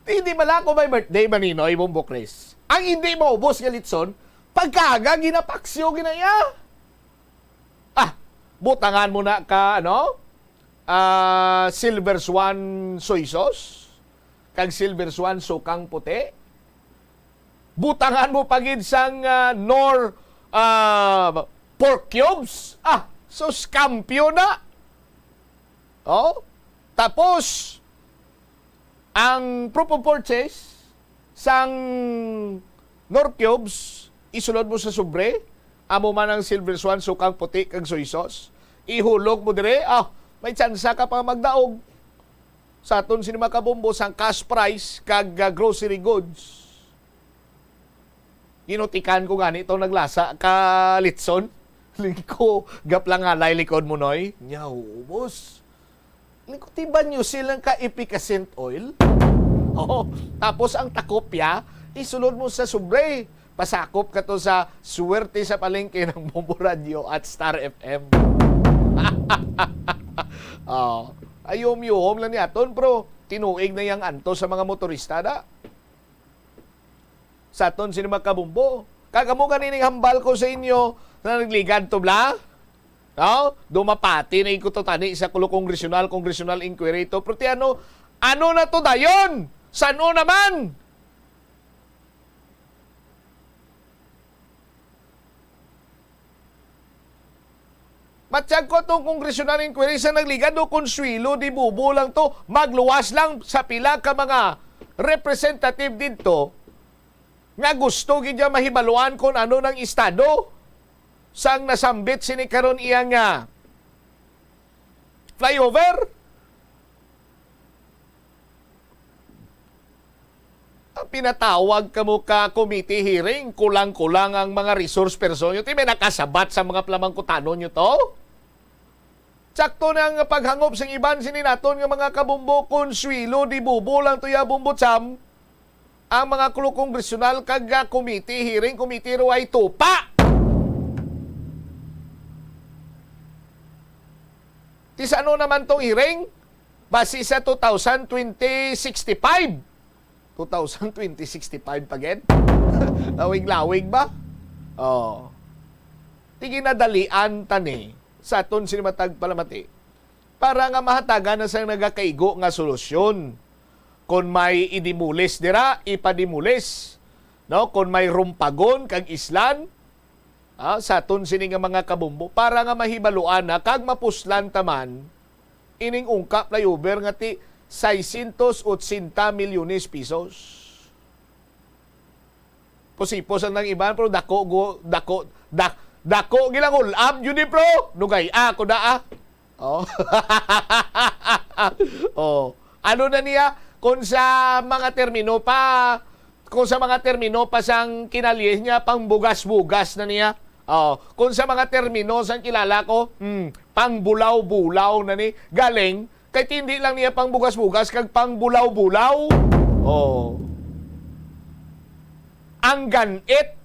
Hindi mala ko may birthday maninoy Bombo Chris. Ang hindi maubos nga litson, pagkaga ginapaksyo ginaya. Butangan mo na ka Silver Swan soy sauce, kag Silver Swan sukang puti. Butangan mo pagid sang pork cubes. So skampyo na. Tapos ang proof of purchase sang Nor cubes, isulod mo sa sobre, amo man ang Silver Swan, sukang puti, kag soy sauce. Ihulog mo dire, may tsansa ka pa magdaog. Sa aton sini makabumbo sang cash price kag grocery goods. Inutikan ko gani itong naglasa ka litson. Lingko, gaplang alay likod mo noy. Nyaw, boss. Lingko, tiban nyo silang ka efficacent oil. Tapos ang takopya, isulod mo sa sobre. Pasakop ka to sa swerte sa palengke ng Bombo Radio at Star FM. Ayom-yom lang niyaton, bro. Tinuig na yang anto sa mga motorista na. Sa aton sino magkabumbo. Kagamo kanining hambal ko sa inyo na nagligad to bla. Dumapati na ikutotani sa congressional inquiry to. Pero ano na to dayon? Sano naman? Matsyag ko itong congressional inquiry sa nagligad do konsuelo, di bubo lang to. Magluwas lang sa pila ka mga representative dito nga gusto gidya mahibaluan kung ano ng estado sang nasambit sini karon iyang flyover. pinatawag kamo ka committee hearing, kulang-kulang ang mga resource person nyo. May nakasabat sa mga plamangkutanon nyo to. Sakto na ang paghangop sa iban sininaton nga mga kabumbo Consuelo di bubo lang tuya bumbutsam. Ang mga kongresyonal kag committee hearing, committee ruay tupa. Tis ano naman tong hearing? Base sa 2020-65. 2020-65 pagin? Lawig-lawig ba? Oh. Tiginadalian tani sa aton sinimatag palamati para nga mahatagan na sa nagakaigo nga solusyon. Kung may idimulis dira, ipadimulis. No? Kung may rumpagon kag islan, sa aton sini nga mga kabumbo para nga mahibaluan na kag mapuslan taman ining ungkap flyover nga ti 680 milyones pesos. Posipos ang nang iban pero dako gilang ulab yun bro. Nugay ako na Oh. Oh. Ano na niya kung sa mga termino pa sang kinalies niya pang bugas-bugas na niya. Oh, kung sa mga termino sang kilala ko, pang bulaw-bulaw na ni galing kay hindi lang niya pang bugas-bugas kag pang bulaw-bulaw. Oh. Ang ganit.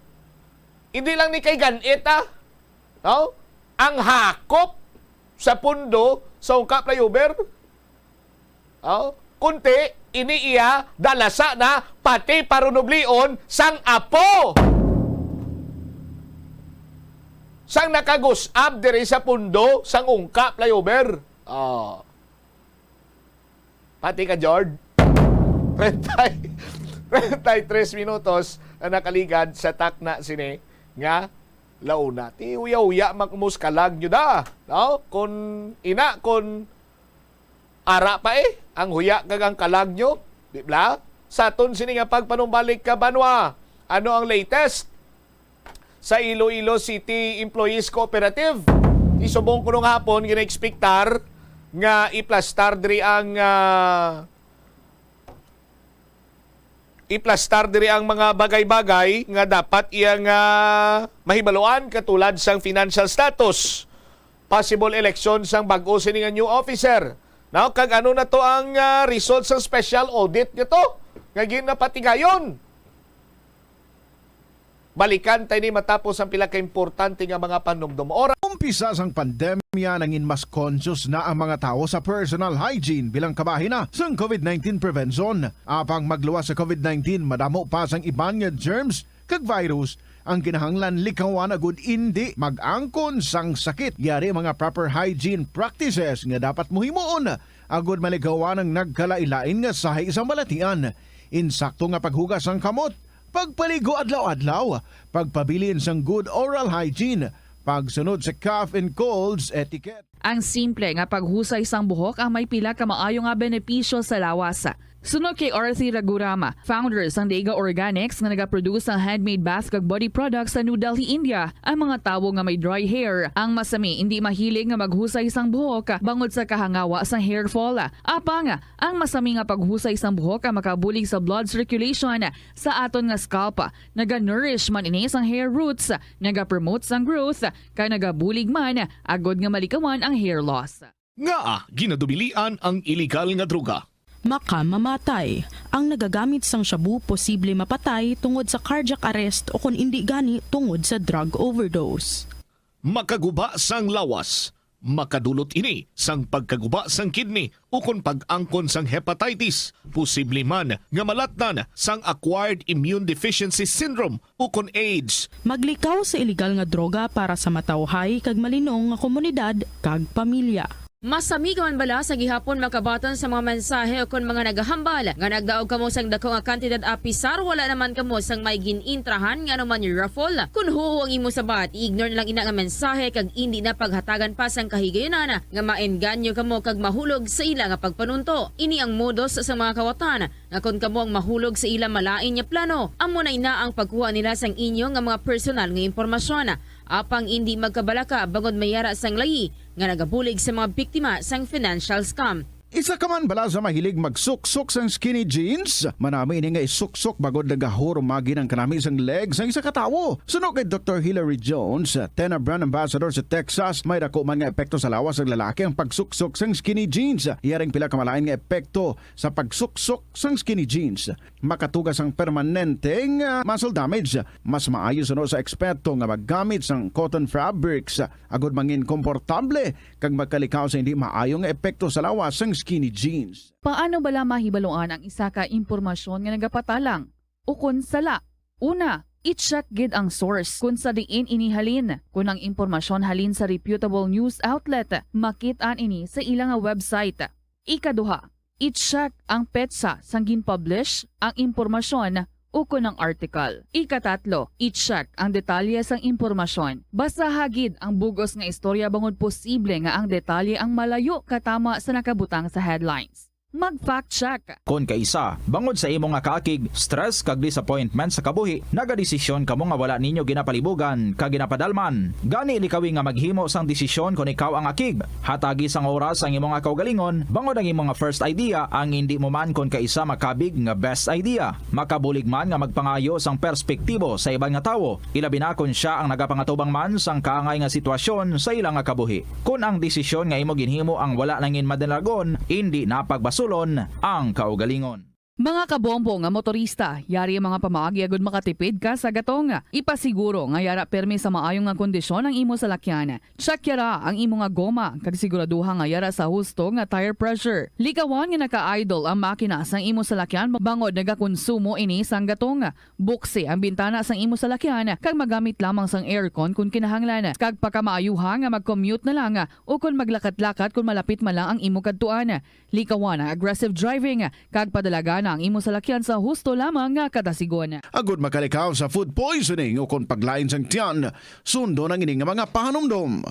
Hindi lang ni kay ganit No? Ang hakop sa pundo sa ungkap flyover. Oh, kunti iniiya dalasa na pati parunublion sang apo. Sang nakagusab diri sa pundo sang ungkap flyover. Oh. Pati ka, George. 33 minutos na nakaligad sa takna sini nga launa. Ti uya-uya magmuskalag nyo da. No? Kung ara pa ang huya kagang kalag nyo. Di ba? Sa aton sini nga pagpanumbalik ka banwa. Ano ang latest? Sa Iloilo City Employees Cooperative. Isubong ko nung hapon, gina-expectar nga iplastar diri ang mga bagay-bagay nga dapat iyang mahibaluan katulad sang financial status, possible election sang bag-o sini nga new officer. Now kag ano na to ang result sa special audit nito nga ginapatigayon. Balikan tayo ni matapos ang pila ka importante nga mga panumdum. Umpisa sang pandemya nangin mas conscious na ang mga tao sa personal hygiene bilang kabahina sa COVID-19 prevention. Apang magluwas sa COVID-19, madamo pa sang iban nga germs kag virus ang kinahanglan likawan agud hindi mag-angkon sang sakit. Yari mga proper hygiene practices nga dapat muhimuon agud maligawan ang nagkalailain nga sahay isang balatian. Insakto nga paghugas sang kamot, pagpaligo adlaw-adlaw, pagpabilin sang good oral hygiene, pagsunod sa cough and colds etiquette. Ang simple nga paghusay sang buhok ang may pila ka maayo nga benepisyo sa lawas. Sunod kay Arthi Ragurama, founder sang Dega Organics nga nagaproduce ng handmade bath kag body products sa New Delhi, India. Ang mga tawo nga may dry hair, ang masami hindi mahilig nga maghusay sang buhok bangod sa kahangawa sang hair fall. Apang ang masami nga paghusay sang buhok ang makabulig sa blood circulation sa aton nga scalp. Naga-nourish man ini sang hair roots, naga-promote sang growth, kay nagabulig man agod nga malikawan ang hair loss. Nga ginadubilian ang illegal nga droga. Makamamatay. Ang nagagamit sang shabu posible mapatay tungod sa cardiac arrest o kung hindi gani tungod sa drug overdose. Makaguba sang lawas. Makadulot ini sang pagkaguba sang kidney o kung pag-angkon sang hepatitis. Posible man nga malatnan sang acquired immune deficiency syndrome o kung AIDS. Maglikaw sa illegal nga droga para sa matawhay kag malinong nga komunidad kag pamilya. Masami ka man bala sa gihapon makabaton sa mga mensahe o kung mga nagahambal nga nagdaog kamo sang dako nga kantidad apisar wala naman kamo sang may ginintrahan nga naman yung raffle. Kung huho ang imo sabat, ignore na lang ina nga mensahe kag hindi na paghatagan pa sang kahigayonan nga maenganyo kamo kag mahulog sa ila nga pagpanunto. Ini ang modus sa mga kawatan nga kung kamo ang mahulog sa ila malain nga plano, amo na ina ang pagkuha nila sang inyo nga mga personal nga impormasyon. Apang hindi magkabalaka bangod mayara sang layi nga nagabulig sa mga biktima sang financial scam. Isa ka man bala sa mahilig magsuksok sang skinny jeans? Manami ini nga isuksok bagod nagahuro magi ng kanami sang legs ang isa katawo. Suno kay Dr. Hilary Jones, Tena Brand Ambassador sa Texas, may dako man nga epekto sa lawas ng lalaki ang pagsuksok sang skinny jeans. Iyaring pila kamalain nga epekto sa pagsuksok sang skinny jeans. Makatugas ang permanenteng muscle damage. Mas maayo suno sa eksperto nga maggamit sang cotton fabrics agod mangin komportable kag magkalikaw sa hindi maayong epekto sa lawas sang skinny jeans. Paano bala mahibaloan ang isa ka impormasyon nga nagapatalang? Ukon sala. Una, i-check gid ang source kung sa diin inihalin. Kung ang impormasyon halin sa reputable news outlet, makit-an ini sa ilang website. Ikaduha, i-check ang petsa sang gin-publish ang impormasyon ukon ng article. Ikatatlo, i-check ang detalye sang impormasyon. Basta hagid ang bugos nga istorya bangod posible nga ang detalye ang malayo katama sa nakabutang sa headlines. Mag-fact check. Kung kaisa, bangod sa imo nga kaakig, stress kag disappointment sa kabuhi, nagadesisyon kamo nga wala ninyo ginapalibugan kag ginapadalman. Gani likawi nga maghimo sang desisyon kung ikaw ang akig. Hatagi sang oras ang imo nga kaugalingon, bangod ang imo nga first idea ang hindi mo man kung kaisa makabig nga best idea. Makabulig man nga magpangayo sang perspektibo sa ibang nga tawo, ilabi na kung siya ang nagapangatubang man sang kaangay nga sitwasyon sa ilang nga kabuhi. Kung ang desisyon nga imo ginhimo ang wala nangin madalagon, hindi napagbasulon ang kaugalingon. Mga kabombo nga motorista, yari ang mga pamaagi agud makatipid ka sa gatong. Ipasiguro nga yara permi sa maayong nga kondisyon ang imo salakyan. Check yara ang imo nga goma kag siguraduha nga yara sa husto nga tire pressure. Likawan nga naka-idle ang makina sang imo salakyan bangod nagakonsumo ini sang gatong. Buksi ang bintana sang imo salakyan kag magamit lamang sang aircon kung kinahanglan. Kag pakamaayuha nga mag-commute na lang o kung maglakat-lakat kung malapit man lang ang imo kadtuan. Likawan ang aggressive driving kag padalagan ang imo salakyan sa husto lamang nga kadasigon. Agud makalikaw sa food poisoning o kung paglain sang tiyan, sundo ng ining mga pahanumdom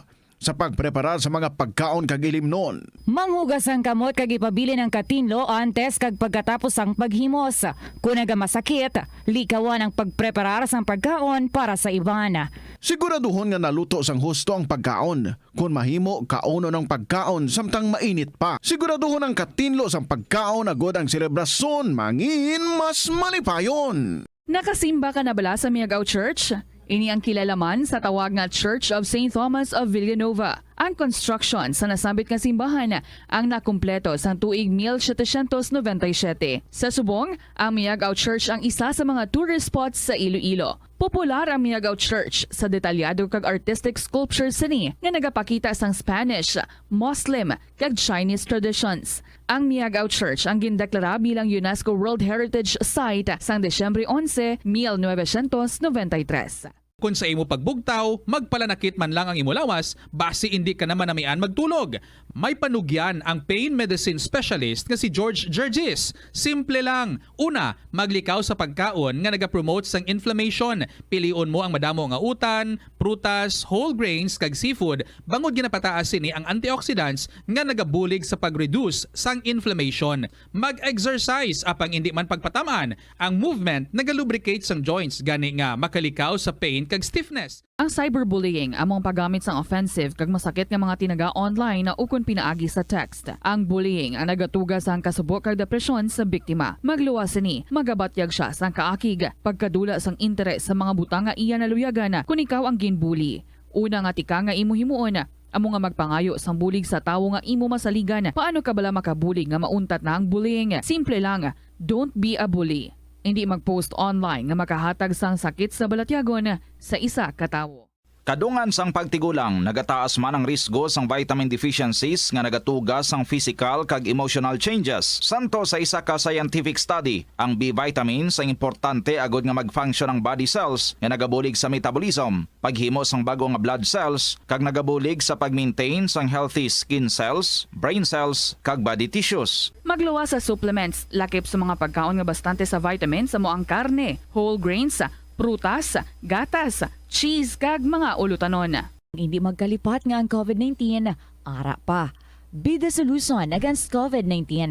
sa pagpreparar sa mga pagkaon kag ilimnon. Manghugas ang kamot kag ipabili ng katinlo antes kag pagkatapos ang paghimos. Kung nagamasakit, likawan ang pagpreparar sang pagkaon para sa iban. Siguraduhon nga naluto sang husto ang pagkaon. Kung mahimo, kauno ng pagkaon samtang mainit pa. Siguraduhon ang katinlo sang pagkaon agod ang selebrasyon mangin mas malipayon. Nakasimba ka na bala sa Miagaw Church? Ini ang kilalaman sa tawag nga Church of St. Thomas of Villanueva. Ang construction sa nasabit nga simbahan ang nakumpleto sa tuig 1797. Sa subong, ang Miagaw Church ang isa sa mga tourist spots sa Iloilo. Popular ang Miagaw Church sa detalyado kag artistic sculptures sini nga nagapakita sang Spanish, Muslim kag Chinese traditions. Ang Miagaw Church ang gindeklara bilang UNESCO World Heritage Site sang Desyembre 11, 1993. Kung sa imo pagbugtaw, magpalanakit man lang ang imo lawas, base hindi ka naman namian magtulog. May panugyan ang pain medicine specialist nga si George Gergis. Simple lang. Una, maglikaw sa pagkaon nga nagapromote sang inflammation. Piliun mo ang madamo nga utan, prutas, whole grains kag seafood bangod ginapataas sini ang antioxidants nga nagabulig sa pag-reduce sang inflammation. Mag-exercise apang hindi man pagpatamaan. Ang movement nagalubricate sang joints gani nga makalikaw sa pain kag stiffness. Ang cyberbullying among paggamit sang offensive kag masakit nga mga tinaga online na ukon pinaagi sa text. Ang bullying ang nagatugas sang kasubok kag depresyon sa biktima. Magluwas ni, magabatyag siya sang kaakig, pagkadula sang interes sa mga butang nga iya naluyagan kung ikaw ang ginbully. Una nga tika nga imo himuon, amo nga magpangayo sang bulig sa tawo nga imo masaligan. Paano ka bala makabulig nga mauntat na ang bullying? Simple lang, don't be a bully. Hindi mag-post online nga makahatag sang sakit sa balatyagon sa isa ka tawo. Kadungan sang pagtigulang, nagataas man ang risgo sang vitamin deficiencies nga nagatugas sang physical kag emotional changes. Santo sa isa ka scientific study, ang B vitamins ang importante agod nga mag-function ang body cells nga nagabulig sa metabolism, paghimo sang bago nga blood cells, kag nagabulig sa pag-maintain sang healthy skin cells, brain cells, kag body tissues. Magluwas sa supplements, lakip sa mga pagkaon nga bastante sa vitamins sa ang karne, whole grains, prutas, gatas, cheese kag mga ulutanon. Hindi magkalipat nga ang COVID-19, ara pa. Be the solution against COVID-19.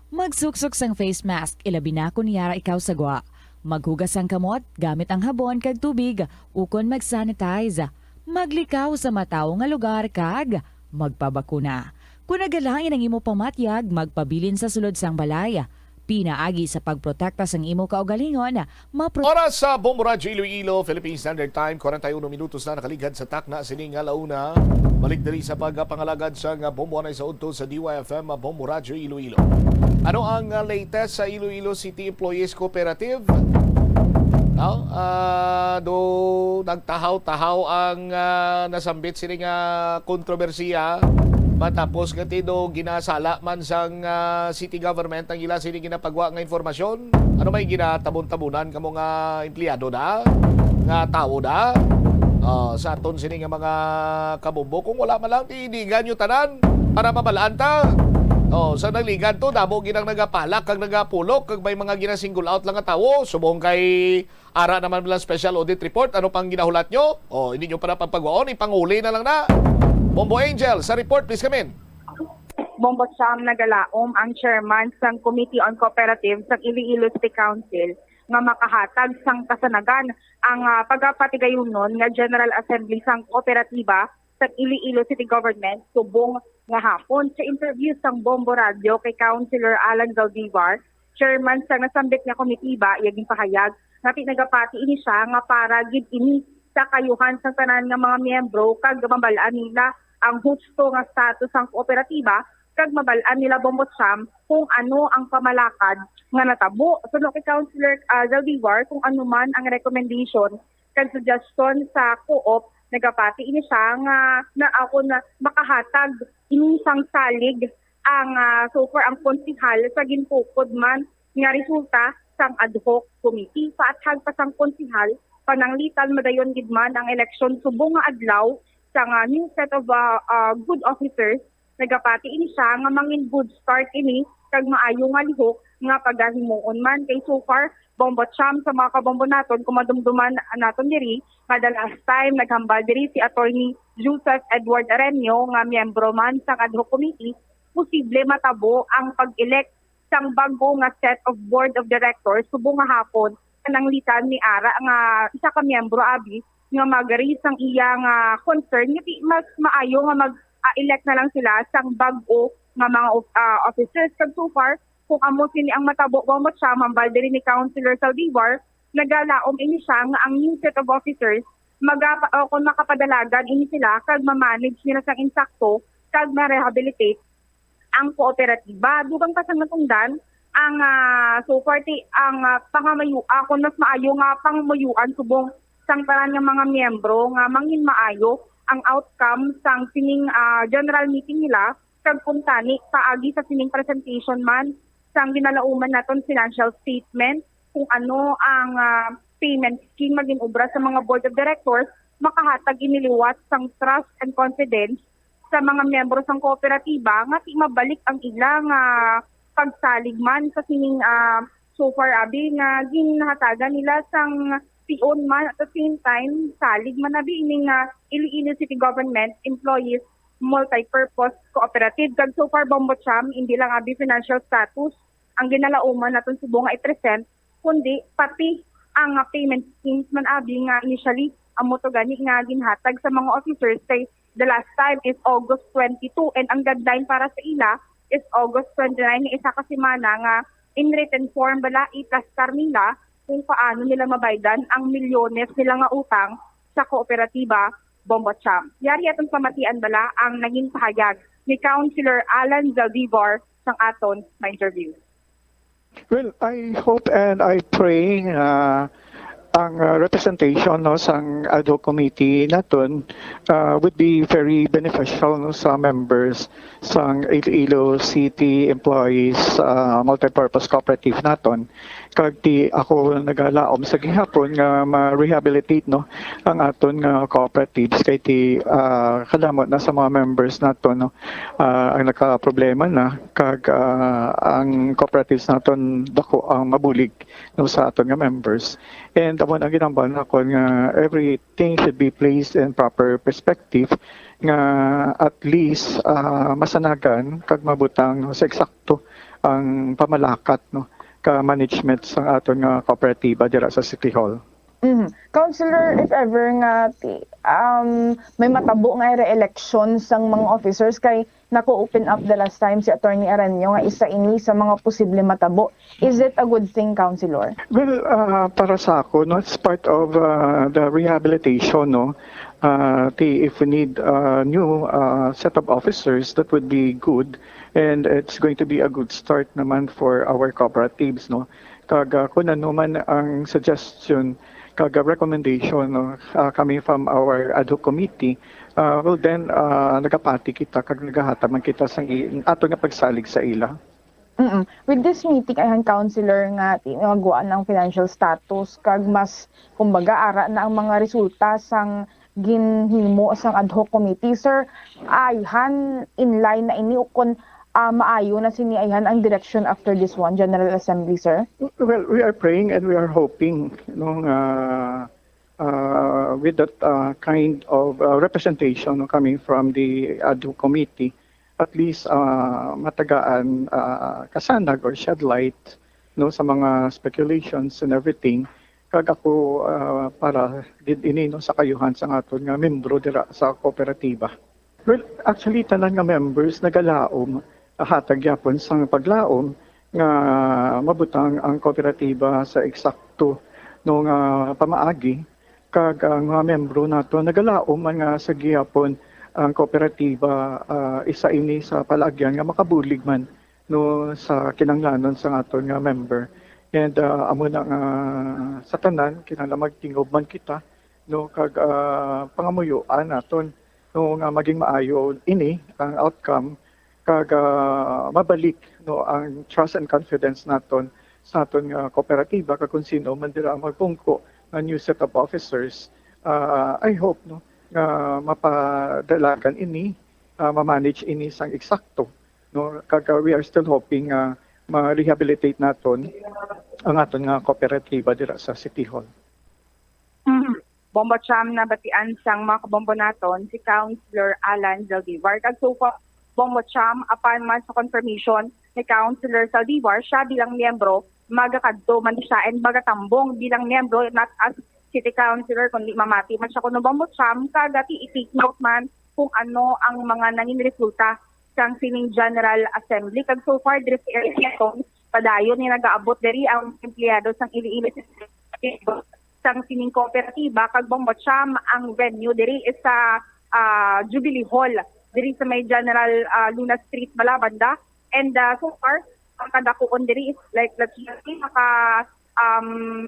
Magsuksok sang face mask, ilabi na kung yara ikaw sagwa. Maghugas ang kamot, gamit ang habon kag tubig, ukon mag-sanitize. Maglikaw sa mataw nga lugar kag magpabakuna. Kung nagalain ang imo pamatyag, magpabilin sa sulod sang balay. Pinaagi sa pagprotekta sang imo kaugalingon, Oras sa Bombo Radyo Iloilo, Philippine Standard Time, 41 minutos na nakaligad sa takna sining alauna. Balik diri sa pagpangalagad sa Bombo Anay sa Udto sa DYFM Bombo Radyo Iloilo. Ano ang latest sa Iloilo City Employees Cooperative? Do nagtahaw-tahaw ang nasambit sining kontrobersiya matapos nga do ginasala man sang city government ang ila sining ginapagwa nga informasyon. Ano may ginatabon-tabunan kamo nga empleyado na nga tao na sa aton sining nga mga kabumbo kung wala man lang tiinigan nyo tanan para mabalaan ta. Sa nagligan to, damo ginang nagapalak kag nagapulok kag may mga ginasingle out lang nga tawo. Subong kay ara naman lang special audit report. Ano pang ginahulat nyo? Hindi nyo para pagpagwaon, ipanguli na lang na. Bombo Angel, sa report please come in. Bombo Sam nagalaom ang chairman sang Committee on Cooperatives sa Iloilo City Council nga makahatag sang kasanagan ang pagpatigayunon nga General Assembly sang Kooperatiba sa Iloilo City Government subong nga hapon. Sa interview sang Bombo Radio kay Councilor Alan Zaldivar, chairman sang nasambit nga komitiba, iyaging pahayag nga pinagapati ini siya nga para gid ini sa kayuhan sa tanan nga mga miyembro kag mabalaan nila ang husto nga status sang kooperatiba kag mabalaan nila Bombo Sam kung ano ang pamalakad nga natabo. So kay Councilor Zaldivar kung ano man ang recommendation kag suggestion sa co-op, nagapati ini siya nga na ako na makahatag inisang salig ang so far ang konsihal sa ginpukod man nga resulta sang ad hoc committee. Paathag pa sang konsihal pananglitan madayon gid man ang eleksyon subong nga adlaw sang new set of good officers. Nagapati ini siya nga mangin good start ini kag maayo nga lihok nga pagahimuon man kay so far Bombo Cham sa mga kabombo naton kumadumduman naton diri kada last time naghambal diri si Attorney Joseph Edward Arenio nga miyembro man sa ad hoc committee, posible matabo ang pag-elect sang bago nga set of board of directors subong nga hapon nanglitan ni Ara nga isa ka miyembro abi nga mag-raise ang iyang concern nga mas maayo nga mag-elect na lang sila sang bago nga mga officers. Kag so far kung amo sini ang matabo Bombo Cham hambal diri ni Councilor Zaldivar, nagalaom ini siya nga ang new set of officers kung makapadalagan ini sila kag ma-manage nila sang insakto kag ma-rehabilitate ang kooperatiba. Dugang pa sang natungdan ang so far ang pangamayu kung mas maayo nga pangmayuan subong sang tanan nga mga miyembro nga mangin maayo ang outcome sang sining general meeting nila kag kuntani paagi sa sining presentation man sang ginalauman naton financial statement kung ano ang payment scheme maging obra sa mga board of directors, makahatag iniliwat sang trust and confidence sa mga miyembro sang kooperatiba nga ti mabalik ang ilang pagsalig man sa sining so far abi nga ginhatagan nila sang pion man at the same time salig man abi ining Iloilo City Government Employees Multi-Purpose Cooperative. Kag so far Bombo Cham hindi lang abi financial status ang ginalauman naton subong nga i-present kundi pati ang payment schemes man abi nga initially amo to gani nga ginhatag sa mga officers kay the last time is August 22 and ang deadline para sa ila is August 29 ni isa ka semana nga in written form bala itastar nila kung paano nila mabaydan ang milyones nila nga utang sa kooperatiba Bombo Cham. Yari atong pamatian bala ang naging pahayag ni Councilor Alan Zaldivar sang aton na interview. Well, I hope and I pray ang representation sang ad hoc committee naton would be very beneficial sa members sang Iloilo City Employees Multipurpose Cooperative naton. Kag ti ako nagalaom sa gihapon nga ma-rehabilitate ang aton nga cooperatives kay ti kadamot na sa mga members naton ang nakaproblema na kag ang cooperatives naton dako ang mabulig sa aton nga members. And amon ang ginamban ako nga everything should be placed in proper perspective nga at least masanagan kag mabutang sa eksakto ang pamalakat ka management sa aton nga kooperatiba dira sa City Hall. Councilor, if ever nga may matabo nga re-election sang mga officers kay nako-open up the last time si Attorney Aranyo nga isa ini sa mga posible matabo. Is it a good thing, Councilor? Well, para sa ako, no, it's part of the rehabilitation, no. If we need new set of officers, that would be good, and it's going to be a good start naman for our cooperatives, no. Kung ano man ang suggestion, recommendation, no, coming from our ad hoc committee, well then nagapati kita nagahataman kita sa ato nga pagsalig sa ila. With this meeting ayhan, Councilor, nga tinagawa ng financial status kag mas kumbaga ara na ang mga resulta sang ginhimo sang ad hoc committee. Sir, ayhan in line na ini ukon maayo na sini ayhan ang direction after this one General Assembly, sir? Well, we are praying and we are hoping, with that kind of representation coming from the ad hoc committee, at least matagaan kasanag or shed light sa mga speculations and everything. Kag ako para did ini sa kayuhan sa aton nga membro dira sa kooperatiba. Well, actually tanan nga members nagalaom hatag yapon sang paglaom nga mabutang ang kooperatiba sa eksakto nga pamaagi. Kag ang mga membro nato nagalaom man nga sa gihapon ang kooperatiba isa ini sa palagyan nga makabulig man sa kinanglanon sa aton nga member. And amo na nga sa tanan kinahanglan magtingob man kita kag pangamuyuan naton nga maging maayo ini ang outcome kag mabalik ang trust and confidence naton sa aton nga kooperatiba kag kung sino man dira magpungko a new set of officers. I hope nga mapadalagan ini, ma-manage ini sang eksakto. Kag we are still hoping ma-rehabilitate naton ang aton nga kooperatiba dira sa City Hall. Bombo Cham na batian sang mga kabombo naton si Councilor Alan Zaldivar. Kag so far, Bombo Cham, apan man sa confirmation ni Councilor Zaldivar, siya bilang miyembro magakadto man siya and magatambong bilang miyembro, not as city councilor kundi mamati man siya kuno Bombo Cham, kagati i-take note man kung ano ang mga nanging resulta sang sining General Assembly. Kag so far diri sa area padayon ni nagaabot diri ang empleyado sang Iloilo sang sining kooperatiba. Kag Bombo Cham, ang venue diri is sa Jubilee Hall diri sa may General Luna Street Balabanda. And so far ang kadakuon diri is like let's say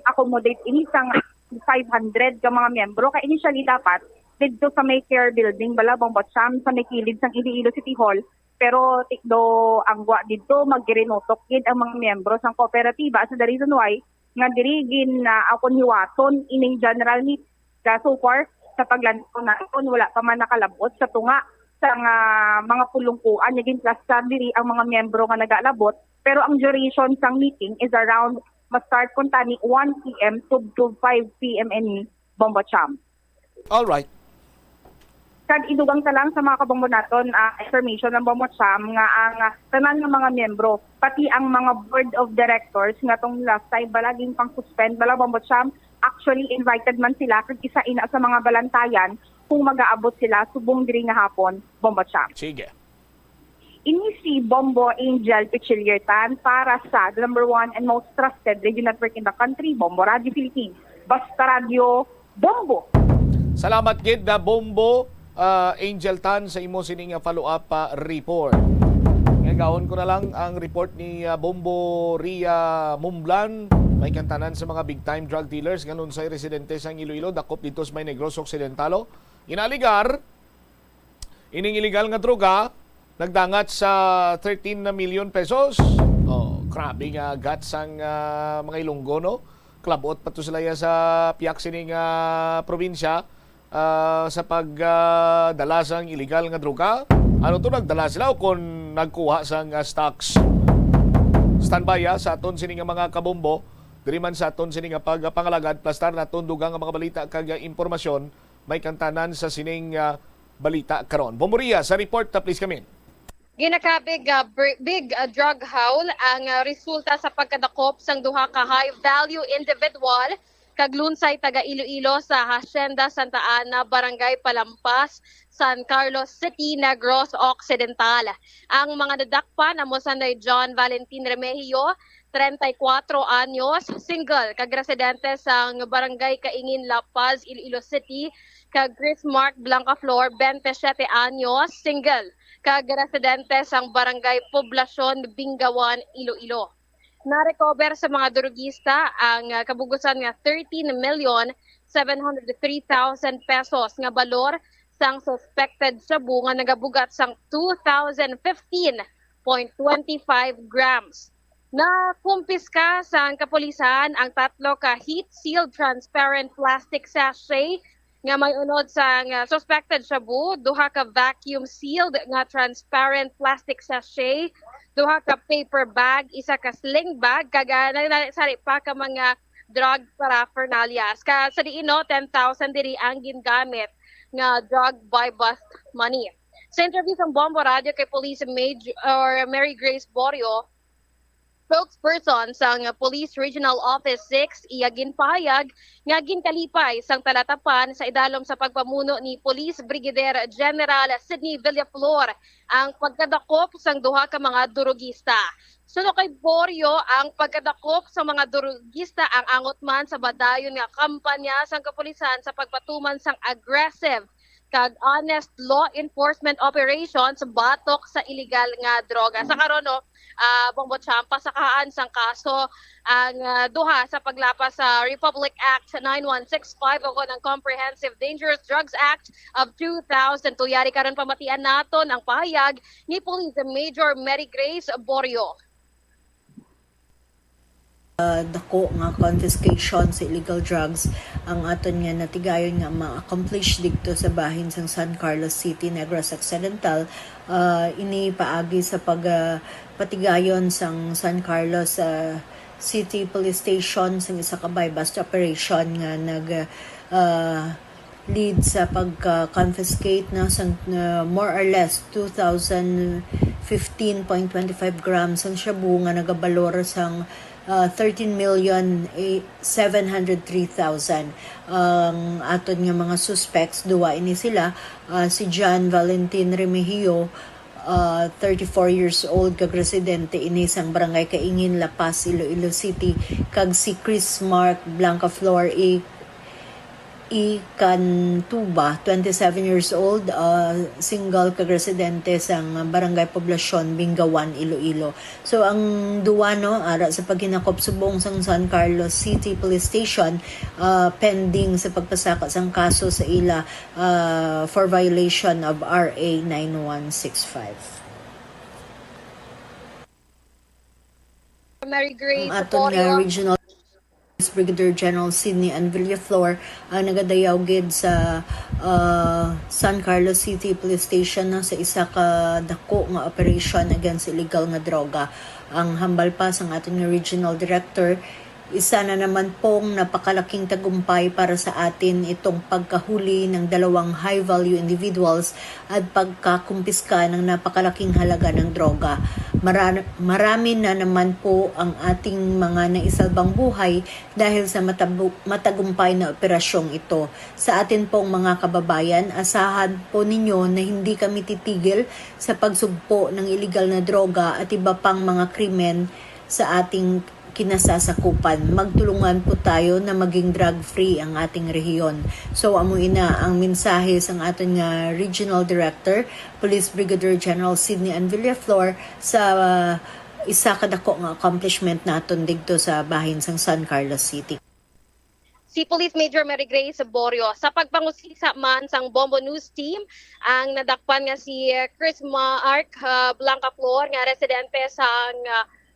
accommodate ini sang 500 ka mga miyembro. Kaya initially dapat dito sa may care building Balabong Botsam sa may kilid sang Iloilo City Hall, pero tikdo ang gwa dito magirinotok gid ang mga miyembro sang kooperatiba. So the reason why nga diri gin akon hiwaton ining general meeting. So far sa paglantaw naton wala pa man nakalabot sa tunga sang mga pulungkuan naging cluster diri ang mga miyembro nga nagalabot, pero ang duration sang meeting is around ma-start kun tani 1 PM to 5 PM in Bombo Cham. All right. Kag idugang ta lang sa mga kabombo naton information ng Bombo Cham nga ang tanan nga mga miyembro pati ang mga board of directors nga tong last time balaging pang-suspend bala Bombo Cham, actually invited man sila kag isa ina sa mga balantayan kung mag-aabot sila subong diri nga hapon Bombo Cham. Sige. Ini si Bombo Angel Pichiliertan para sa number 1 and most trusted radio network in the country, Bombo Radio Philippines. Basta Radio Bombo. Salamat gid na Bombo Angel Tan sa imo sining follow-up report. Ngagawon ko na lang ang report ni Bombo Ria Mumblan. May kantanan sa mga big-time drug dealers ngayon sa residente sa Iloilo, dakop dito sa May Negros Occidentalo. Inaligar, ining illegal nga droga, nagdangat sa 13 na milyon pesos. Grabe nga guts ang mga Ilonggo, no? Klabot pa to sila sa piyak sining probinsya sa pagdala sang illegal nga droga. Ano to, nagdala sila o kung nagkuha sang stocks? Standby sa aton sining mga kabombo. Diri man sa aton sining pagpangalagad plastar na tundugang ang mga balita kag impormasyon. May kantanan sa sining balita karon. Bomboria sa report please come in. Ginakabig big drug haul ang resulta sa pagkadakop sang duha ka high value individual Kaglunsay taga Iloilo sa Hacienda Santa Ana, Barangay Palampas, San Carlos City, Negros Occidental. Ang mga nadakpan amo sanay John Valentin Remigio, 34 anyos, single, kag residente sa Barangay Kaingin, La Paz, Iloilo City, kag Chris Mark Blancaflor, 27 anyos, single, kag residente sa Barangay Poblacion, Bingawan, Iloilo. Na-recover sa mga drugista ang kabugusan nga 13,703,000 pesos nga balor sang suspected shabu nga nagabugat sang 2015.25 grams. Nakumpiska sa kapulisan ang 3 ka heat-sealed transparent plastic sachet nga may unod sa suspected shabu, 2 ka vacuum-sealed nga transparent plastic sachet, 2 ka paper bag, 1 ka sling bag, kaga nagsari pa ka mga drug paraphernalia. Sa diino, 10,000 diri ang gingamit nga drug buy bust money. Sa interview sa Bombo Radio kay Police Major Mary Grace Borio, spokesperson sa Police Regional Office 6, iya ginpahayag nga ginkalipay sang talatapan sa idalom sa pagpamuno ni Police Brigadier General Sidney Villaflor ang pagkadakop sang 2 ka mga durugista. Suno kay Borio, ang pagkadakop sa mga durugista ang angot man sa badayon nga kampanya sang kapulisan sa pagpatuman sang aggressive kag honest law enforcement operations batok sa illegal nga droga. Sa karon no, Bongbot Champa sakahan sang kaso ang duha sa paglapas sa Republic Act 9165 o ng Comprehensive Dangerous Drugs Act of 2002. Yari karon pamatian naton ang pahayag ni Police Major Mary Grace Borio. Dako nga confiscation sa illegal drugs ang aton nga natigayon nga ma-accomplish dito sa bahin sa San Carlos City, Negros Occidental. Ini paagi sa patigayon sang San Carlos City Police Station sa isa ka buy-bust operation nga lead sa pagka-confiscate na more or less 2,015.25 grams ang shabu nga nagabalor sang 13,703,000. Ang aton nga mga suspects, duwa ini sila, si John Valentin Remigio, 34 years old, kag residente ini sang Barangay Kaingin, La Paz, Iloilo City, kag si Chris Mark Blancaflor Cantuba, 27 years old, single, kag residente sang Barangay Poblacion, Bingawan, Iloilo. So ang duwa no ara sa paghinakop subong sang San Carlos City Police Station, pending sa pagpasaka sang kaso sa ila for violation of RA 9165. Mary Grace Aton nga regional Brigadier General Sidney and Villaflor ang nagadayaw gid sa San Carlos City Police Station na sa isa ka dako nga operation against illegal nga droga. Ang hambal pa sang ating regional director, isa na naman pong napakalaking tagumpay para sa atin itong pagkahuli ng 2 high-value individuals at pagkakumpiska ng napakalaking halaga ng droga. Marami na naman po ang ating mga naisalbang buhay dahil sa matagumpay na operasyong ito. Sa atin pong mga kababayan, asahan po ninyo na hindi kami titigil sa pagsugpo ng illegal na droga at iba pang mga krimen sa ating kinasasakupan. Magtulungan po tayo na maging drug-free ang ating rehiyon. So, amuin na ang mensahe sa ating Regional Director, Police Brigadier General Sidney Ann Villaflor sa isa kadako nga accomplishment naton dito sa bahin sang San Carlos City. Si Police Major Mary Grace Borio, sa pagpangusisa man sang Bombo News Team, ang nadakpan nga si Chris Mark Blancaflor nga residente sang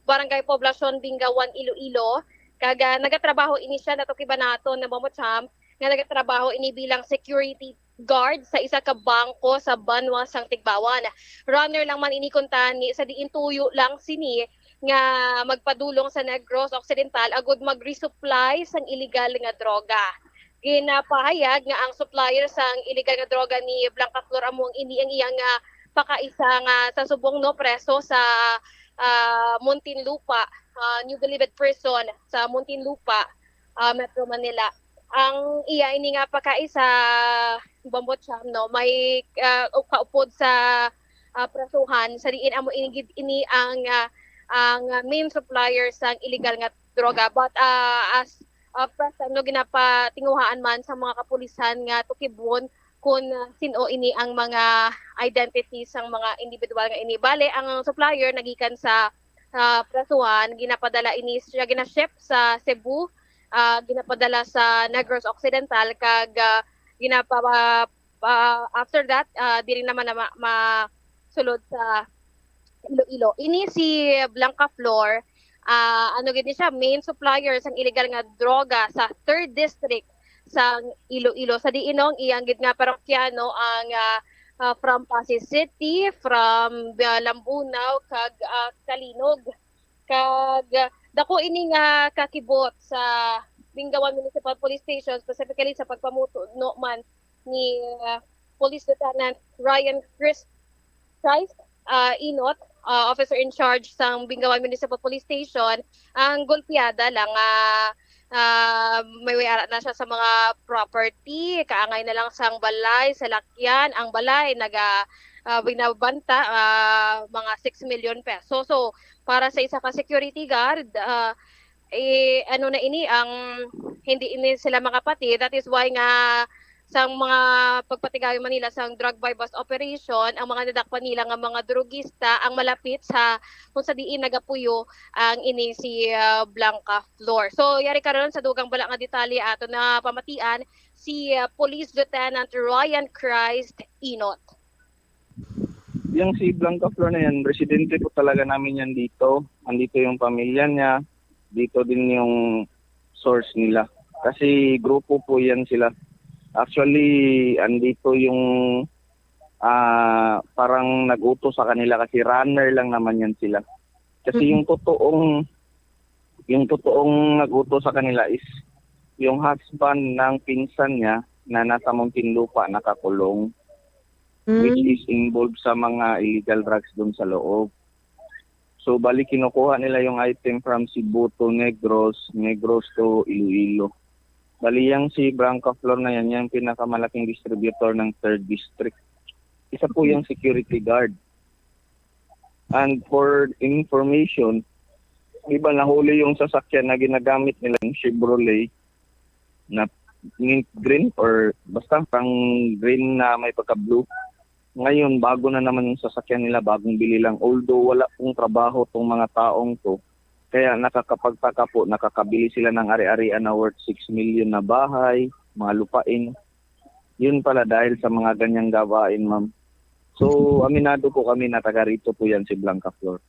Barangay Poblacion, Bingawan, Iloilo. Kaga nagatrabaho ini siya nato kibanaton na Momocham, nga nagatrabaho ini bilang security guard sa isa ka bangko sa Banwa sang Tigbawan. Runner lang man ini kuntani sa diin tuyo lang sini nga magpadulong sa Negros Occidental agud mag-resupply sang illegal nga droga. Ginapahayag nga ang supplier sang illegal nga droga ni Blancaflor among ini ang iyang pakaisa nga sa subong no preso sa Muntinlupa, New Bilibid Prison sa Muntinlupa. Metro Manila. Ang iya ini nga pagkaisa Bombocham no may kaupod sa prasuhan sa diin amo ini ang main supplier sang illegal nga droga, but as present no ginapatinguhaan man sa mga kapulisan nga tukibon kung sino ini ang mga identities ng mga individual nga ini. Bale ang supplier nagikan sa prasuhan, ginapadala ini siya ginaship sa Cebu, ginapadala sa Negros Occidental kag after that diri naman na masulod sa Iloilo. Ini si Blanca Flor, ano gid siya, main supplier sang illegal nga droga sa 3rd district sa Iloilo. Sa diinong iyang gid nga parokyano ang from Pasig City, from Lambunaw kag Kalinog. Kag dako ini nga kakibot sa Bingawan Municipal Police Station, specifically sa pagpamuto no man ni Police Lieutenant Ryan Christ Inot, officer in charge sa Bingawan Municipal Police Station. Ang golpeada lang may wayara na siya sa mga property, kaangay na lang sang balay, sa lakyan. Ang balay binabanta mga 6 million pesos. So para sa isa ka security guard, ano na ini ang hindi ini sila makapati. That is why nga sang mga pagpatigayo Manila sang drug bypass operation, ang mga nadakpan nila nga mga drugista ang malapit sa kung sa diin nagapuyo ang ini si Blanca Flor. So yari karon sa dugang bala nga detalye ato na pamatian si Police Lieutenant Ryan Christ Inot. Yung si Blanca Flor na yan, residente po talaga namin yan dito. Andito yung pamilya niya, dito din yung source nila. Kasi grupo po yan sila. Actually, andito yung parang nag-utos sa kanila kasi runner lang naman yan sila. Kasi yung totoong nag-utos sa kanila is yung husband ng pinsan niya na nasa Muntinlupa nakakulong, which is involved sa mga illegal drugs doon sa loob. So bali kinukuha nila yung item from Cebu to Negros to Iloilo. Bali yang si Blanca Flor na yan, yung pinakamalaking distributor ng 3rd district. Isa po yung security guard. And for information, iba nahuli yung sasakyan na ginagamit nila yung Chevrolet na mint green or basta pang green na may pagka-blue. Ngayon, bago na naman yung sasakyan nila, bagong bili lang. Although wala pong trabaho tong mga taong to, kaya nakakapagtaka po, nakakabili sila ng ari-arian na worth 6 million na bahay, mga lupain. Yun pala dahil sa mga ganyang gawain, ma'am. So, aminado po kami na taga rito po yan si Blanca Flor.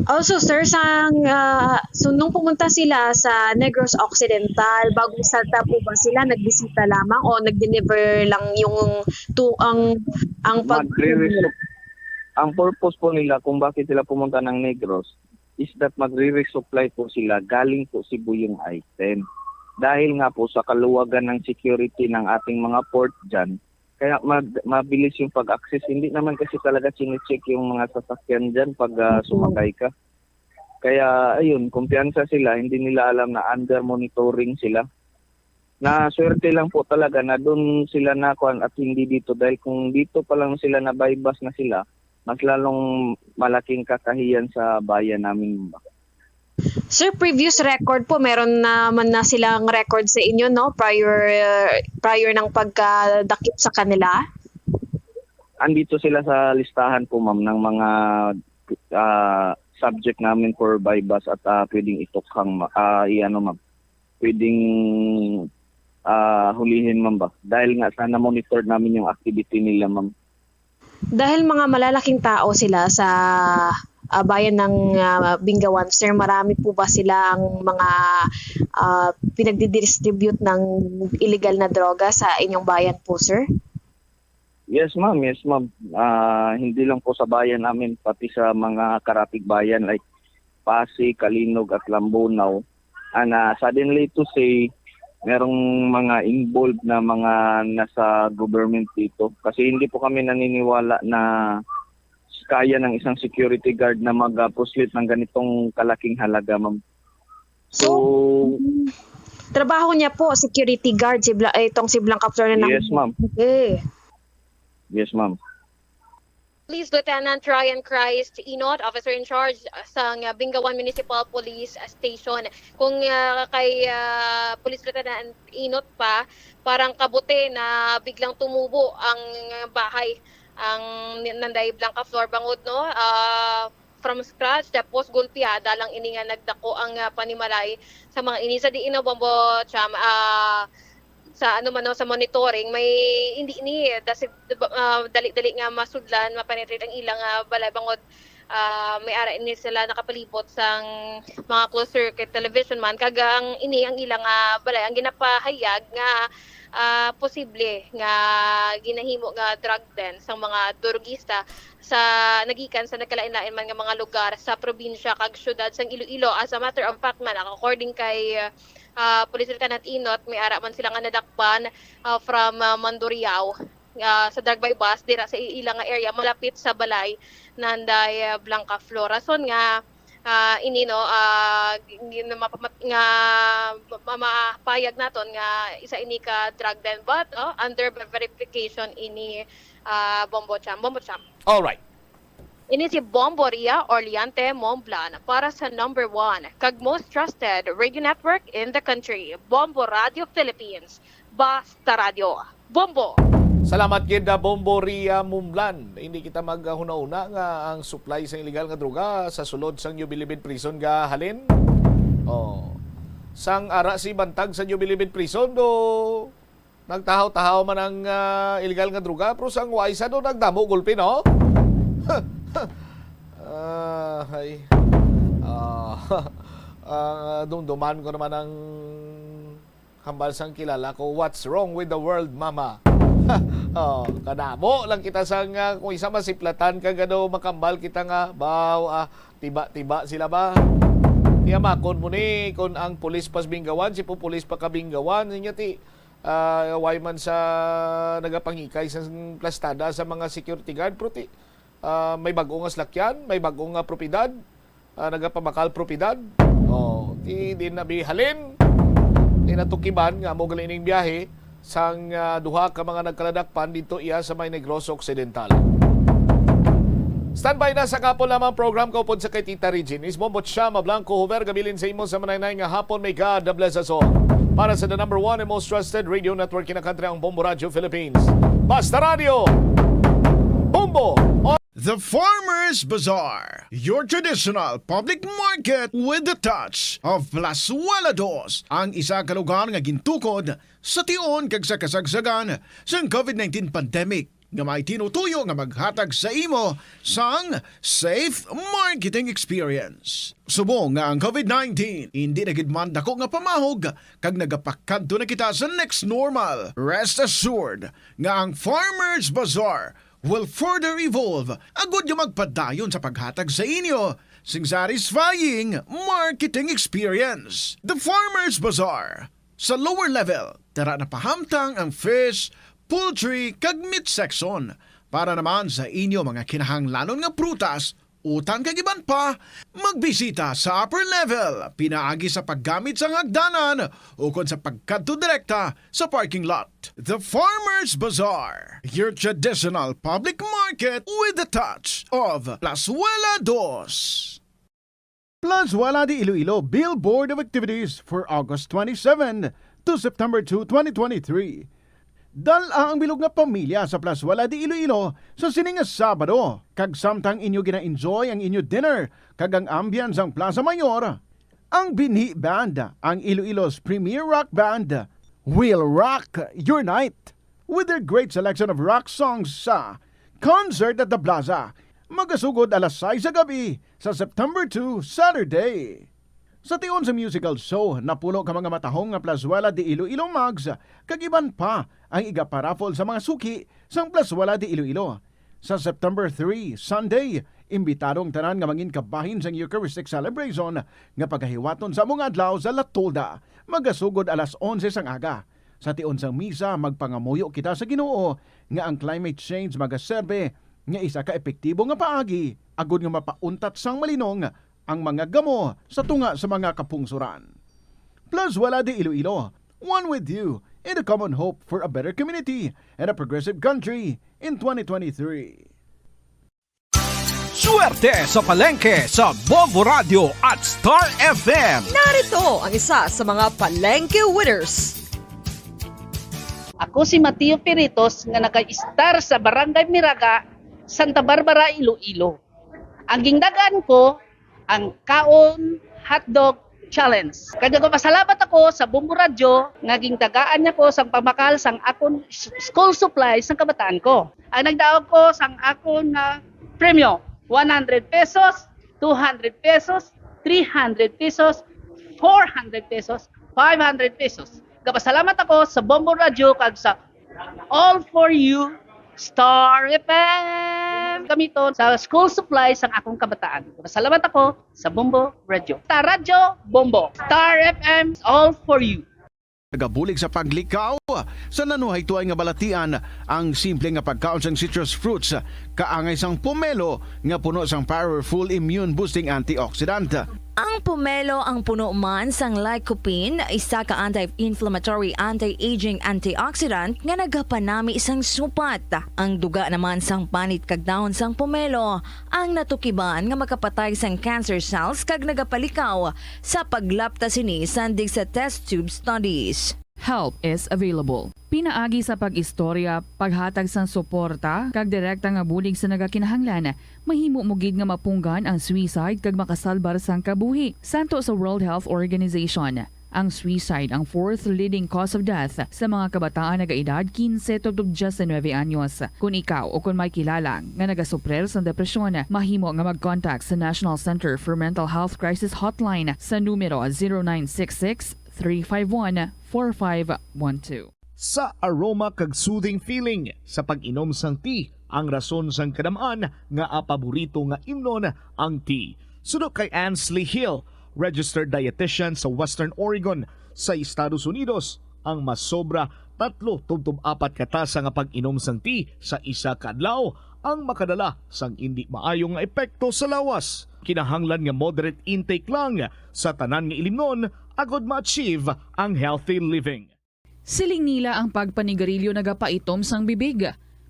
Also, sir, so nung pumunta sila sa Negros Occidental, bagong salta po ba sila, nagbisita lamang o nag-deliver lang yung Ang purpose po nila kung bakit sila pumunta ng Negros is that magre-resupply po sila galing po Cebu yung item. Dahil nga po sa kaluwagan ng security ng ating mga port dyan, kaya mabilis yung pag-access. Hindi naman kasi talaga sine-check yung mga sasakyan dyan pag sumakay ka. Kaya ayun, kumpiyansa sila, hindi nila alam na under monitoring sila. Na swerte lang po talaga na doon sila nakuan at hindi dito. Dahil kung dito pa lang sila na bypass na sila, mas lalong malaking kakahiyan sa bayan namin. Sir, previous record po, meron naman na silang record sa inyo, no? Prior ng pagkadakip sa kanila? Andito sila sa listahan po, ma'am, ng mga subject namin for bypass at pwedeng itukhang, ma'am. Pwedeng hulihin, ma'am ba? Dahil nga sana monitor namin yung activity nila, ma'am. Dahil mga malalaking tao sila sa bayan ng Bingawan, sir, marami po ba silang mga pinagdidistribute ng illegal na droga sa inyong bayan po, sir? Yes, ma'am. Yes, ma'am. Hindi lang po sa bayan namin, pati sa mga karatig bayan like Pasig, Kalinog at Lambunaw. And suddenly to say, merong mga involved na mga nasa government dito. Kasi hindi po kami naniniwala na kaya ng isang security guard na mag-proslit ng ganitong kalaking halaga, ma'am. So, trabaho niya po, security guard, itong si Blanca Flor na Yes, ma'am. Okay. Yes, ma'am. Police Lieutenant Ryan Christ Inot, officer in charge sa Bingawan Municipal Police Station. Kung kay Police Lieutenant Inot pa, parang kabuti na biglang tumubo ang bahay ang Nanday Blanca Flor bangod no. From scratch, tapos gulpiada lang ini nga nagdako ang panimalay sa mga ini sa diin bombo cham sa ano man no, sa monitoring may hindi ni dali-dali nga masudlan mapenetrate ang ilang balay bangod may ara ini sila nakapalibot sang mga closed circuit television man kagang ini ang ilang balay ang ginapahayag nga posible nga ginahimo nga drug den sang mga drugista sa nagikan sa nagkalain-lain man nga mga lugar sa probinsya kag syudad sang Iloilo. As a matter of fact man according kay Police Lieutenant Inot, may ara man sila nga nadakpan from Mandurriao sa drug by bus dira sa ilang area malapit sa balay Nanday Blanca Flor. Rason nga ini no nga mapayag naton nga isa ini ka drug den but under verification ini Bombo Cham. All right. Ini si Bombo Ria Orleante Momblan para sa number 1 kag most trusted radio network in the country, Bombo Radio Philippines. Basta Radio. Bombo! Salamat gid Bombo Ria Mumblan. Hindi kita maghuna-una nga ang supply sa illegal nga droga sa sulod sang New Bilibid Prison ga halin. Sang ara si bantag sa New Bilibid Prison do nagtahaw-tahaw man ang illegal nga droga pero sang waisa do nagdamo gulpi no. Dumduman ko naman ang hambal sang kilala ko. What's wrong with the world, mama? Kadamo lang kita sang kung isa masiplatan ka gado makambal kita nga tiba-tiba sila ba? Niya makon mo ni kung ang pulis pas Bingawan, si pulis pa kabingawan niya ti way man sa nagapangikay sa plastada sa mga security guard pero ti may bagong nga slakyan, may bagong nga propiedad, nagapabakal propiedad. Di nabihalin, di natukiban nga mo galining biyahe sang duha ka mga nagkaladakpan dito iya sa May Negros Occidental. Standby na sa kapon lamang program ko pod sa kay Tita Regine. Ismombot siya, Mablanco, Hover, gabilin sa imo sa manaynay nga hapon may God bless us all. Para sa the number 1 and most trusted radio network in the country, ang Bombo Radio Philippines. Basta Radio! Bombo! The Farmer's Bazaar, your traditional public market with the touch of Plazuela Dos, ang isa ka lugar nga gintukod sa tion kag sa kasagsagan sa COVID-19 pandemic nga may tinutuyo nga maghatag sa imo sang safe marketing experience. Subong nga ang COVID-19 hindi na gid man dako nga pamahog kag nagapakadto na kita sa next normal. Rest assured nga ang Farmer's Bazaar will further evolve agud nga magpadayon sa paghatag sa inyo sing satisfying marketing experience. The Farmer's Bazaar. Sa lower level, tara na pahamtang ang fish, poultry, kag meat section para naman sa inyo mga kinahanglanon nga prutas, utang kag iban pa, magbisita sa upper level, pinaagi sa paggamit sa hagdanan o kon sa pagkadto direkta sa parking lot. The Farmer's Bazaar, your traditional public market with the touch of Plazuela Dos. Plazuela de Iloilo Billboard of Activities for August 27 to September 2, 2023. Dala ang bilog nga pamilya sa Plazuela de Iloilo sa sining Sabado, kag samtang inyo gina-enjoy ang inyo dinner kag ang ambience ang Plaza Mayor. Ang Binhi Band, ang Iloilo's premier rock band, will rock your night with their great selection of rock songs sa Concert at the Plaza. Magasugod alas 6 sa gabi sa September 2, Saturday. Sa tion sa musical show, napulo ka mga matahong nga Plazuela de Iloilo Mags, kagiban pa ang igaparafol sa mga suki sang Plazuela de Iloilo. Sa September 3, Sunday, imbitadong tanan nga mangin kabahin sang Eucharistic celebration nga paghahiwaton sa mga adlaw sa Latolda, magasugod alas 11 sang aga. Sa tion sang misa, magpangamuyo kita sa Ginoo nga ang climate change magaserbe nga isa ka epektibo nga paagi, agud nga mapauntat sang malinong ang mga gamo sa tunga sa mga kapungsuran. Plus Wala de Iloilo. One with you in the common hope for a better community and a progressive country in 2023. Swerte sa palengke sa Bombo Radio at Star FM. Narito ang isa sa mga palengke winners. Ako si Mateo Peritos nga naka-star sa Barangay Miraga, Santa Barbara, Iloilo. Ang gingdagan ko ang Kaon Hotdog Challenge. Kaya ko pasalamat ako sa Bombo Radio nga gingdagaan niya ko sang pamakal sang akon school supplies sang kabataan ko. Ang nagdaog ko sang akon premyo 100 pesos, 200 pesos, 300 pesos, 400 pesos, 500 pesos. Kapasalamat ako sa Bombo Radio kag sa All For You Star FM. Gamiton sa school supplies ang akong kabataan. Kapasalamat ako sa Bombo Radio. Star Radio, Bombo. Star FM, All For You. Nagabulig sa paglikaw sa nanuhay tuay nga balatian ang simple nga pagkaon sang citrus fruits kaangay sang pomelo nga puno sang powerful immune boosting antioxidant. Ang pomelo ang puno man sang lycopene, isa ka anti-inflammatory, anti-aging antioxidant nga nagapanami isang supat. Ang duga naman sang panit kag dahon sang pomelo ang natukiban nga makapatay sang cancer cells kag nagapalikaw sa paglapta sini sandig sa test tube studies. Help is available. Pinaagi sa pag-istorya, paghatag sang suporta, kag direkta nga bulig sa nagakinahanglan, mahimo mo gid nga mapunggan ang suicide kag makasalbar sang kabuhi. Santo sa World Health Organization, ang suicide ang fourth leading cause of death sa mga kabataan nagaedad 15 to 19 anyos. Kung ikaw o kung may kilala nga nagasuprer sa depresyon, mahimo nga mag-contact sa National Center for Mental Health Crisis Hotline sa numero 0966-351-4512. Sa aroma kag soothing feeling sa pag-inom sang tea, ang rason sang kadamaan nga paborito nga imnon ang tea. Sunod kay Ansley Hill, registered dietitian sa Western Oregon sa Estados Unidos, ang mas sobra 3-4 katasa nga pag-inom sang tea sa isa ka adlaw ang makadala sang hindi maayong nga epekto sa lawas. Kinahanglan nga moderate intake lang sa tanan nga ilimnon agod ma-achieve ang healthy living. Siling nila ang pagpanigarilyo nagapaitom sang bibig.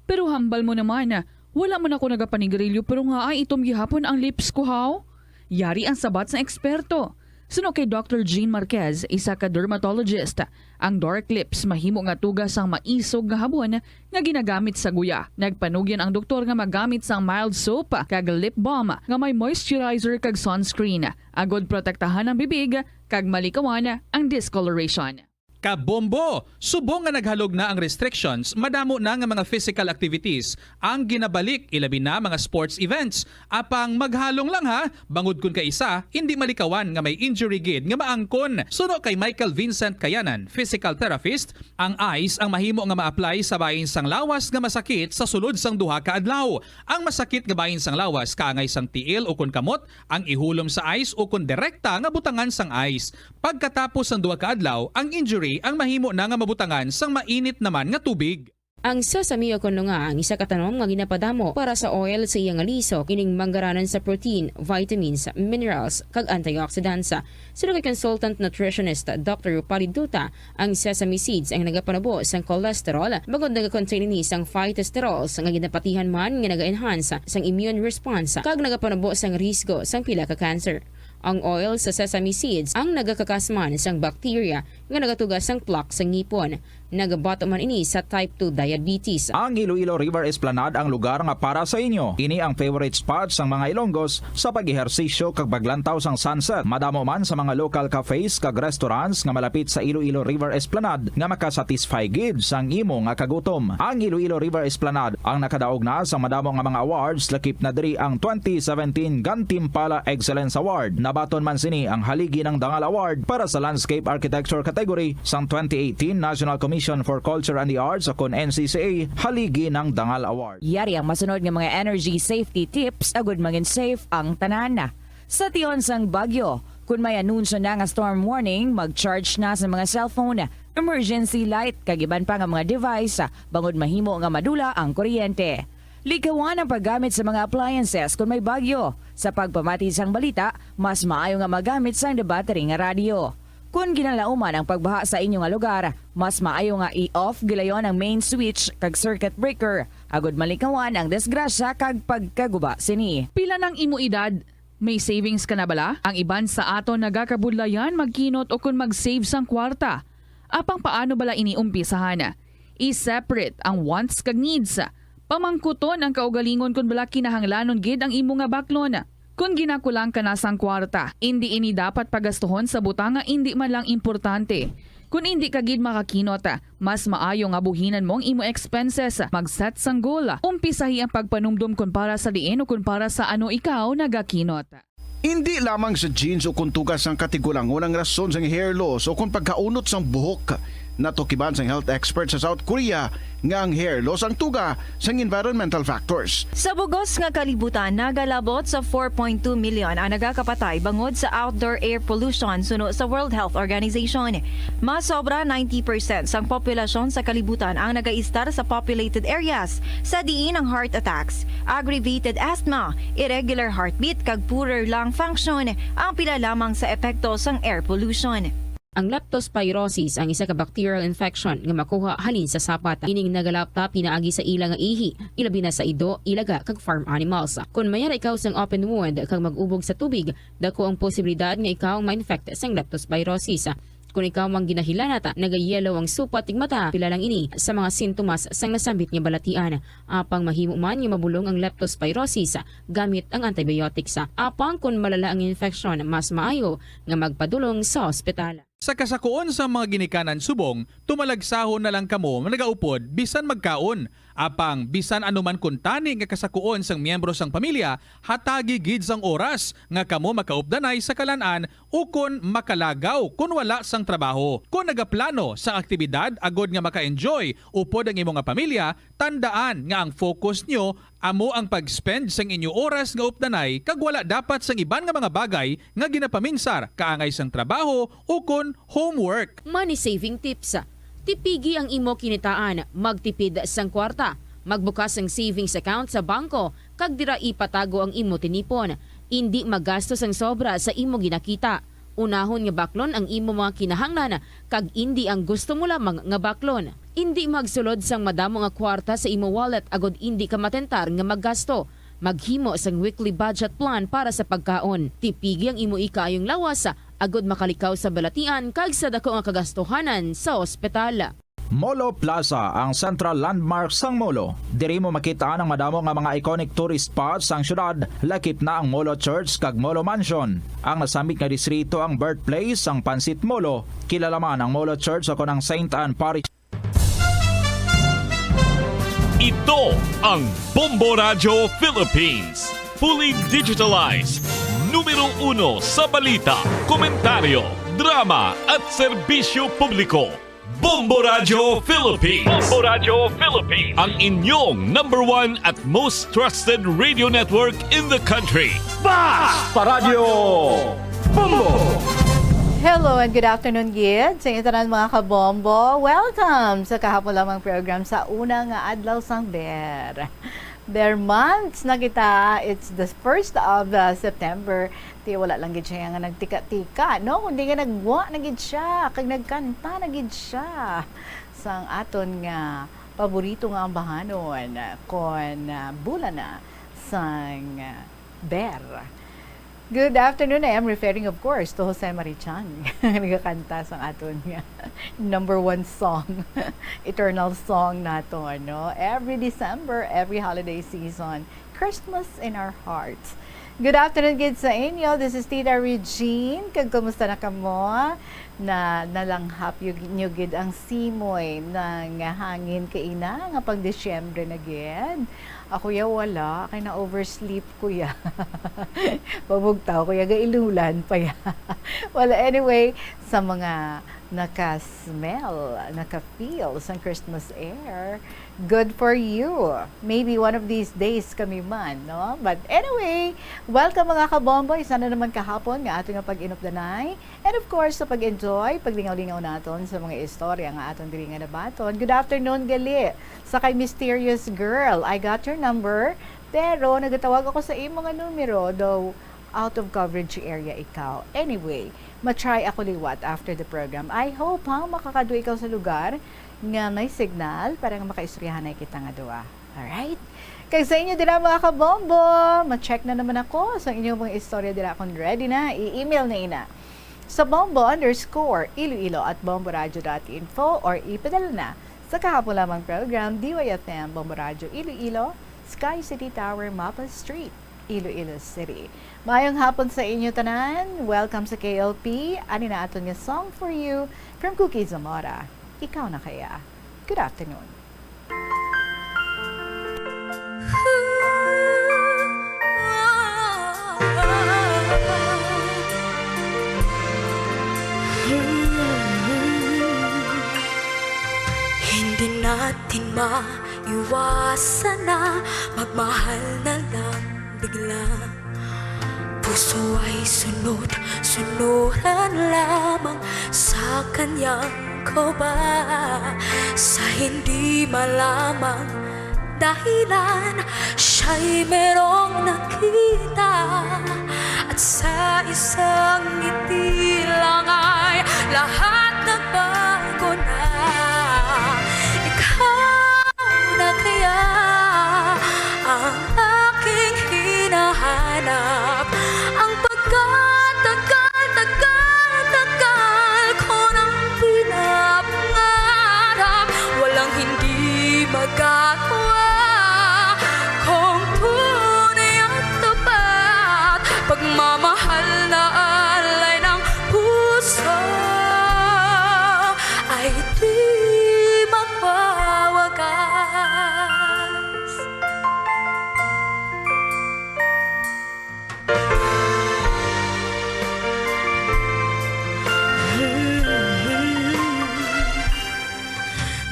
Pero hambal mo naman, wala man ako nagapanigarilyo pero nga ay itom gihapon ang lips ko haw. Yari ang sabat sa eksperto. Suno kay Dr. Jean Marquez, isa ka dermatologist, ang dark lips mahimo nga tugas ang maisog nga habon nga ginagamit sa guya. Nagpanugyan ang doktor nga magamit sang mild soap kag lip balm nga may moisturizer kag sunscreen. Agod protektahan ang bibig kag malikawan ang discoloration. Kabombo! Subong nga naghalog na ang restrictions, madamo na nga mga physical activities ang ginabalik, ilabi na mga sports events. Apang maghalong lang ha, bangod kun ka isa, hindi malikawan nga may injury gid nga maangkon. Suno kay Michael Vincent Kayanan, physical therapist, ang ice ang mahimo nga ma-apply sa bahin sang lawas nga masakit sa sulod sang duha ka adlaw. Ang masakit nga bahin sang lawas kaangay sang tiil o kun kamot, ang ihulom sa ice o kun direkta nga butangan sang ice. Pagkatapos sang duha ka adlaw, ang injury ang mahimo na nga mabutangan sang mainit naman nga tubig. Ang sesame o kuno nga ang isa ka tanom nga ginapadamo para sa oil sa iyang aliso kining manggaranan sa protein, vitamins, minerals kag antioxidants. Sino kay consultant nutritionist Dr. Rupali Duta, ang sesame seeds ang nagapanabo sang cholesterol bagod nagakontain ini sang phytosterols nga ginapatihan man nga naga-enhance sang immune response kag nagapanabo sang risgo sang pila ka cancer. Ang oil sa sesame seeds ang nagakakasman sang bacteria nga nagatugas sang plaque sa ngipon. Nagabato man ini sa type 2 diabetes. Ang Iloilo River Esplanade ang lugar nga para sa inyo. Ini ang favorite spot sang mga Ilonggos sa pag-ehersisyo kag paglantaw sang sunset. Madamo man sa mga local cafes kag restaurants nga malapit sa Iloilo River Esplanade nga makasatisfy gid sang imo nga kagutom. Ang Iloilo River Esplanade ang nakadaog na sa madamo nga mga awards, lakip na diri ang 2017 Gantimpala Excellence Award. Nabaton man sini ang haligi ng Dangal Award para sa Landscape Architecture category sang 2018 National Commission for Culture and the Arts o kon NCCA haligi ng Dangal Award. Yari ang masunod nga mga energy safety tips agud maging safe ang tanan. Sa tion sang Bagyo, kung may anunsyo na nga storm warning, mag-charge na sa mga cellphone, emergency light kag iban pa nga mga device bangod mahimo nga madula ang kuryente. Likawan ang paggamit sa mga appliances kung may bagyo. Sa pagpamati sang balita, mas maayo nga magamit sang debattery nga radio. Kung ginalauman ang pagbaha sa inyong nga lugar, mas maayo nga i-off gilayon ang main switch kag circuit breaker. Agod malikawan ang disgrasya kag pagkaguba sini. Pila ng imo edad? May savings ka na bala? Ang iban sa ato nagakabudlayan magkinot o kung mag-save sang kwarta. Apang paano bala iniumpisahan? I-separate ang wants kag needs. Pamangkuton ang kaugalingon kung bala kinahanglanon gid ang imo nga baklon. Kung ginakulang ka na sang kwarta, hindi ini dapat pagastuhon sa butang nga hindi man lang importante. Kung hindi ka gid makakinot, mas maayo nga buhinan mong imo expenses. Mag-set sang goal. Umpisahi ang pagpanumdum kung para sa diin o kung para sa ano ikaw nagakinot. Hindi lamang sa jeans o kung tugas ang katigulangon ang rason sang hair loss o kung pagkaunot sang buhok. Natukiban sang health expert sa South Korea nga ang hair loss ang tuga sang environmental factors. Sa bugos nga kalibutan, nagalabot sa 4.2 million ang nagakapatay bangod sa outdoor air pollution suno sa World Health Organization. Mas sobra 90% sang populasyon sa kalibutan ang nagaistar sa populated areas, sa diin ang heart attacks, aggravated asthma, irregular heartbeat kag poorer lung function ang pila lamang sa epekto sang air pollution. Ang leptospirosis ang isa ka bacterial infection nga makuha halin sa sapat. Ining nagalapta pinaagi sa ila nga ihi, ilabi na sa ido, ilaga kag farm animals. Kung mayara ikaw sang open wound kag mag-ubog sa tubig, dako ang posibilidad nga ikaw ma-infect sang leptospirosis. Kung ikaw mang ginahilanata, nagayelo ang supa tig mata, pila lang ini sa mga sintomas sang nasambit nga balatian. Apang mahimo man nga mabulong ang leptospirosis gamit ang antibiotics. Apang kung malala ang infection, mas maayo nga magpadulong sa ospital. Sa kasakuon sa mga ginikanan subong, tumalagsahon na lang kamo nagaupod bisan magkaon. Apang bisan anuman kuntani nga kasakuon sang miyembro sang pamilya, hatagi gid sang oras nga kamo makaupdanay sa kalan-an o kun makalagaw kun wala sang trabaho. Kung nagaplano sa aktibidad agod nga maka-enjoy upod ang imong nga pamilya, tandaan nga ang focus nyo amo ang pag-spend sang inyo oras nga updanay kag wala dapat sang iban nga mga bagay nga ginapaminsar kaangay sang trabaho o kun homework. Money saving tips. Tipigi ang imo kinitaan, magtipid sang kwarta, magbukas ng savings account sa bangko, kag dira ipatago ang imo tinipon. Hindi magastos ang sobra sa imo ginakita. Unahon nga baklon ang imo mga kinahanglan, kag hindi ang gusto mo lamang nga baklon. Hindi magsulod sang madamo nga kwarta sa imo wallet agod hindi ka matentar nga maggasto. Maghimo sang weekly budget plan para sa pagkaon. Tipigi ang imo ikayong lawas agod makalikaw sa balatian kag sa dako nga kagastuhanan sa ospital. Molo Plaza ang central landmark sang Molo. Diri mo makita ang madamo nga mga iconic tourist spots sang syudad, lakip na ang Molo Church kag Molo Mansion. Ang nasamit nga distrito ang birthplace sang Pansit Molo. Kilala man ang Molo Church ako ng St. Anne Parish. Ito ang Bombo Radio Philippines. Fully digitalized. Numero 1 sa balita, komentaryo, drama at serbisyo publiko. Bombo Radio Philippines. Bombo Radio Philippines. Ang inyong #1 at most trusted radio network in the country. Basta Radio Bombo! Hello and good afternoon, Gid. Sa inyo mga kabombo, welcome sa kahapon lamang program sa unang adlaw sang Bear. Bear months na kita. It's the 1st of September. Di wala lang gid siya nga nagtika-tika, no? Kundi nga nagwa na gid siya, kag nagkanta na gid siya sang aton nga paborito nga ambahanon kon bulan na sang Bear. Good afternoon. I am referring, of course, to Jose Marichang. Nagkakanta sa aton #1 song, eternal song nato, no? Every December, every holiday season, Christmas in our hearts. Good afternoon, gid sa inyo. This is Tita Regine. Kumusta na kamo? Na nalanghap nyo gid ang simoy ng hangin kaina nga pag Disyembre na gid. Ako ya wala, kay na oversleep ko ya. Pabugtaw ko ya gailulan pa ya. Well, anyway, sa mga naka-smell, naka-feel sa Christmas air, good for you. Maybe one of these days kami man, no? But anyway, welcome mga kabomboy. Sana naman kahapon nga ating pag-inupdanay. And of course, sa pag-enjoy, paglingaw-lingaw naton sa mga istorya nga aton diri nga nabaton. Good afternoon, gali. Sa kay Mysterious Girl, I got your number, pero nagatawag ako sa imo nga numero, though out of coverage area ikaw. Anyway, matry ako liwat after the program. I hope makakadua ikaw sa lugar nga may signal para nga makaistoryahan na kita nga dua. Alright? Kaya sa inyo dira mga kabombo, ma-check na naman ako sa inyong mga istorya dira kung ready na, i-email na ina sa bombo_iloilo@bomboradio.info or ipadala na sa kahapon lamang program DYFM Bombo Radio Iloilo, Sky City Tower, Mapa Street, Iloilo City. Mayong hapon sa inyo tanan. Welcome sa KLP. Ani na aton nga song for you from Cookie Zamora. Ikaw na kaya. Good afternoon. Hindi natin maiwasan na magmahal na lang bigla. Puso ay sunod-sunuran lamang sa kanyang koba. Sa hindi malamang dahilan, siya'y merong nakita. At sa isang ngiti lang ay lahat nagbago na. Na kaya ang aking hinahanap, ang pagkatagal ko nang pinapangarap, walang hindi magagawa kung tunay at tapat, pagmamahal na alay ng puso ay di magwawagas.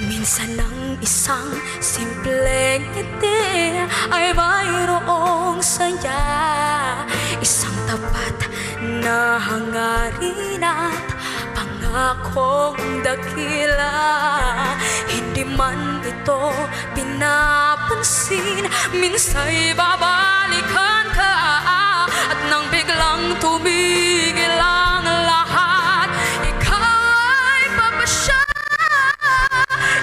Minsan ang isang simpleng ngiti ay mayroong saya, isang tapat na hangarin at pangakong dakila. Hindi man ito pinapansin, minsa'y babalikan ka, at nang biglang tumigil ang lahat, ikaw ay papasya.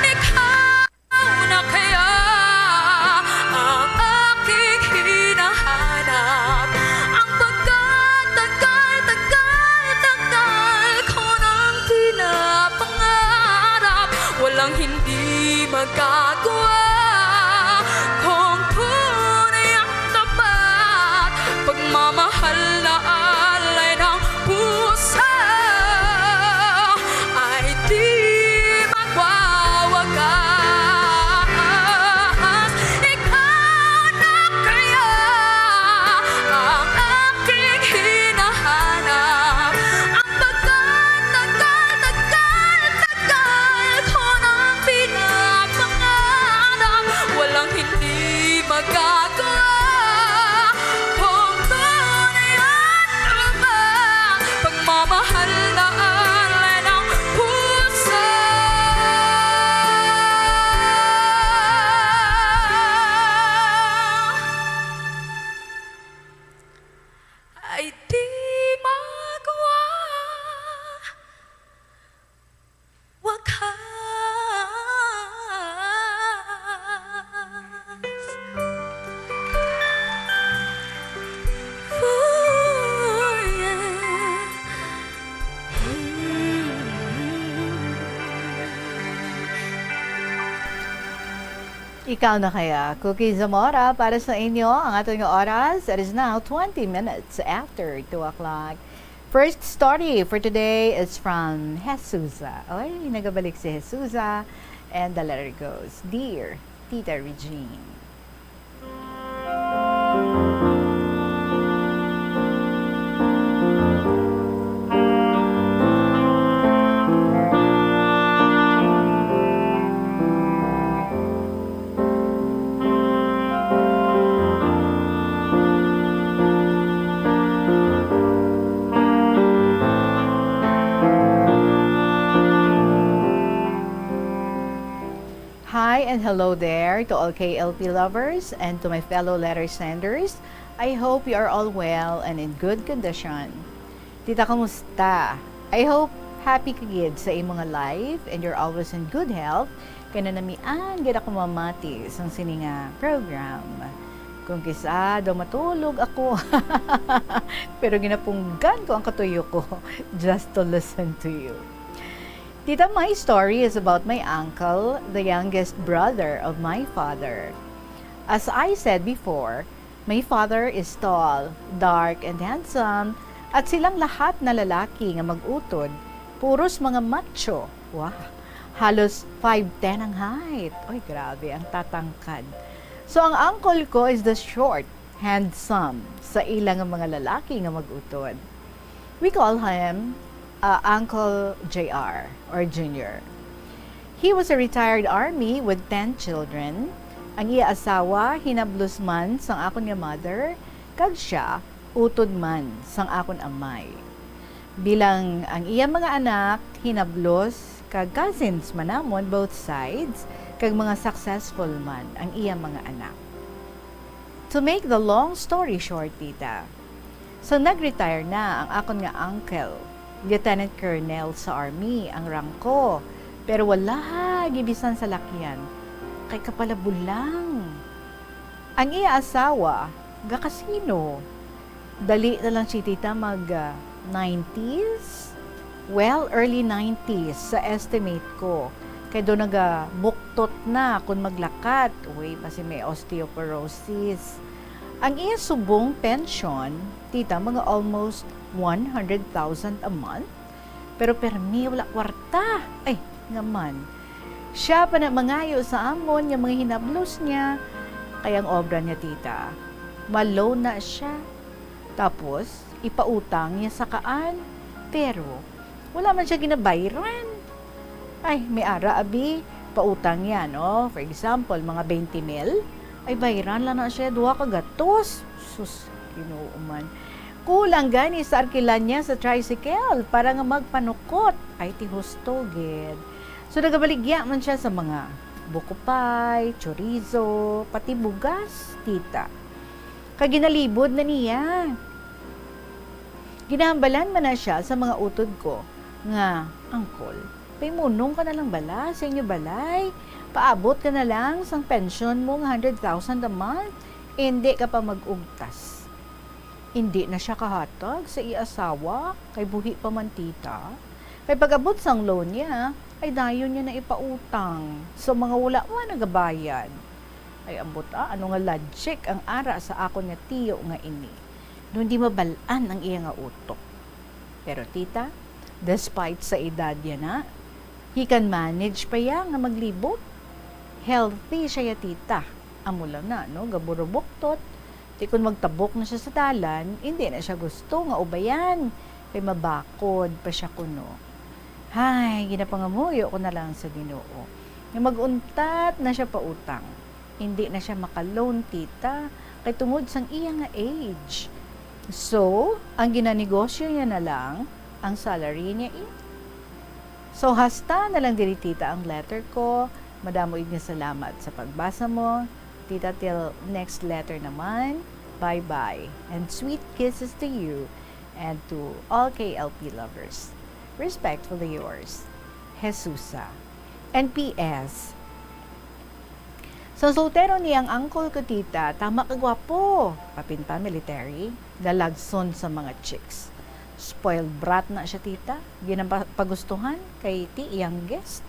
Ikaw na kaya ang aking hinahanap, ang pagkatagal ko nang pinapangarap, walang hindi magagawa kung tunay ang tapat, pagmamahal na alay ng puso ay di magwawagas. Ikaw na kaya ang aking hinahanap, ang pagkatagal ko nang pinapangarap, walang hindi magagawa kung tunay at tapat, pagmamahal na alay ng puso ay di magwawagas. Oh, yeah. Ikaw na kaya, Cookie Zamora, para sa inyo ang ating oras. It is now 20 minutes after 2 o'clock. First story for today is from Jesusa. Oy, nagabalik si Jesusa. And the letter goes, Dear Tita Regine. Hi and hello there to all KLP lovers and to my fellow letter senders. I hope you are all well and in good condition. Tita, kamusta? I hope happy ka gid sa imong life and you're always in good health. Kaya namian gid ako mamati sa sininga program. Kung kisa daw matulog ako. Pero ginapunggan ko ang katuyo ko just to listen to you. Tita, my story is about my uncle, the youngest brother of my father. As I said before, my father is tall, dark, and handsome, at silang lahat na lalaki nga mag-utod, puros mga macho. Wow! Halos 5'10" ang height. Oy, grabe, ang tatangkad. So, ang uncle ko is the short, handsome, sa ilang mga lalaki nga mag-utod. We call him Uncle JR, or Junior. He was a retired army with 10 children. Ang iya asawa, hinablos man sang akon nga mother, kag siya, utod man sang akon amay. Bilang ang iya mga anak, hinablos, kag cousins manamon both sides, kag mga successful man ang iya mga anak. To make the long story short, tita, so nag-retire na ang akon nga uncle, Lieutenant Colonel sa Army, ang rank ko, pero wala gibisan sa lakyan. Kay kapalabulang. Ang iya asawa, gakasino. Dali na lang si tita mag 90s? Well, early 90s sa estimate ko. Kaya doon nagabuktot na kung maglakat. Uy, kasi may osteoporosis. Ang iya subong pension, tita, mga almost 100,000 a month. Pero permi, wala kwarta. Ay, ngaman. Siya pa na mangayo sa amon yung mga hinablos niya. Kaya ang obra niya, tita, malo na siya. Tapos, ipautang niya sa kaan. Pero, wala man siya ginabayran. Ay, may ara, abi, pautang niya, no? For example, mga 20 mil, ay bayran lang na siya, 2 kagatos. Sus, kinuuman. Kulang gani sa arkilan niya sa tricycle para nga magpanukot. Ay, tihusto, gid. So, nagabaligya man siya sa mga buko pie, chorizo, pati bugas, tita. Kaginalibod na niya. Ginahambalan man na siya sa mga utod ko nga, Uncle, paimunong ka na lang bala sa inyo balay. Paabot ka na lang sang pension mo nga 100,000 a month. Hindi ka pa mag-ugtas. Hindi na siya kahatag sa iasawa, kay buhi pa man tita. Kay pag-abot sang loan niya, ay dayon niya na ipautang. So mga wala nagabayad. Ay ambot ano nga logic ang ara sa akon nga tiyo nga ini. Doon di mabalaan ang iya nga utok. Pero tita, despite sa edad niya na, he can manage pa ya nga maglibot. Healthy siya ya tita. Amo lang na, no? Gaburubuktot. Di kung magtabok na siya sa dalan, hindi na siya gusto nga ubayan. Kay mabakod pa siya kuno. Hay, ginapangamuyo ko na lang sa Ginoo. Nga maguntat na siya pautang. Hindi na siya makaloan, tita, kay tungod sang iya nga age. So, ang ginanegosyo niya na lang, ang salary niya So, hasta na lang diri, tita, ang letter ko. Madamoy nga salamat sa pagbasa mo. Tita, till next letter naman. Bye-bye. And sweet kisses to you and to all KLP lovers. Respectfully yours, Jesusa. And P.S. So, soltero niyang uncle ko, tita, tama ka gwapo. Papinta military, dalagson sa mga chicks. Spoiled brat na siya, tita. Ginapagustuhan kay ti youngest.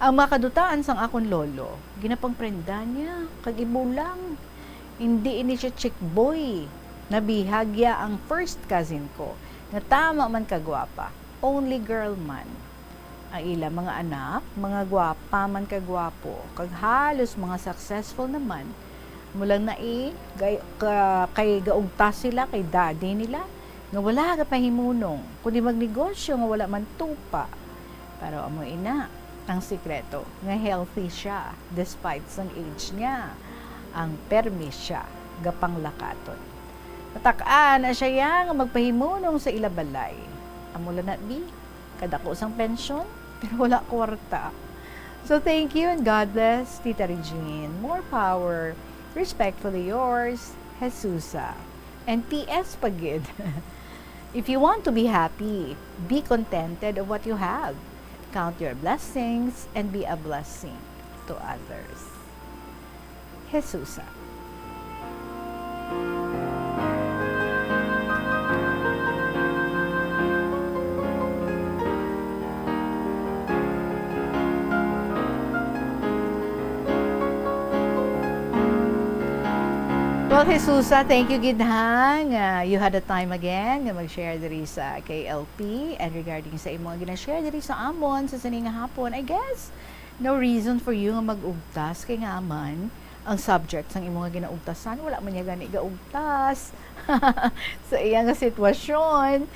Ang makadutaan sang akon lolo, ginapangprenda niya, kag-ibulang. Hindi ini siya chick boy. Nabihagya ang first cousin ko, na tama man kagwapa. Only girl man. Ang ilang mga anak, mga gwapa man kagwapo, kag halos mga successful naman. Mulang kay gaugtas sila, kay daddy nila, nga wala ka pahimunong, kundi magnegosyo nga wala man tupa. Pero amo ina, ang sikreto, nga healthy siya, despite sang age niya. Ang permis siya, gapang lakaton. Natakaan na siya nga magpahimunong sa ilabalay. Amula na di, kadako sang pensyon, pero wala kwarta. So thank you and God bless, Tita Regine. More power. Respectfully yours, Jesusa. And PS pagid. If you want to be happy, be contented of what you have. Count your blessings and be a blessing to others. Jesusa. Well, Jesusa, thank you gidhang. You had a time again nga mag-share diri sa KLP and regarding sa imo nga gina-share diri sa amon sa sining nga hapon. I guess no reason for you nga mag-ugtas kay nga man ang subject sang imo nga ginaugtasan wala man niya gani gaugtas sa iya nga sitwasyon.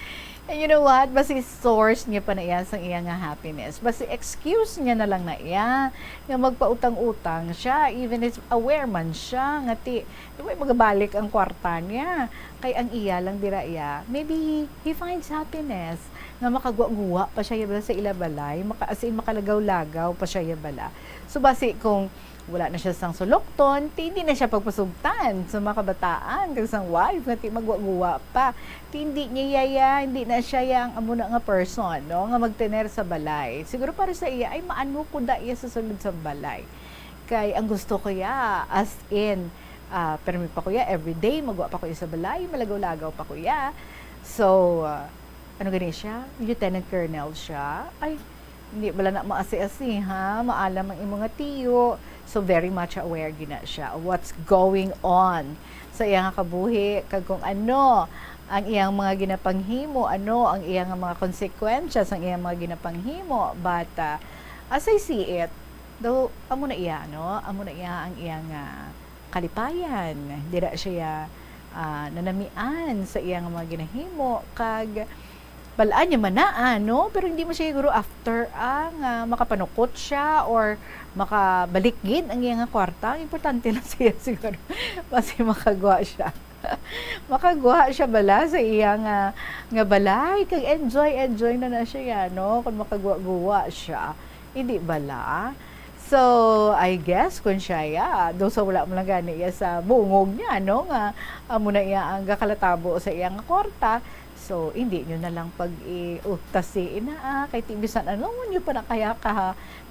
And you know what? Basi source niya pa na iya sang iya nga happiness. Basi excuse niya na lang na iya nga magpautang-utang siya even if aware man siya nga ti way magabalik ang kwarta niya. Kay ang iya lang dira iya. Maybe he finds happiness nga makagwa-guwa pa siya bala sa ilabalay, makalagaw-lagaw pa siya bala. So basi kung wala na siya sang sulokton, hindi na siya pagpasugtan sa mga kabataan, kag sang wife nga ti magwa-guwa pa. Hindi niya yaya, hindi na siya yang amuna nga person, no, nga magtener sa balay. Siguro para sa iya ay maano ko da iya sa sulod sa balay. Kay ang gusto ko ya as in permi pa kuya everyday magwa pa kuya sa balay, malagaw-lagaw pa kuya. So ano gani siya? Lieutenant Colonel siya. Ay hindi bala na maasi-asi ha, maalam ang imong nga tiyo. So very much aware gina siya of what's going on sa iyang kabuhi, kag kung ano ang iyang mga ginapanghimo, ano ang iyang mga consequences ang iyang mga ginapanghimo. But as I see it, though amo na iya, no? Amo na iya ang iyang kalipayan. Dira siya nanamian sa iyang mga ginahimo kag balaan niya manaan, no? Pero hindi mo siya siguro after ang makapanukot siya or makabalik gid ang iyang kwarta. Importante lang siya siguro kasi makagwa siya. Makagwa siya bala sa iyang nga balay kag enjoy na siya, no? Kung makagwa-guwa siya. Hindi bala. So, I guess kung siya do sa wala mo lang gani iya sa bungog niya, no? Nga amo na iya ang gakalatabo sa iyang kwarta. So, hindi nyo na lang pag-iuktasi kay tibisan ano mo nyo pa na kaya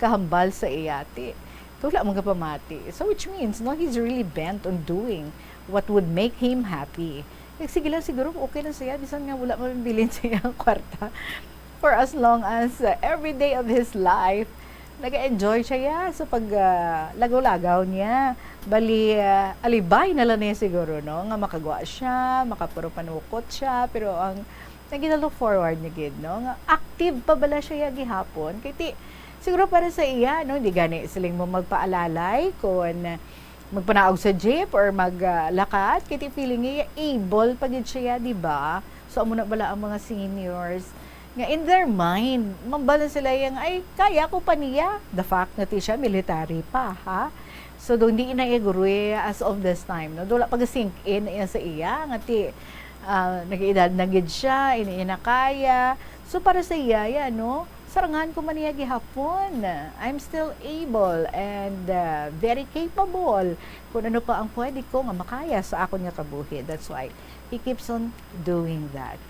kahambal sa iyati. Wala mong kapamati. So, which means, no, he's really bent on doing what would make him happy. Sige lang, siguro okay lang siya. Bisan nga wala mabibilin sa iyang kwarta. For as long as every day of his life, nag-enjoy siya sa paglagaw-lagaw niya. Bali, alibay na lang niya siguro, no? Nga makagwa siya, makapuro panukot siya, pero ang nagina-look forward niya gid, no? Nga active pa bala siya gihapon. Kaya siguro para sa iya, no? Hindi gani siling mo magpaalalay kung magpanaog sa jeep or maglakad. Kaya feeling niya able pagid siya, di ba? So, amo na bala ang mga seniors nga in their mind, mambala sila yung, ay, kaya ko pa niya. The fact na siya military pa, ha? So, doon di inaigurwe as of this time. No? Doon pag-sink in sa iya, nga nag-iedad na gid siya, ina kaya. So, para sa iya, no? Sarangan ko man niya gihapon. I'm still able and very capable. Kung ano pa ang pwede ko nga makaya sa akon nga kabuhi. That's why he keeps on doing that.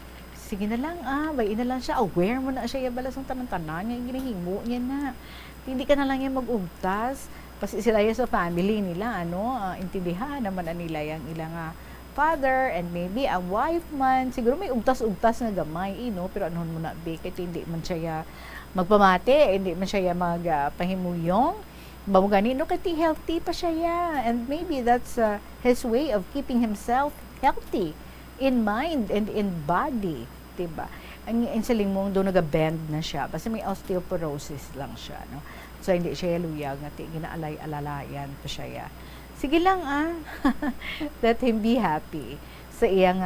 Sige na lang, bayin na lang siya. Aware mo na siya, balas ang tanan-tanan niya, ginahimo niya na. Hindi ka na lang yan mag-ugtas. Kasi sila yan sa family nila, intindihan naman nila yung ilang father and maybe a wife man. Siguro may ugtas-ugtas na gamay, pero anuhon mo na, bakit hindi man siya magpamati, hindi man siya magpahimuyong. Bamugani, kasi healthy pa siya. And maybe that's his way of keeping himself healthy in mind and in body. Diba? Ang insaling mong doon nag-bend na siya. Kasi may osteoporosis lang siya. No? So, hindi siya luyag. Ginaalay-alalayan pa siya. Sige lang, let him be happy sa iyang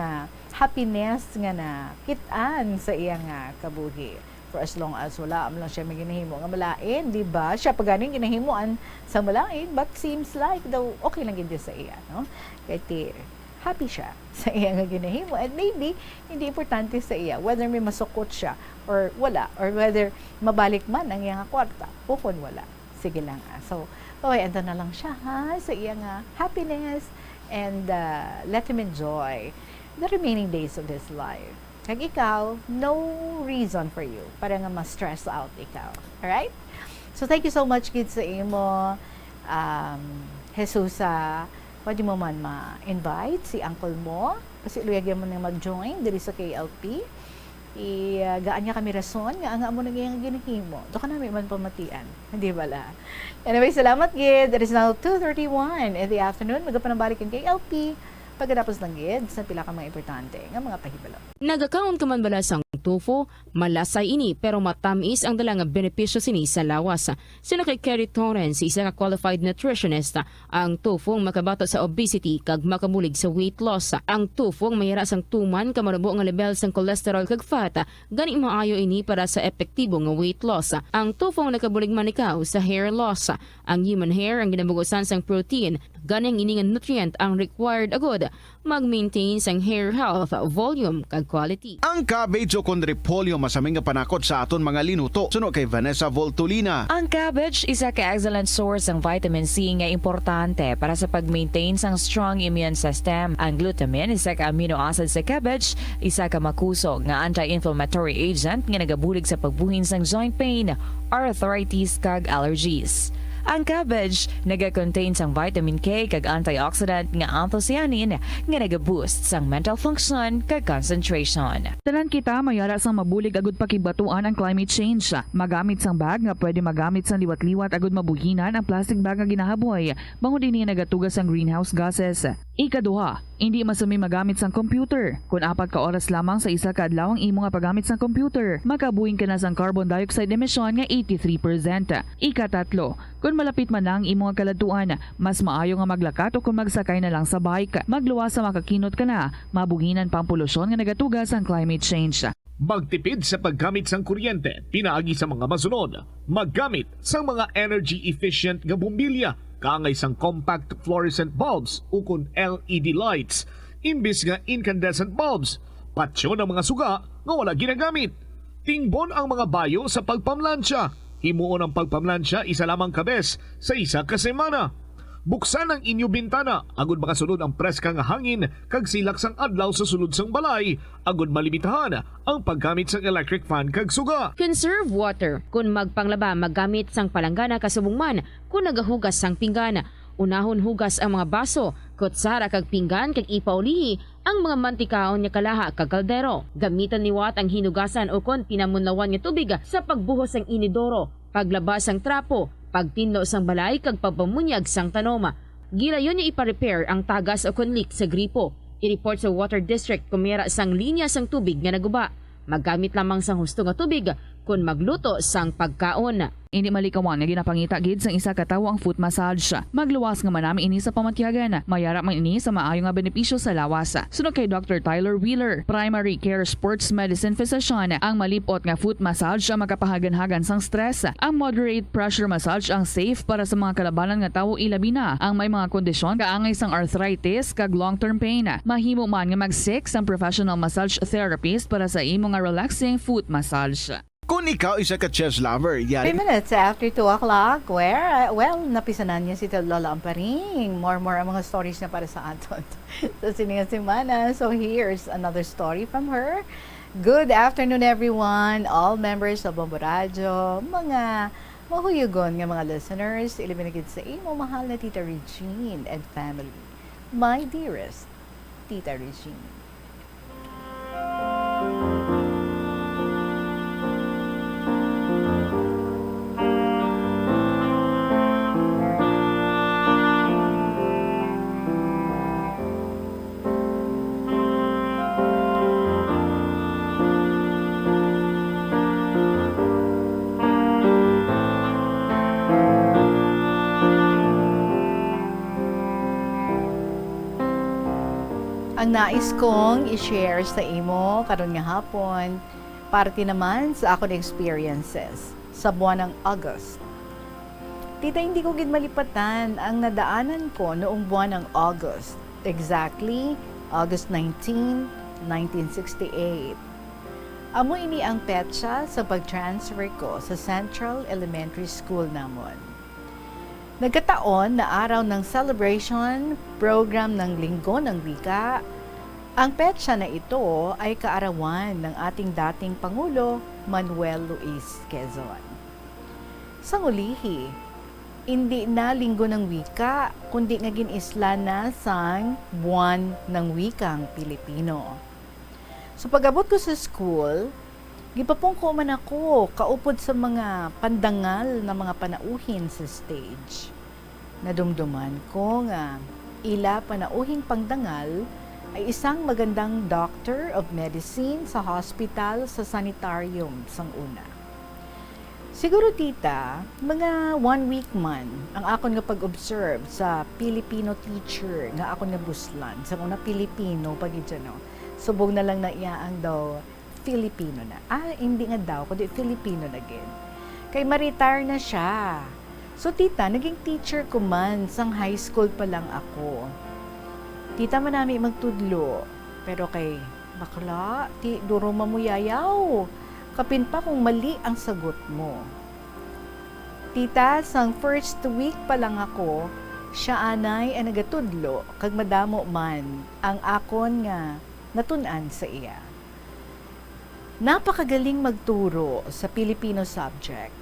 happiness nga na kitaan sa iyang kabuhi. For as long as wala lang siya may ginahimo nga malain, di ba? Siya pa ganing ginahimuan sa malain, but seems like daw okay lang gindi sa iya. No? Kaya happy siya sa iya nga ginahimo and maybe hindi importante sa iya whether may masukot siya or wala or whether mabalik man ang iyang kwarta o kung wala. Sige lang. So, ando na lang siya sa iya nga happiness and let him enjoy the remaining days of his life. Kag ikaw, no reason for you para nga ma-stress out ikaw. Alright? So thank you so much kids sa imo. Jesus, pwede mo man ma-invite si uncle mo kasi luyagyan mo na mag-join diri sa KLP. Gaan niya kami rason nga nga mo na gayang ginahimo. Do ka namin man pamatian. Hindi bala. Anyway, salamat gid. It is now 2:31 in the afternoon. Magapanabalik ang KLP. Pagkatapos ng gid, sa pila ka mga importante nga mga pahibalo. Nagakaon ka man bala sang tofu, malasay ini pero matamis ang dalang benepisyo sini sa lawas. Sino kay Kerry Torrens, isa ka qualified nutritionist, ang tofu ang makabato sa obesity kag makabulig sa weight loss. Ang tofu ang mayara sang tuman ka marubo nga level sang cholesterol kag fat, gani maayo ini para sa epektibo nga weight loss. Ang tofu ang nakabulig man ikaw sa hair loss. Ang human hair ang ginabugusan sang protein, gani ang iningan nutrient ang required agod mag-maintain sang hair health, volume kag quality. Ang cabbage o kun repolyo masaming nga panakot sa aton mga linuto. Suno kay Vanessa Voltolina. Ang cabbage isa ka excellent source ng vitamin C nga importante para sa pag-maintain sang strong immune system. Ang glutamine isa ka amino acid sa cabbage, isa ka makusog nga anti-inflammatory agent nga nagabulig sa pagbuhin sang joint pain, arthritis kag allergies. Ang cabbage naga-contain sang vitamin K kag antioxidant nga anthocyanin nga naga-boost sang mental function kag concentration. Tanan kita mayara sang mabulig agud pakibatuan ang climate change. Magamit sang bag nga pwede magamit sang liwat-liwat agud mabuhinan ang plastic bag nga ginahaboy. Bangod dinhi nagatugas sang greenhouse gases. Ikaduha, hindi masumi magamit sang computer. Kung 4 ka oras lamang sa isa ka adlaw ang imo nga paggamit sang computer, makabuhin ka na sang carbon dioxide emission nga 83%. Ikatatlo, kung malapit man lang imo nga kaladuan, mas maayo nga maglakat o kung magsakay na lang sa bike. Magluwas sa makakinot ka na, mabuhinan pang polusyon nga nagatugas ang climate change. Magtipid sa paggamit sang kuryente, pinaagi sa mga masunod. Maggamit sa mga energy-efficient nga bumbilya, kaangay sang compact fluorescent bulbs ukon LED lights, imbis nga incandescent bulbs. Patsyo ng mga suga nga wala ginagamit. Tingbon ang mga bayo sa pagpamlansya. Himuon ang pagpamlansya isa lamang kabes sa isa ka semana. Buksan ang inyo bintana, agud makasunod ang preska nga hangin kag silak sang adlaw sa sulod sang balay, agud malimitahan ang paggamit sang electric fan kag suga. Conserve water. Kung magpanglaba, maggamit sang palanggana kasubong man kung nagahugas sang pinggana. Unahon hugas ang mga baso, kutsara kag pinggan kag ipaulihi ang mga mantikaon nga kalaha kag kaldero. Gamitan niwat ang hinugasan o kon pinamunlawan nga tubig sa pagbuhos sang inidoro, paglabas sang trapo, pagtinlo sang balay kag pagpamunyag sang tanoma. Gilayon niya ipa-repair ang tagas o kon leak sa gripo. I-report sa water district kung mayara sang linya sang tubig nga naguba. Maggamit lamang sang husto nga tubig kung magluto sang pagkaon. Hindi malikawan nga ginapangita gid sang isa ka tawo ang foot massage. Magluwas nga manami ini sa pamatyagan. Mayara man ini sa maayo nga benepisyo sa lawas. Sunod kay Dr. Tyler Wheeler, primary care sports medicine physician, ang malipot nga foot massage ang makapahagan-hagan sang stress. Ang moderate pressure massage ang safe para sa mga kalabanan nga tawo ilabi na ang may mga kondisyon kaangay sang arthritis kag long-term pain. Mahimo man nga mag-seek sang professional massage therapist para sa imo nga relaxing foot massage. Kung ikaw isa ka chess lover, 3 yari minutes after 2 o'clock, well, napisanan niya si Lola Amparing. More ang mga stories na para sa aton sa sininga semana. So here's another story from her. Good afternoon everyone, all members of Bombo Radio, mga mahuyugon nga mga listeners, ilibinigid sa imo mahal na Tita Regine and family. My dearest Tita Regine. Ang nais kong i-share sa imo karon nga hapon, parte naman sa akong experiences sa buwan ng August. Tita, hindi ko gid malipatan ang nadaanan ko noong buwan ng August. Exactly, August 19, 1968. Amo ini ang petsa sa pag-transfer ko sa Central Elementary School namon. Nagkataon na araw ng celebration program ng Linggo ng Wika. Ang petsa na ito ay kaarawan ng ating dating Pangulo Manuel Luis Quezon. Sa ngulihi, hindi na Linggo ng Wika, kundi nga ginisla na sang buwan ng wikang Pilipino. So pag-abot ko sa school, gipapungko man ako kaupod sa mga pandangal na mga panauhin sa stage. Nadumduman ko nga ila panauhing pangdangal ay isang magandang doctor of medicine sa hospital sa sanitarium sang una. Siguro tita, mga 1 week man ang akon nga pag-observe sa Filipino teacher nga akon nga buslan. Sa una Pilipino pag no. Subong na lang na iyaang daw Filipino na. Hindi nga daw, kundi Filipino na gin. Kay ma-retire na siya. So tita, naging teacher ko man sang high school pa lang ako. Tita man namin magtudlo. Pero kay bakla, duro mamuyayaw. Kapin pa kung mali ang sagot mo. Tita, sang first week pa lang ako, siya anay ang nagatudlo, kag madamo man ang akon nga natunan sa iya. Napakagaling magturo sa Filipino subject.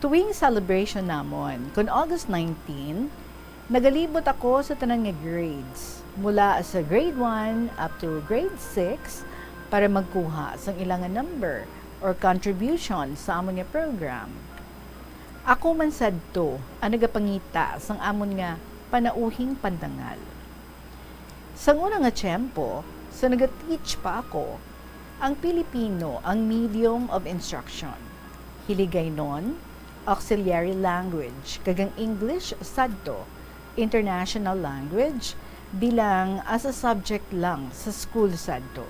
Tuwing celebration namon, kung August 19, nagalibot ako sa tanan nga grades, mula sa grade 1 up to grade 6, para magkuha sang ilang number or contribution sa amon nga program. Ako man sadto ang nagapangita sang amon nga panauhing pandangal. Sa una nga tiyempo, sa nag-teach pa ako, ang Pilipino ang medium of instruction. Hiligay nun, auxiliary language, kagang English sadto, international language, bilang as a subject lang sa school sadto.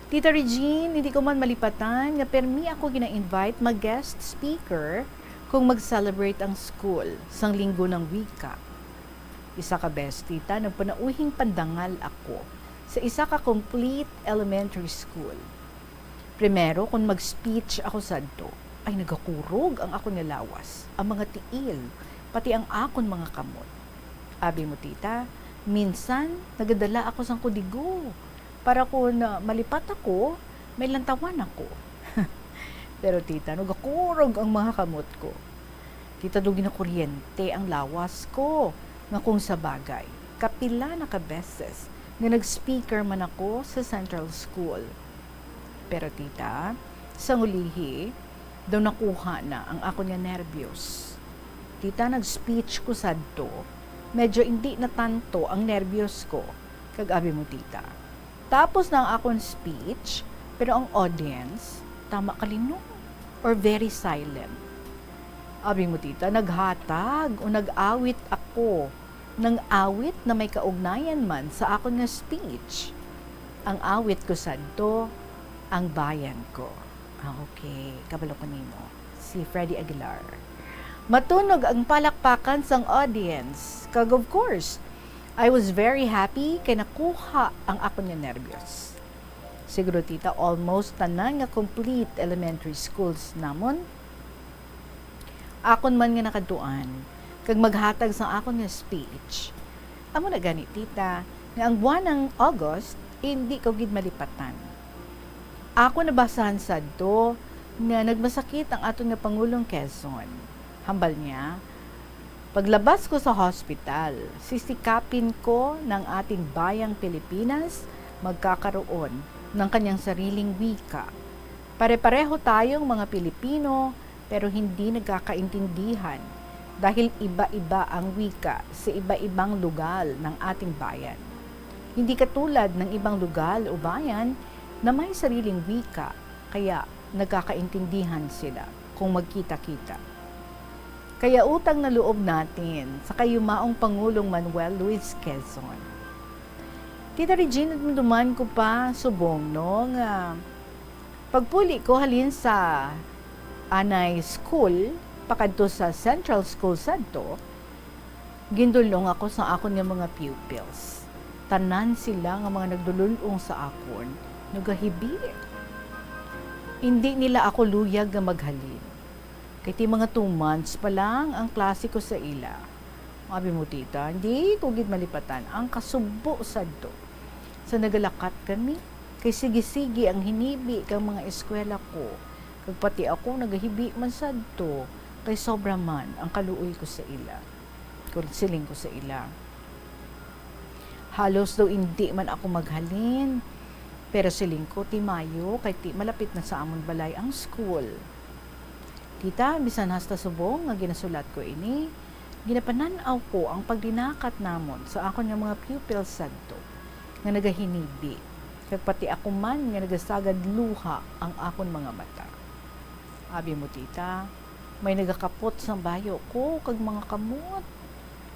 Tita Regine, hindi ko man malipatan nga permi ako gina-invite mag-guest speaker kung mag-celebrate ang school sang Linggo ng Wika. Isa ka best, tita, nagpanauhing pandangal ako sa isa ka complete elementary school. Primero, kung mag-speech ako sadto, ay nagakurog ang akon nga lawas, ang mga tiil, pati ang akon mga kamot. Abi mo, tita, minsan nagadala ako sang kudigo para kung malipat ako, may lantawan ako. Pero tita, nagakurog ang mga kamot ko. Tita, dugi na kuryente ang lawas ko, nga kung sa bagay, kapila na kabeses na nag-speaker man ako sa Central School. Pero tita, sa ngulihi, daw nakuha na ang ako nga nervyos. Tita, nag-speech ko sadto, medyo hindi na tanto ang nervyos ko, kag-abi mo tita. Tapos na ang akong speech, pero ang audience, tama kalino, or very silent. Abi mo tita, naghatag o nag-awit ako ng awit na may kaugnayan man sa akong nga speech. Ang awit ko sadto, ang bayan ko. Okay, kabalo ko nimo. Si Freddie Aguilar. Matunog ang palakpakan sang audience. Kag of course, I was very happy kay nakuha ang akong nga nervyos. Siguro tita, almost tanan nga complete elementary schools namon. Akon man nga nakaduan, kag maghatag sa akon nga speech. Amo na gani tita, nga ang buwan ng August, hindi ko gid malipatan. Ako nabasahan sadto nga nagmasakit ang aton nga Pangulong Quezon. Hambal niya, paglabas ko sa hospital, sisikapin ko ng ating bayang Pilipinas magkakaroon ng kanyang sariling wika. Pare-pareho tayong mga Pilipino, pero hindi nagkakaintindihan dahil iba-iba ang wika sa iba-ibang lugar ng ating bayan. Hindi katulad ng ibang lugar o bayan na may sariling wika, kaya nagkakaintindihan sila kung magkita-kita. Kaya utang na loob natin sa kayumaong Pangulong Manuel Luis Quezon. Tita Regina, duman ko pa subong no nga pagpuli ko halin sa anay school, pakadto sa Central School sadto, gindulong ako sa akon nga mga pupils. Tanan sila nga mga nagdululong sa akon, nagahibi. Hindi nila ako luyag nga maghalin. Kay ti mga 2 months pa lang ang klase ko sa ila. Mabi mo tita, hindi ko gid malipatan ang kasubo sadto. Sa nagalakat kami, kay sige-sige ang hinibi kang mga eskwela ko. Kag pati ako nagahibi man sadto, kay sobra man ang kaluoy ko sa ila. Siling ko sa ila. Halos daw hindi man ako maghalin. Pero siling ko, ti Mayo, kay ti malapit na sa amon balay ang school. Tita, bisan hasta subong nga ginasulat ko ini, ginapananaw ko ang pagdinakat namon sa akon nga mga pupils sadto, nga nagahinibi. Kag pati ako man nga nagasagad luha ang akon mga mata. Abi mo tita, may nagakapot sa bayo ko kag mga kamot.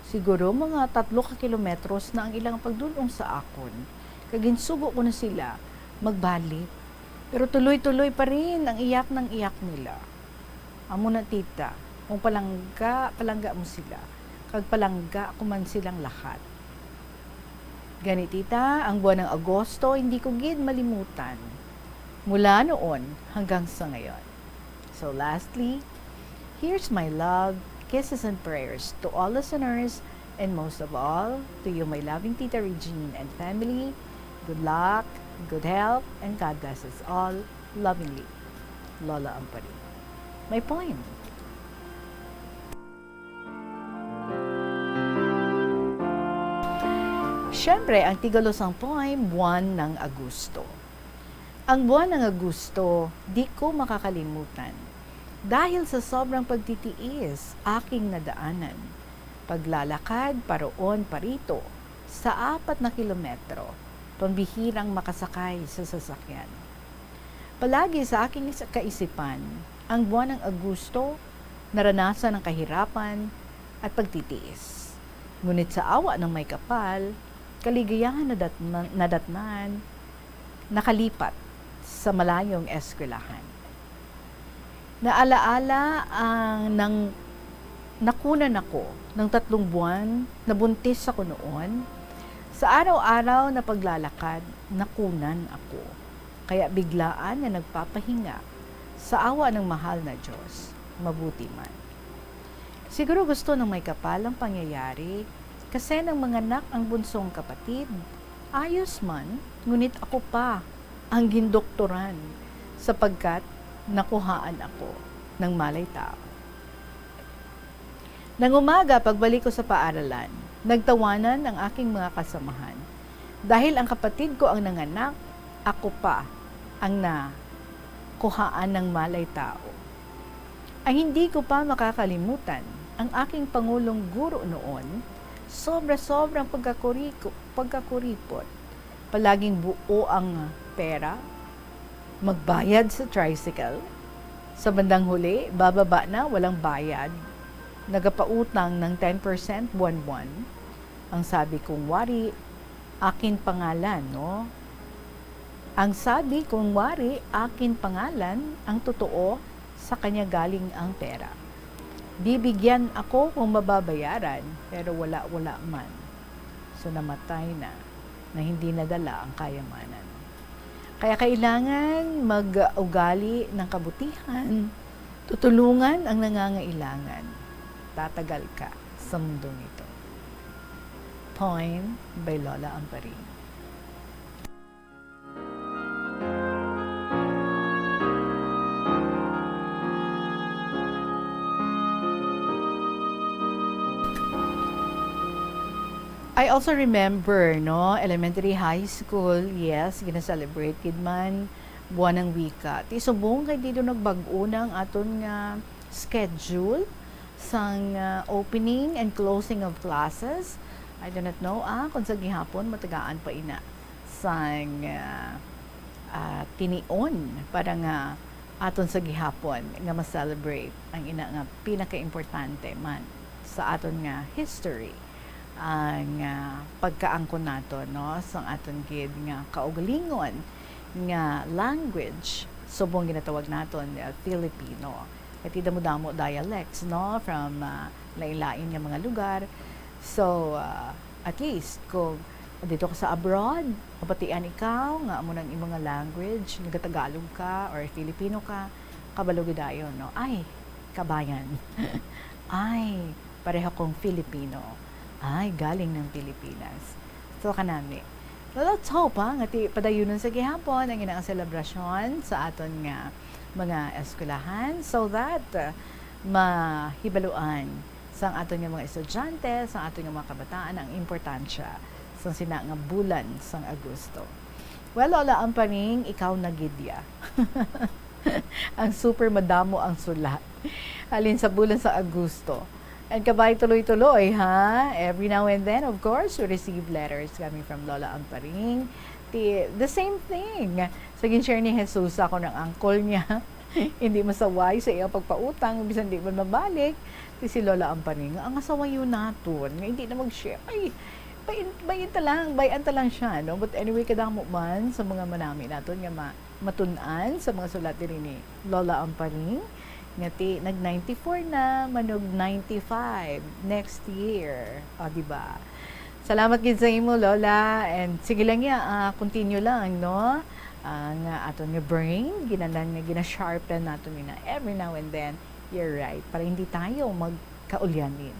Siguro mga 3 kilometros na ang ilang pagdulong sa akon. Kaginsugo ko na sila magbalik. Pero tuloy-tuloy pa rin ang iyak ng iyak nila. Amo na tita, kung palangga mo sila. Kag palangga ko man silang lahat. Gani tita, ang buwan ng Agosto hindi ko gid malimutan. Mula noon hanggang sa ngayon. So lastly, here's my love, kisses and prayers to all listeners and most of all, to you my loving Tita Regine and family. Good luck, good health, and God bless us all lovingly. Lola Ampari. My poem. Siyempre, ang tigalosang poem, Buwan ng Agosto. Ang buwan ng Agosto, di ko makakalimutan. Dahil sa sobrang pagtitiis, aking nadaanan. Paglalakad paroon parito sa 4 na kilometro, pambihirang makasakay sa sasakyan. Palagi sa aking kaisipan, ang buwan ng Agosto, naranasan ng kahirapan at pagtitiis. Ngunit sa awa ng may kapal, kaligayahan nadatnan, nakalipat sa malayong eskwelahan. Naalaala ang nakunan ako ng 3 buwan na buntis ako noon. Sa araw-araw na paglalakad, nakunan ako. Kaya biglaan na nagpapahinga sa awa ng mahal na Diyos, mabuti man. Siguro gusto ng may kapal ang pangyayari kasi ng mga anak ang bunsong kapatid. Ayos man, ngunit ako pa ang gindoktoran sapagkat nakuhaan ako ng malay tao. Nang umaga, pagbalik ko sa paaralan, nagtawanan ang aking mga kasamahan. Dahil ang kapatid ko ang nanganak, ako pa ang nakuhaan ng malay tao. Ang hindi ko pa makakalimutan, ang aking pangulong guro noon, sobra-sobrang pagkakuripot. Palaging buo ang pera, magbayad sa tricycle. Sa bandang huli, bababa na, walang bayad. Nagapautang ng 10% buwan-buwan. Ang sabi kong wari, akin pangalan, no? Ang sabi kong wari, akin pangalan, ang totoo, sa kanya galing ang pera. Bibigyan ako kung mababayaran, pero wala man. So namatay na hindi nadala ang kayamanan. Kaya kailangan mag-ugali ng kabutihan, tutulungan ang nangangailangan. Tatagal ka sa mundong ito. Poem by Lola Ampari. I also remember, no, elementary high school, yes, gina-celebrate kid man, buwan ng wika. Ti subong kay dito nagbag-o ng aton nga schedule sang opening and closing of classes. I do not know, kung sa gihapon, matagaan pa ina sang tinion para nga aton sa gihapon nga ma-celebrate ang ina nga pinaka-importante man sa aton nga history. Ang pagkaangkon nato, no, sa aton gid nga kaugalingon nga language, subong ginatawag naton Filipino. At damo-damo dialects, no, from lain-lain nga mga lugar. So at least kung dito ka sa abroad, mapatian ikaw nga amo nang imong language, nga Tagalog ka or Filipino ka, kabalo gidayon, no. Ay, kabayan. Ay, pareho kong Filipino. Ay, galing ng Pilipinas. So, kanami. Well, let's hope, nga ti padayunon sa gihapon ang inang selebrasyon sa aton nga mga eskwelahan so that mahibaluan sa aton nga mga estudyante, sa aton nga mga kabataan ang importansya sa sina nga bulan sang Agosto. Well, Lola, ang paning ikaw na gidya. Ang super madamo ang sulat. Halin sa bulan sa Agosto. And kabay tuloy-tuloy, ha? Every now and then, of course, we receive letters coming from Lola Amparing. The same thing. So, gin-share ni Jesus ako ng uncle niya. Hindi masaway sa iyang pagpautang, bisan di man mabalik. Si Lola Amparing, ang asaway yun naton. Hindi na mag-share. Ay, bayan ta lang siya, no? But anyway, kadamo man sa mga manami naton nga matunan sa mga sulat din ni Lola Amparing. Ngati nag-94 na, manog 95 next year. O, diba? Salamat gid sa imo, Lola. And sige lang continue lang, no? Ang aton nga brain, gina-sharpen nato na every now and then. You're right. Para hindi tayo magkaulyanin.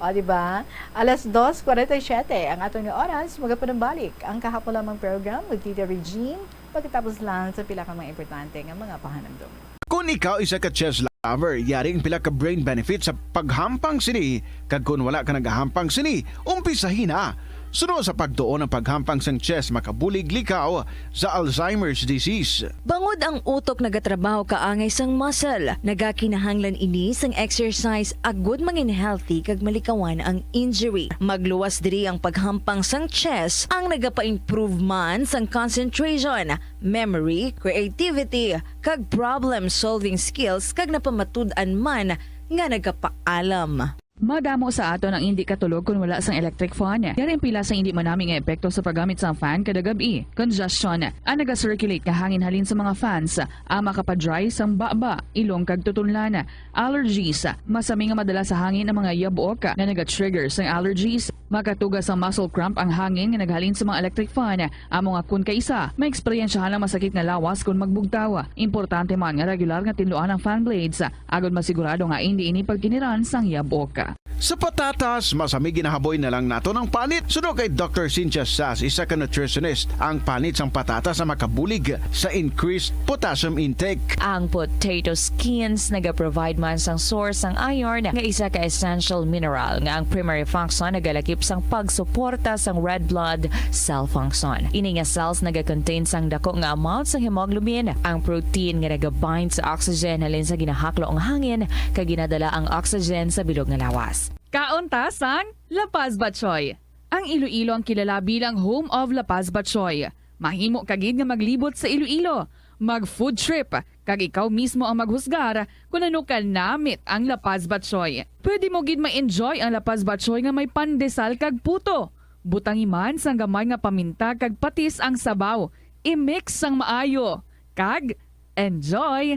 O, diba? Alas 2:47 ang aton nga oras, magapanambalik ang kahapon lamang program with Tita Regine pagkatapos lang sa pila ka mga importante nga mga pahanamdom. Kung ikaw isa ka chess lover, yaring pila ka brain benefit sa paghampang sini, kag kung wala ka nagahampang sini, umpisahin na. Sunod sa pagtuon ng paghampang sang chess makabulig likaw sa Alzheimer's disease. Bangod ang utok nagatrabaho kaangay sang muscle, nagakinahanglan ini sang exercise agud mangin healthy kag malikawan ang injury. Magluwas diri ang paghampang sang chess ang nagapa-improve man sang concentration, memory, creativity kag problem-solving skills kag napamatud-an man nga nagapaalam. Madamo sa aton ang hindi katulog kung wala sang electric fan. Yaring pila sa hindi manami nga epekto sa paggamit sang fan kada gabi. Congestion ang naga-circulate ka hangin halin sa mga fans. Ama kapadry sang baba, ilong kag tutunlan. Allergies, masami nga madala sa hangin ang mga yabuok na naga-trigger sang allergies. Makatugas ang muscle cramp ang hangin nga naghalin sa mga electric fan. Amo nga kun kaisa, may eksperyensyahan lang masakit nga lawas kung magbugtaw. Importante man nga regular nga tinluan ang fan blades. Agod masigurado nga hindi ini pagkiniran sang yabuok. Sa patatas, masami ginahaboy na lang nato ng panit. Sunod kay Dr. Cynthia Sass, isa ka nutritionist, ang panit sang patatas na makabulig sa increased potassium intake. Ang potato skins nagaprovide man sang source sang iron nga isa ka essential mineral nga ang primary function nagalakip sang pagsuporta sang red blood cell function. Ini nga cells nagakontain sang dako nga amount sang hemoglobin. Ang protein nga nagabind sa oxygen halin sa ginahaklo ang hangin kag ginadala ang oxygen sa bilog nga lawas. Kaunta sang La Paz Batchoy. Ang Iloilo ang kilala bilang home of La Paz Batchoy. Mahimo kagid nga maglibot sa Iloilo, mag-food trip, kag ikaw mismo ang maghusgar kung ano ka namit ang La Paz Batchoy. Pwede mo gid ma-enjoy ang La Paz Batchoy nga may pandesal kag puto. Butang iman sang gamay nga paminta kag patis ang sabaw. I-mix sang maayo. Kag enjoy.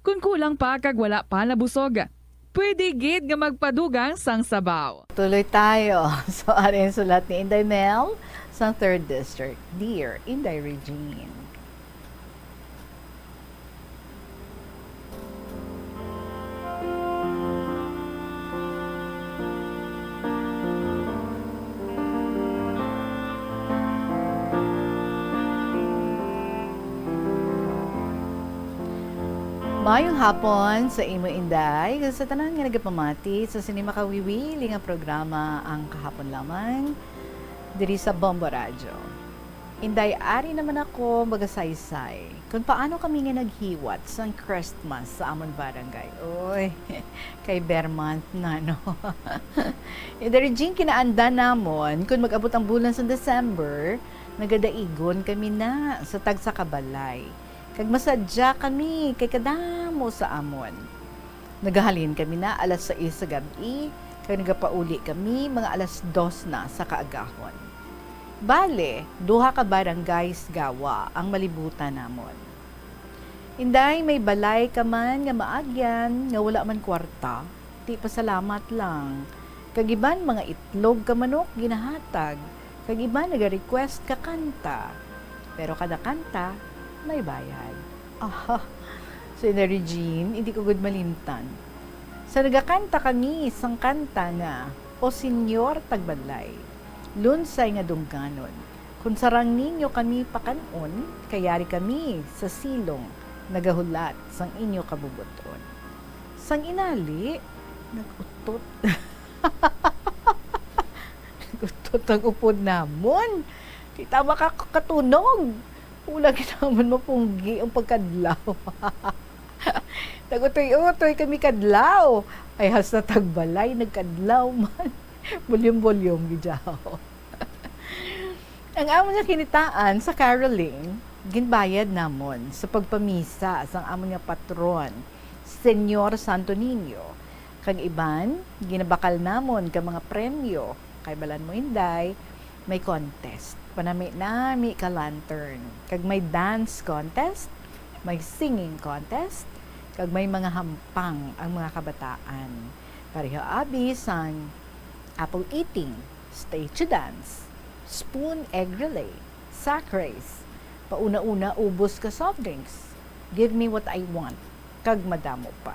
Kung kulang pa kag wala pa nabusog, pwede gid nga magpadugang sang sabaw. Tuloy tayo. So, arin sulat ni Inday Mel sa 3rd District. Dear Inday Regine. Mayong hapon sa imo Inday, sa tanan nga nagapamati sa sinima kawiwili nga programa ang kahapon lamang diri sa Bombo Radio. Inday, ari naman ako magasaysay kung paano kami nga naghiwat sa Christmas sa amon barangay. Oy, kay Bermont na, no? Inday Regine, kinaanda namon kung mag-abot ang bulan sa December, nagadaigon kami na sa Tagsa Kabalay. Kag masadya kami kay kadamo sa amon. Nagahalin kami na alas 6 sa gabi, kag nagapauli kami mga alas 2 na sa kaagahon. Bale, duha ka barangays gawa ang malibutan namon. Inday, may balay ka man nga maagyan, nga wala man kwarta, ti pasalamat lang. Kag iban mga itlog ka manok ginahatag, kag iban naga-request ka kanta. Pero kada kanta, may bayad. So, in Regine, hindi ko good malimtan. Sa nagakanta kami, sang kanta nga, o Senyor Tagbalay, lunsay nga dungganon. Kung sarang ninyo kami pakanon, kayari kami sa silong, nagahulat sang inyo kabubuton. Sang inali, nagutot. Nagutot ang upod namon. Kita makakatunog. Ulang naman mapunggi ang pagkadlaw. Nagutoy-utoy kami kadlaw. Ay has na Tagbalay, nagkadlaw man. Bulyom-bulyom gijaw. Ang amon nga kinitaan sa caroling, ginbayad namon sa pagpamisa sa amon nga patron, Senyor Santo Niño. Kag iban, ginabakal namon ka mga premyo. Kay balan mo inday, may contest. Panami ka lantern. Kag may dance contest, may singing contest, kag may mga hampang ang mga kabataan. Pareho abi sang apple eating, stage to dance, spoon egg relay, sack race, pauna-una ubos ka soft drinks, give me what I want, kag madamo pa.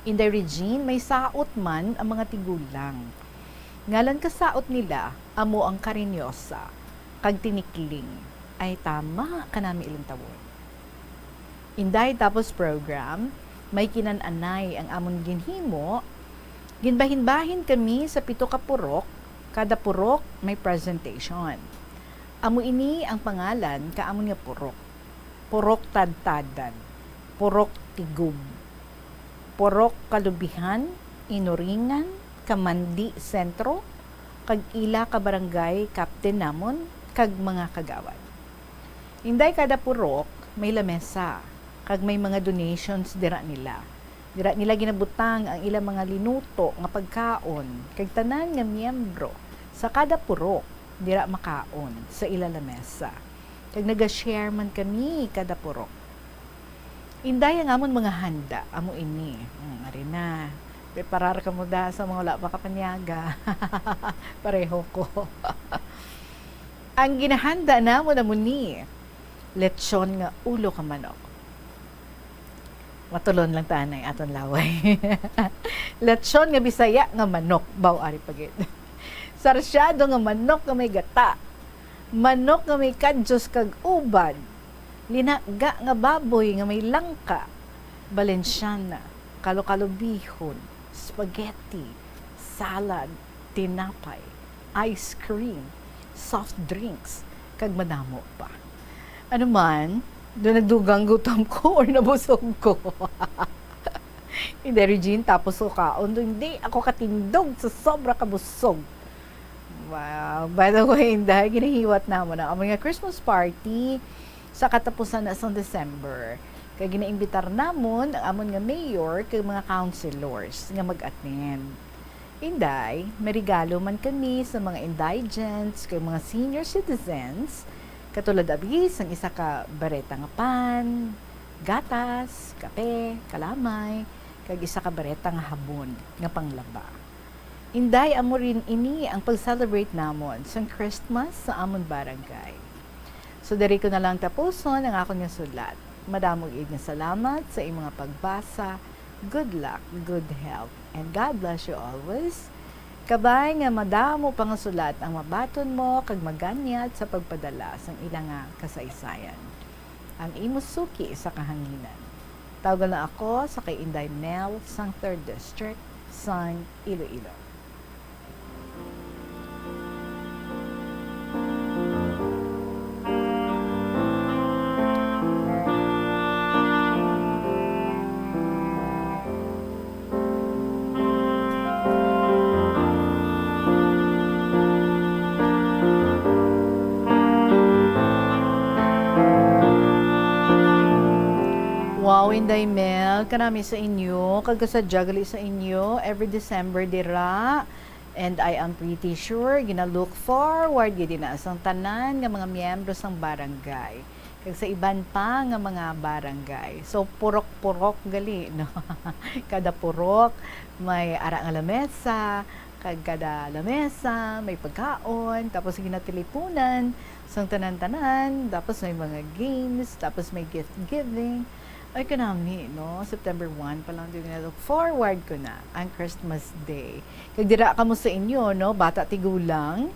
In the Regine, may saot man ang mga tigulang. Ngalan ka saot nila, amo ang karinyosa, kag tinikling, ay tama kanami ilang tawon. Inday tapos program, may kinananay ang amon ginhimo, ginbahin-bahin kami sa 7 ka purok, kada purok may presentation. Amo ini ang pangalan ka amon nga purok. Purok Tadtadan, Purok Tigub, Purok Kalubihan, Inuringan, Kamandi Sentro, kag ila ka barangay captain namon, kag mga kagawad. Inday kada purok, may lamesa, kag may mga donations dira nila. Dira nila ginabutang ang ilang mga linuto nga pagkaon, kag tanan nga miyembro sa kada purok, dira makaon sa ila lamesa. Kag naga-share man kami kada purok. Inday ang amon mga handa, amo ini. Ari na. Preparar ka mo da sa mga wala pa kapanyaga. Pareho ko. Ang ginahanda na mo ni lechon nga ulo ka manok. Matulon lang tanay aton laway. Lechon nga Bisaya nga manok, baw ari pagid. Sarsyado nga manok nga may gata. Manok nga may kadyos kag ubad. Linaga nga baboy nga may langka. Balenciana, kalo-kalo bihon, spaghetti, salad, tinapay, ice cream, soft drinks, kag madamo pa. Ano man, doon nagdugang gutom ko or nabusog ko. Hindi, Regine, tapos ko kaon. Hindi, ako katindog sa sobra kabusog. Wow. By the way, dahil ginahiwat naman ang aming Christmas party sa katapusan na sa December. Kaya ginaimbitar namon ang amon nga mayor kay mga councilors nga mag-attend. Inday, may regalo man kami sa mga indigents kay mga senior citizens, katulad abis ang isa ka bareta nga pan, gatas, kape, kalamay, kag isa ka bareta nga habon nga panglaba. Inday, amo rin ini ang pag-celebrate namon sa Christmas sa amon barangay. So, dari ko na lang tapuson ang akong nga sulat. Madamog nga salamat sa imong mga pagbasa. Good luck, good health, and God bless you always. Kabay nga madamo pang sulat ang mabaton mo kag maganyat sa pagpadala sang ilang nga kasaysayan. Ang imo suki sa kahanginan. Tawagan na ako sa kay Inday Mel sang 3rd District sang Iloilo. Wow, Inday Mel, kanami sa inyo, kagasadya gali sa inyo, every December dira, and I am pretty sure, gina-look forward, gidi na asang tanan nga mga miyembro sang barangay, kag sa iban pa nga mga barangay. So, purok-purok gali, no? Kada purok, may ara nga lamesa, kag kada lamesa may pagkaon, tapos ginatilipunan sang tanan-tanan, tapos may mga games, tapos may gift giving. Ay kanami, no? September 1 pa lang din look forward ko na ang Christmas Day. Kag dira ka mo sa inyo, no? Bata tigulang.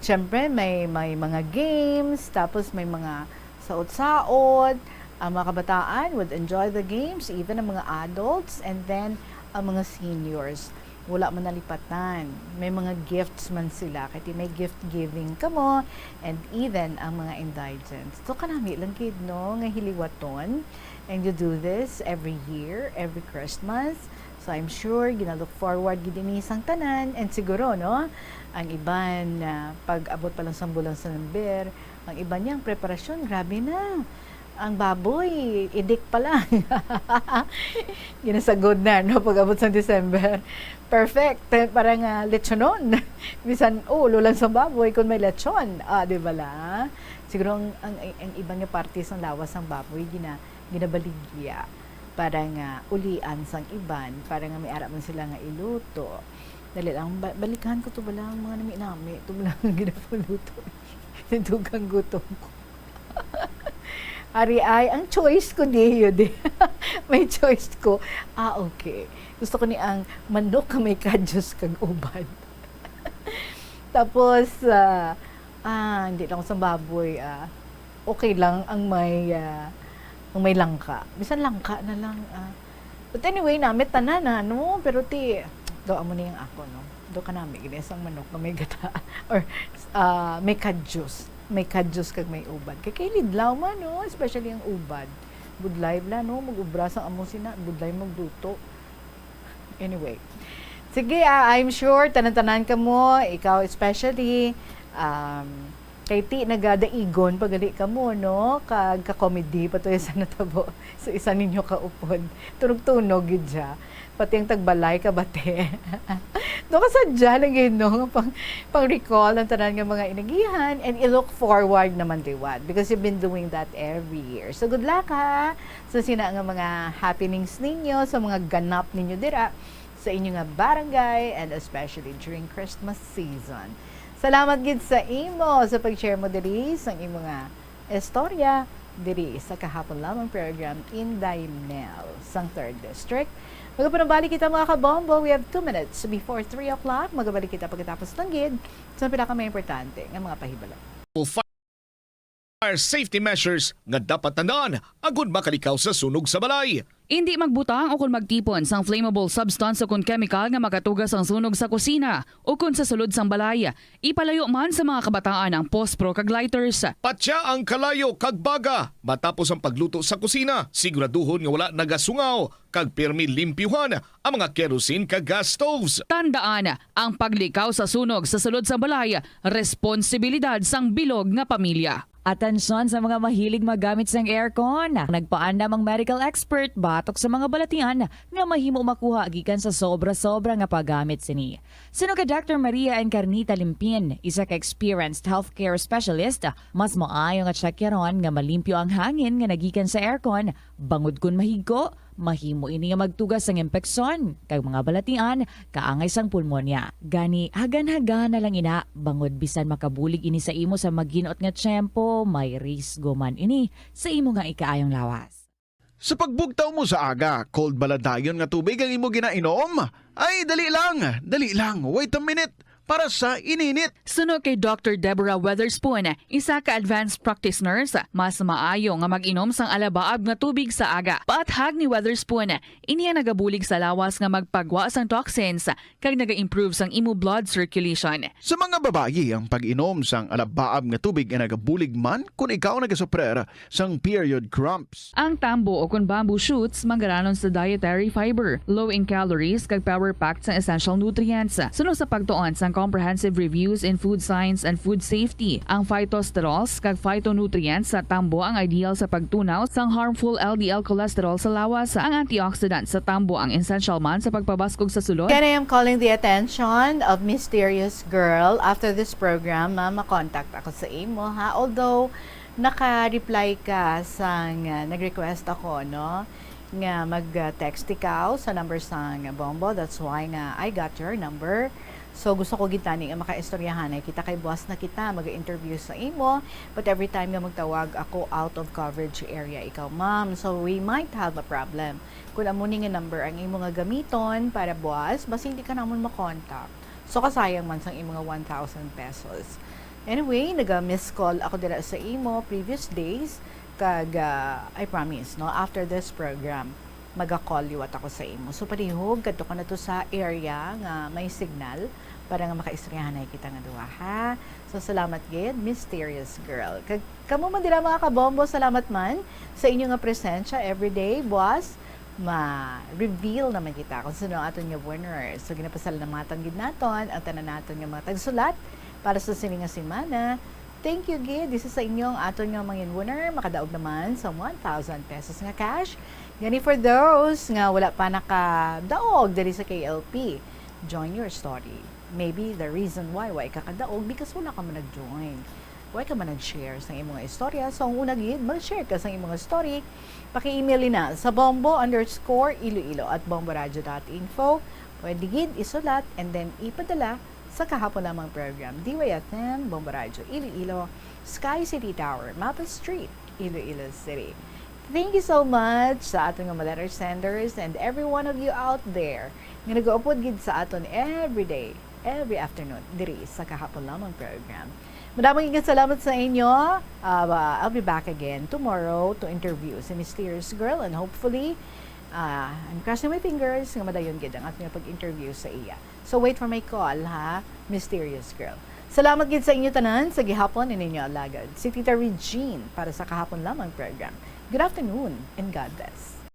Siyempre may mga games, tapos may mga saot-saot. Ang mga kabataan would enjoy the games, even ang mga adults, and then ang mga seniors. Wala man nalipatan. May mga gifts man sila. Kaya may gift giving ka mo, and even ang mga indigents. So kanami lang kid, no? Nga hiliwaton. And you do this every year, every Christmas. So I'm sure ginalook forward gidinisang tanan, and siguro, no? Ang iban na pag-abot pa lang sa bulan sa number, ang iba niyang preparasyon, grabe na. Ang baboy, idik pa lang. Ginasagod na, no? Pag-abot sa December. Perfect. Parang lechonon. Bisan, ulo lang sa baboy kung may lechon. Di ba la? Siguro ang ibang nga parties ng lawas ng baboy, ginabaligya. Parang ulian sang iban. Parang may arap man sila nga iluto. Dali lang, balikan ko to ba lang mga nami-nami. Ito ba lang ginapuluto. Nitugang gutom ko. Ari ay, ang choice ko yun. May choice ko. Okay. Gusto ko ni ang manok ka may kadyos kag uban. Tapos, hindi lang sa baboy. Okay lang ang may langka. Bisan langka na lang. But anyway, namit tanan no? Pero doon mo na yung ako, no? Doon ka namin, ginesang manok na may gata. Or may kadyos. May kadyos kag may uban. Kay lidlaw man, no? Especially ang uban. Budlay bla, no? Mag-ubras ang among sina. Budlay magluto. Anyway. Sige, I'm sure, tanan-tanan ka mo. Ikaw especially, kay ti nagadaigon pagali ka mo, no? Ka-comedy pa to sa natabo. So, isa ninyo kaupod. Tunog-tunog yun siya. Pati ang tagbalay ka bate. Doon ka sadya lang yun, no? Pang-recall ng tanan ng mga inagihan and i-look forward naman liwat because you've been doing that every year. So good luck ha sa sina nga mga happenings ninyo, sa mga ganap ninyo dira sa inyo nga barangay and especially during Christmas season. Salamat gid sa imo sa pag-share mo diri sa imo nga istorya diri sa kahapon lamang program in Daimel, sang 3rd District. Magpapanabalik kita mga kabombo. We have 2 minutes before 3 o'clock. Magabalik kita pagkatapos ng gid sa pinaka may importante ng mga pahibala. Fire safety measures nga dapat tandaan agud makalikaw sa sunog sa balay. Hindi magbutang o kung magtipon sang flammable substance o kung chemical nga makatugas ang sunog sa kusina o kung sa sulod sang balay. Ipalayo man sa mga kabataan ang pospro kag lighters. Patya ang kalayo kag baga matapos ang pagluto sa kusina. Siguraduhon nga wala nagasungaw kag pirmi limpyuhan ang mga kerosene kag gas stoves. Tandaan, ang paglikaw sa sunog sa sulod sa balay, responsibilidad sang bilog nga pamilya. Atensyon sa mga mahilig magamit sang aircon. Nagpaandam ang medical expert batok sa mga balatian nga mahimo makuha gikan sa sobra-sobra nga paggamit sini. Sino ka Dr. Maria Encarnita Limpin, isa ka experienced healthcare specialist, mas maayo nga checkyaron nga malimpyo ang hangin nga nagikan sa aircon, bangod kun mahigko, mahimo ini nga magtugas sang impeksyon kag mga balatian kaangay sang pulmonya. Gani hagan-hagan na lang ina bangod bisan makabulig ini sa imo sa maghinot nga tiyempo, may risgo man ini sa imo nga ikaayong lawas. Sa pagbugtaw mo sa aga, cold baladayon nga tubig ang imo ginainom? Ay, dali lang, wait a minute. Para sa ininit. Suno kay Dr. Deborah Weatherspoon, isa ka advanced practice nurse, mas maayo nga mag-inom sang alabaab nga tubig sa aga. Paathag ni Weatherspoon, iniya nagabulig sa lawas nga magpagwa sang toxins kag naga-improve sang imo blood circulation. Sa mga babayi, ang pag-inom sang alabaab nga tubig ay nagabulig man kung ikaw nagasuprer sang period cramps. Ang tambo o kung bamboo shoots manggaranon sa dietary fiber, low in calories kag power-packed sang essential nutrients. Suno sa pagtuon sang comprehensive reviews in food science and food safety. Ang phytosterols kag phytonutrients sa tambo ang ideal sa pagtunaw sang harmful LDL cholesterol sa lawas. Ang antioxidants sa tambo ang essential man sa pagpabaskog sa sulod. Again, I am calling the attention of Mysterious Girl. After this program, makontact ako sa imo ha. Although naka-reply ka sang nag-request ako, no? Nga mag-text ikaw sa number sang Bombo. That's why nga I got your number. So gusto ko gitani nga makaistoryahan ay kita kay boss na kita mag-interview sa imo, but every time nga magtawag ako out of coverage area ikaw ma'am, so we might have a problem kung amo ni nga number ang imo nga gamiton para boss basta hindi ka namon makontak, so kasayang man sang imo nga 1,000 pesos. Anyway, naga-miss call ako dira sa imo previous days kag I promise no after this program maga-call liwat ako sa imo. So palihog kadto ka na to sa area nga may signal para nga makaistoryahan kita nga duha ha. So salamat gid, mysterious girl. Kag kamo man dira mga kabombo, salamat man sa inyo nga presensya everyday, boss. Ma-reveal naman kita kung sino ang aton nga winner. So ginapasalamatan gid naton ang tanan naton nga mga tagsulat para sa sining nga semana. Thank you gid. This is sa inyong aton nga mga winner, makadaog naman sa 1,000 pesos nga cash. Gani for those nga wala pa nakadaog diri sa KLP, join your story. Maybe the reason why ka kadaog because wala ka man nag-join. Why ka man nag-share sa imong istorya. So ang una gid, mag-share ka sa imong story. Paki-email na sa bombo_iloilo@bomboradio.info. Pwede gid isulat and then ipadala sa kahapon lamang program. DYFM, Bombo Radio, Iloilo, Sky City Tower, Mapa Street, Iloilo City. Thank you so much sa aton nga letter senders and every one of you out there nga nag-upload gid sa aton every day, every afternoon diri sa kahapon lamang program. Maraming salamat sa inyo. I'll be back again tomorrow to interview si Mysterious Girl and hopefully I'm crossing my fingers nga madayon gid ang ating pag-interview sa iya. So wait for my call ha, Mysterious Girl. Salamat gid sa inyo tanan sa gihapon ininyo alagad. Si Tita Regine para sa kahapon lamang program. Good afternoon and God bless.